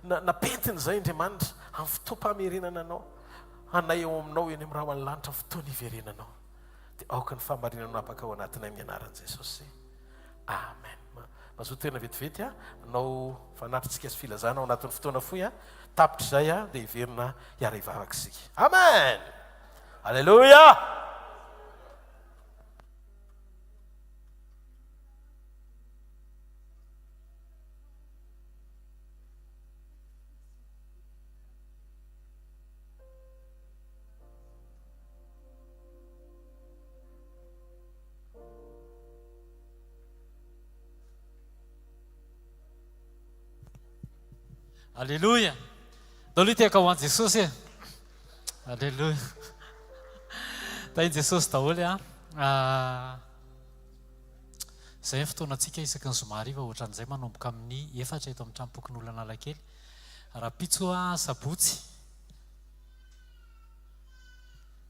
na pentina izay Andriamanitra amin'ny fotoam-pamerenana anao. Anay eo aminao eny amin'ny raha malanitra fotoana iverenanao. Dia aoka ny fahamarinana napaka ao anatinay amin'ny anaran'i Jesosy. Amen. Mazoto tena vetivety anao fanatritsika sy filazana ao anatin'ny fotoana foy tapitra izay dia hiverina hiara hivavaka isika. Amen. Alleluia. Alleluia. Dao aloha tiaka ho an'i Jesosy e. Alleluia. Tainy Jesosy daholo izay ny fotoanantsika isaky ny zoma hariva ohatran'izay manomboka amin'ny 4 eto amin'ny tranopokon'olona Analakely. Rapitso sabotsy.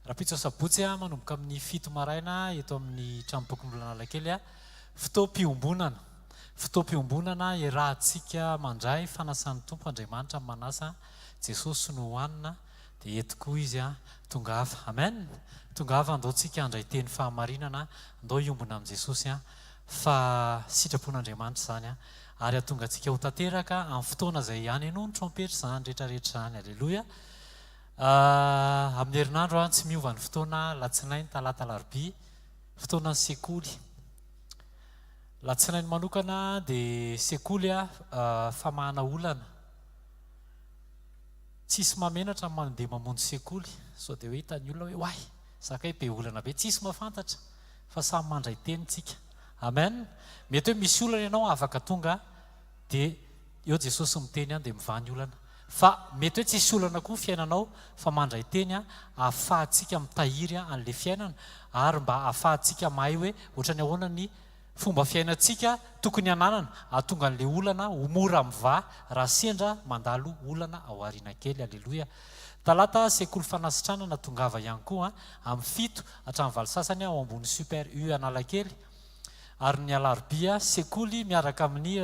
Rapitso sabotsy manomboka amin'ny 7 maraina eto amin'ny tranopokon'olona Analakely. Fotoam-piombonana. Fotoam-piombonana irahantsika mandray fanasan'ny Tompo Andriamanitra manasa Jesosy no hoanina dia eto koa izy tongava. Amen. Tongava andaontsika andray teny fahamarinana, andao iombona amin'ny Jesosy fa sitrapon'Andriamanitra izany ary atonga antsika ho tanteraka amin'ny fotoana izay ihany ianao ny trompetra izany rehetrarehetra izany. Alleluia. Amin'ny herinandro tsy miova ny fotoana latsinainy, talata, alarobia, fotoana ny sekoly. Latsinainy manokana dia sekoly famahana olana. Tsisy mamenatra mandeha mamonjy sekoly, sao dia hoe hitan'ny olona hoe oay, zakay be olana be, tsisy mahafantatra fa samy mandray tenintsika. Amen. Mety hoe misy olana ianao afaka tonga dia eo Jesosy miteny dia mivany olana. Fa mety hoe tsisy olana koa fiainanao fa mandray teny ahafahantsika mitahiry an'ilay fiainana ary mba ahafahantsika mahay hoe ohatrany ahoana ny fomba fiainantsika tokony hananana ahatonga an'ilay olana ho mora miva raha sendra mandalo olana ao aoriana kely. Alleluia. Talata sekoly fanasitranana tongava ihany koa amin'ny 7 hatramin'ny 9 sasany ao ambony super U Analakely. Ary ny alarobia sekoly miaraka amin'ny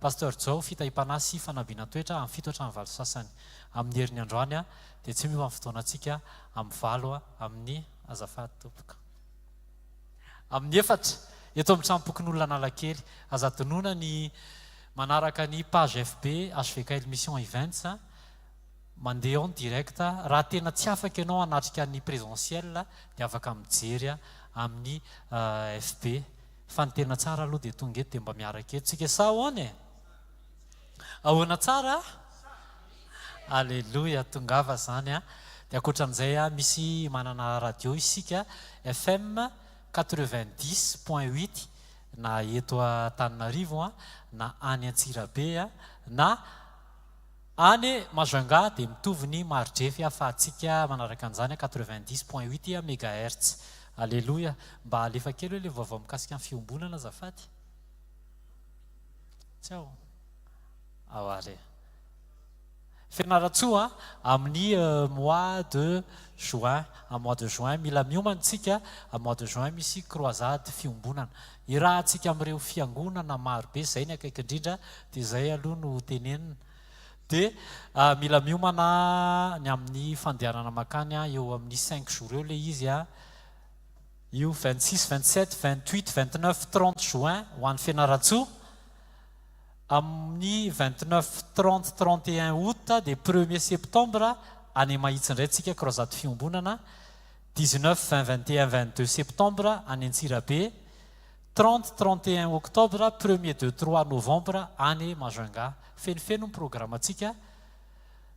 pasteur Jao fitahim-panahy sy fanambiana toetra amin'ny 7 hatramin'ny 8 sasany amin'ny herin'ny androany a dia tsy miova amin'ny fotoanantsika amin'ny 8 amin'ny azafady tompoko amin'ny 4 eto amin'ny trampokon'olona analakely azatonona ny manaraka ny page FB hvkl-mission events mandeha en direct raha tena tsy afaka ianao anatrika ny présentiel dia afaka mijery amin'ny FB fa ny tena tsara aloha dia tonga eto dia mba miaraka eto tsika sa ahoana ahoana tsara alleloia tongava zany dia ankoatran'izay misy manana radio isika FM 90.8 na eto Antananarivo na any Antsirabe na any Majunga dia mitovy ny Maridrefy afahantsika manaraka an'izany 90.8 MHz. Alleloia. Mba alefa kely hoe le vaovao mikasika amin'ny fiombonana azafady. Ciao. Aware. Fianaratsoa amin'ny mois de juin, en mois de juin mila miomantsika en mois de juin misy croisade fiombonana. Irahantsika amin'ireo fiangonana maro be izay ny akaiky indrindra dia izay aloha no tenenina. Dia mila miomana ny amin'ny fandehanana makany eo amin'ny 5 jours eo ilay izy io 26, 27, 28, 29, 30 juin ho an'ny Fianaratsoa. Amin'ny 29, 30, 31 août dia 1er septembre any Mahitsa indray tsika croisade fiombonana. 19, 20, 21, 22 septembre any Antsirabe. 30, 31 octobre, 1er, 2, 3 novembre any Majunga. Fenofeno ny programantsika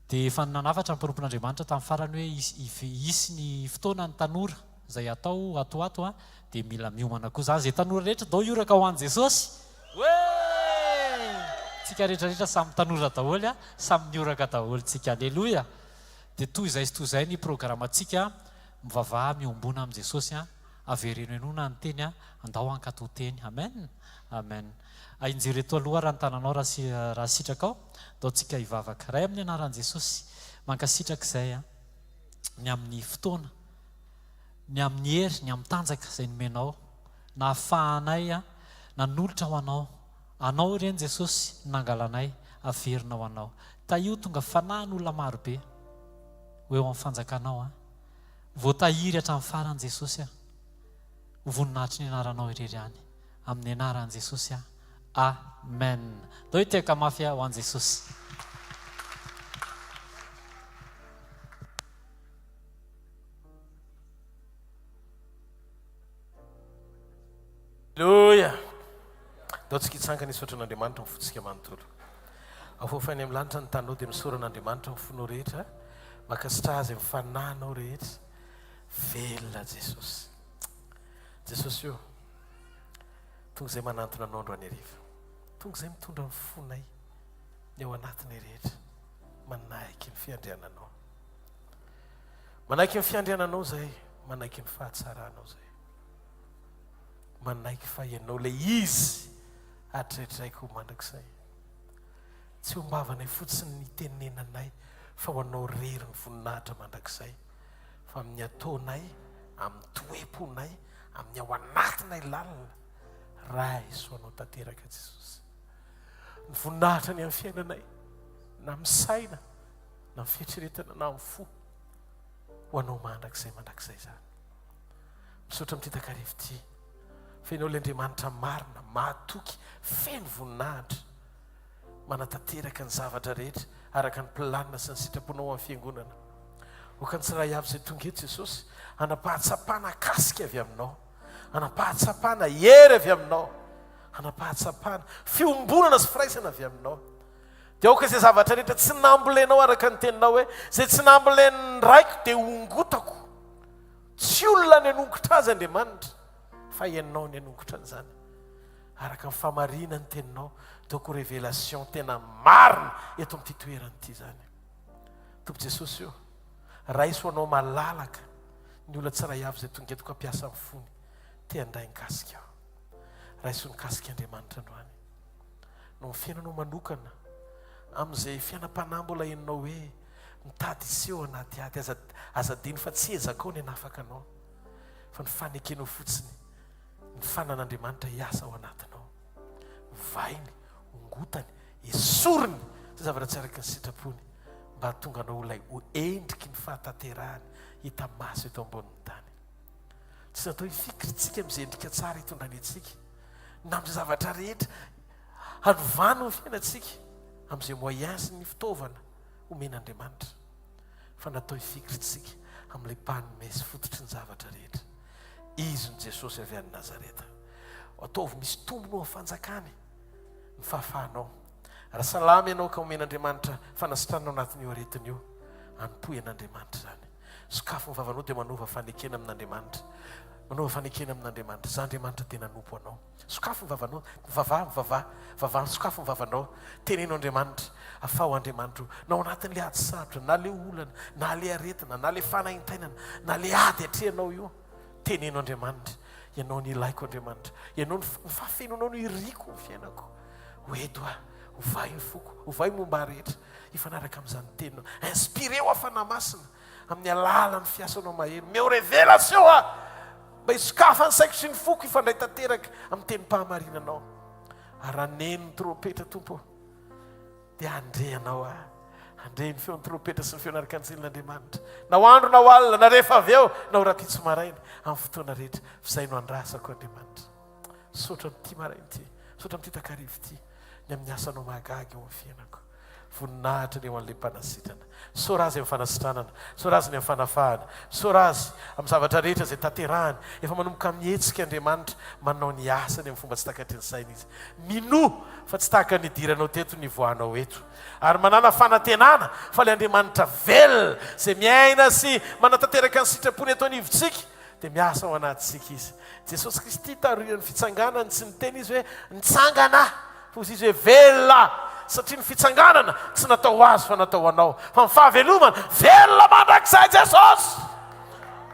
dia efa nanafatra ny mpirompon'Andriamanitra tamin'ny farany hoe hisy ny fotoana ny tanora izay atao atoato dia mila miomana koa zany. Izay tanora rehetra dao ioraka ho an'i Jesosy. Tsika rehetrarehetra samy tanora daholo samy nioraka daholo tsika. Alleloia. Dia toy izay sy toy izay ny programantsika mivavaha miombona amin'i Jesosy avereno enona ny teny andao ankatoteny. Amen. Amen. Injery eto aloha raha ny tananao raha sitraka ao dao tsika hivavaka ray amin'ny anaran'i Jesosy mankasitraka izay ny amin'ny fotoana ny amin'ny hery ny amin'ny tanjaka izay nomenao na afahanay nanolotra ho anao anao ireny Jesosy nangalanay averina ho anao taio tonga fanahin'olona marobe ho eo amin'ny fanjakanao voatahiry hatramin'ny faran'i Jesosy ho voninahitry ny anaranao irery any amin'ny anaran'i Jesosy Amen. Doi teka mafia ho an'i Jesosy. Alleluia. Daotsika hitsangana isotran'Andriamanitra ny fotsika manontolo. Afofainy amin'ny lanitra ny tanao dia misoran'Andriamanitra ny fonao rehetra makasitra azy amin'ny fanahinao rehetra velona Jesosy. Jesosy io tonga izay manantona anao andro any hariva. Tonga izay mitondra ny fonay ny ao anatiny rehetra manaiky ny fiandriananao. Manaiky ny fiandriananao izay, manaiky ny fahatsaranao izay. Manaiky fahenao ilay izy hatretraika ho mandrakizay. Tsy ho mbavanay fotsiny ny tenenanay fa ho anao rery ny voninahitra mandrakizay. Fa amin'ny ataonay, amin'ny toeponay, amin'ny ao anatinay lalina raha iso anao tanteraka Jesosy. Ny voninahitra ny amin'ny fiainanay na amin'ny saina na amin'ny fieritreretana na amin'ny fo ho anao mandrakizay zany. Misaotra amin'ity takarivo ity fenao l'Andriamanitra marina mahatoky feno voninahitra manatanteraka ny zavatra rehetra araka ny planina sy ny sitraponao amin'ny fiangonana. Oka ny tsiray avy izay tonga eto Jesosy anapahatsapana kasika avy aminao, anapahatsapana hery avy aminao, anapahatsapana fiombonana sy firaisana avy aminao. Dia aoka izay zavatra rehetra tsy nambolenao araka ny teninao hoe izay tsy nambolen'ny raiko dia ongotako. Tsy olona ny anongotra azy Andriamanitra fa ianao ny anongotra an'izany. Araka ny famarina ny teninao doko révélation tena marina eto amin'ity toerana ity zany. Tompo Jesosy io raiso anao malalaka ny olona tsiray avy izay tonga eto ka hampiasa amin'ny fony te handray ny kasika aho. Raiso ny kasika Andriamanitra androany. No ny fiainanao manokana amin'izay fiainam-panahy mbola enonao hoe mitady iseho anaty ady azadiny fa tsy ezakao ny hanafaka anao fa ny fanekenao fotsiny ny fanan'Andriamanitra hiasa ao anatinao. Vainy, hitahotany esoriny zay zavatra tsy araka ny sitrapony mba tonga anao ilay ho endriky ny fahatanterahany hita maso eto ambonin'ny tany tsy natao hifikiritsika amin'izay endrika tsara hitondrany atsika na amin'izay zavatra rehetra hanovany ny fiainantsika amin'izay moyens ny fitaovana omen'Andriamanitra fa natao hifikiritsika amin'ilay mpanome sy fototry ny zavatra rehetra izy ny Jesosy avy any Nazareta ataovy misy tombony ho fanjakany ny fahafahanao raha salamy ianao ka omen'Andriamanitra fanasitranao anatin'io aretiny io anompoy an'Andriamanitra zany sokafo ny vavanao dia manova fanekena amin'Andriamanitra manova fanekena amin'Andriamanitra za Andriamanitra tena nompo anao sokafo ny vavanao vavah sokafo ny vavanao teneno Andriamanitra afao Andriamanitra nao anatin'le ady sarotra na le olana na le aretina na le fanaintainana na le ady atrehanao io teneno Andriamanitra ianao ny ilaiko Andriamanitra ianao ny fahafenonao ny iriko ny fiainako hoeto hovay ny foko hovay momba rehetra ifanaraka amin'izany teninao inspiré ho afana masina amin'ny alala ny fiasanao mahery meo révélation mba hisokafa ny saiko sy ny foko ifandray tanteraka amin'ny tenim-pahamarinanao araneny ny trompetra tompo dia andreanao andre ny feon'ny trompetra sy ny feonaraka anjelin'Andriamanitra na ho andro na ho alina na rehefa avy eo na ho rapitso maraina amin'ny fotoana rehetra fizay no andrasako Andriamanitra sotra amin'ity maraina ity sotra amin'ity takarivo ity ny amin'ny asanao mahagaga eo amin'ny fiainako voninahitra ny eo an'ilay mpanasitrana sorazy amin'ny fanasitranana sorazy ny amin'ny fanafahana sorazy amin'ny zavatra rehetra izay tanterahany efa manomboka mihetsika Andriamanitra manao ny asany amin'ny fomba tsy takatry ny saina izy mino fa tsy tahaka ny idiranao teto ny voanao eto ary manana fanantenana fa ilay Andriamanitra velona izay miaina sy manatanteraka ny sitrapony eto anivontsika dia miasa ao anatintsika izy Jesosy Kristy tarorinany fitsanganany tsy niteny izy hoe nitsangana fa izy hoe velona satria ny fitsanganana tsy natao azy fa natao anao fa mifahavelomana velona mandrakizay Jesosy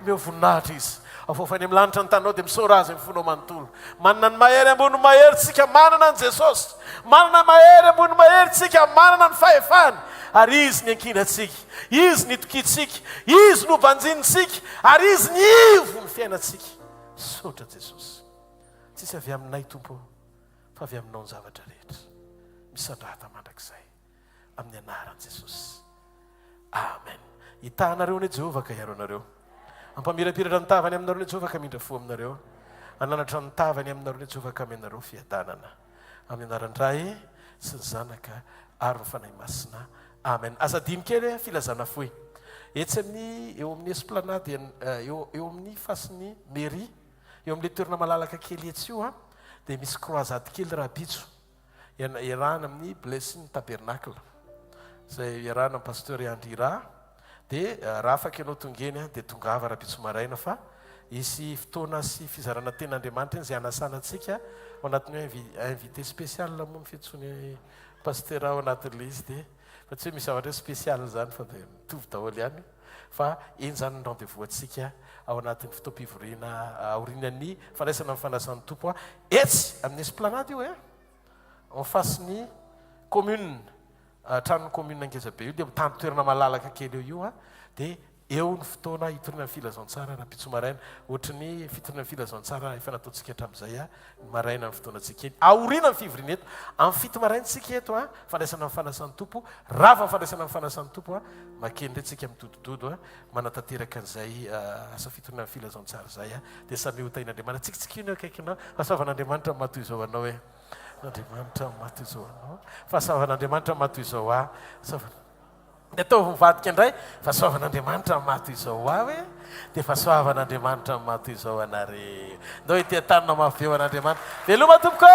meo voninahitra izy afofany amin'ny lanitra ny tanao dia misorazy amin'ny fonao manontolo manana ny mahery ambony mahery tsika manana ny Jesosy manana mahery ambony mahery tsika manana ny fahefany ary izy ny ankinantsika izy ny tokitsika izy no banjinitsika ary izy ny ivo ny fiainantsika sotra Jesosy tsisy avy aminay tompo fa avy aminao ny zavatra rehetra misandrata mandrakizay amin'ny anaran'i Jesosy amen hitahanareo ny Jehovah ka hiaro anareo ampamirapiratra ny tavany aminareo ny Jehovah ka mindra fo aminareo ananatra ny tavany aminareo ny Jehovah ka aminareo fiadanana amin'ny anaran-dray sy ny zanaka ary ny fanahy masina amen azadiny kely filazana foy etsy amin'ny eo amin'ny esplanade eo amin'ny fasiny mairie eo amin'le toerana malalaka kely etsy io dia misy croisade kely rabitso iarahana amin'ny blessing tabernacle zay iarahana amin'ny pasteur Andrira dia raha afaka ianao tongeny dia tongava rabitso maraina fa isy fotoana sy fizarana ten'Andriamanitra iny zay anasana antsika ao anatin'ny invité spécial moa ny fiantsony pasteur ao anatin'le izy dia fa tsy hoe misy zavatra spécial zany fa dia mitovy daholo ihany fa iny zany ny rendez-vous antsika ao anatin'ny fotoam-pivoriana aorinan'ny fandraisana amin'ny fanasan'ny tompo etsy amin'ny esplanade io en face ny commune tranon'ny commune angezabe io dia tany toerana malalaka kely eo io dia eo ny fotoana hitoriana ny filazantsara raha pitso maraina ohatra ny fitoriana ny filazantsara efa nataontsika hatramin'izay ny maraina ny fotoanantsika eny aoriana ny fivoriana eto amin'ny fito maraintsika eto fandraisana amin'ny fanasan'ny tompo rava ny fandraisana amin'ny fanasan'ny tompo makeny ndraytsika mitodododo manatanteraka an'izay asa fitoriana ny filazantsara zay dia samy hotain'Andriamanitra tsikitsikino akaikinao fahasoavan'Andriamanitra matoy izao anao hoe Andriamanitra matoy izao anao fahasoavan'Andriamanitra matoy izao dia atao mivadika indray fahasoavan'Andriamanitra matoy izao hoe dia fahasoavan'Andriamanitra matoy izao anareo ndao ity an-tanina mafy eo an'Andriamanitra veloma tompoko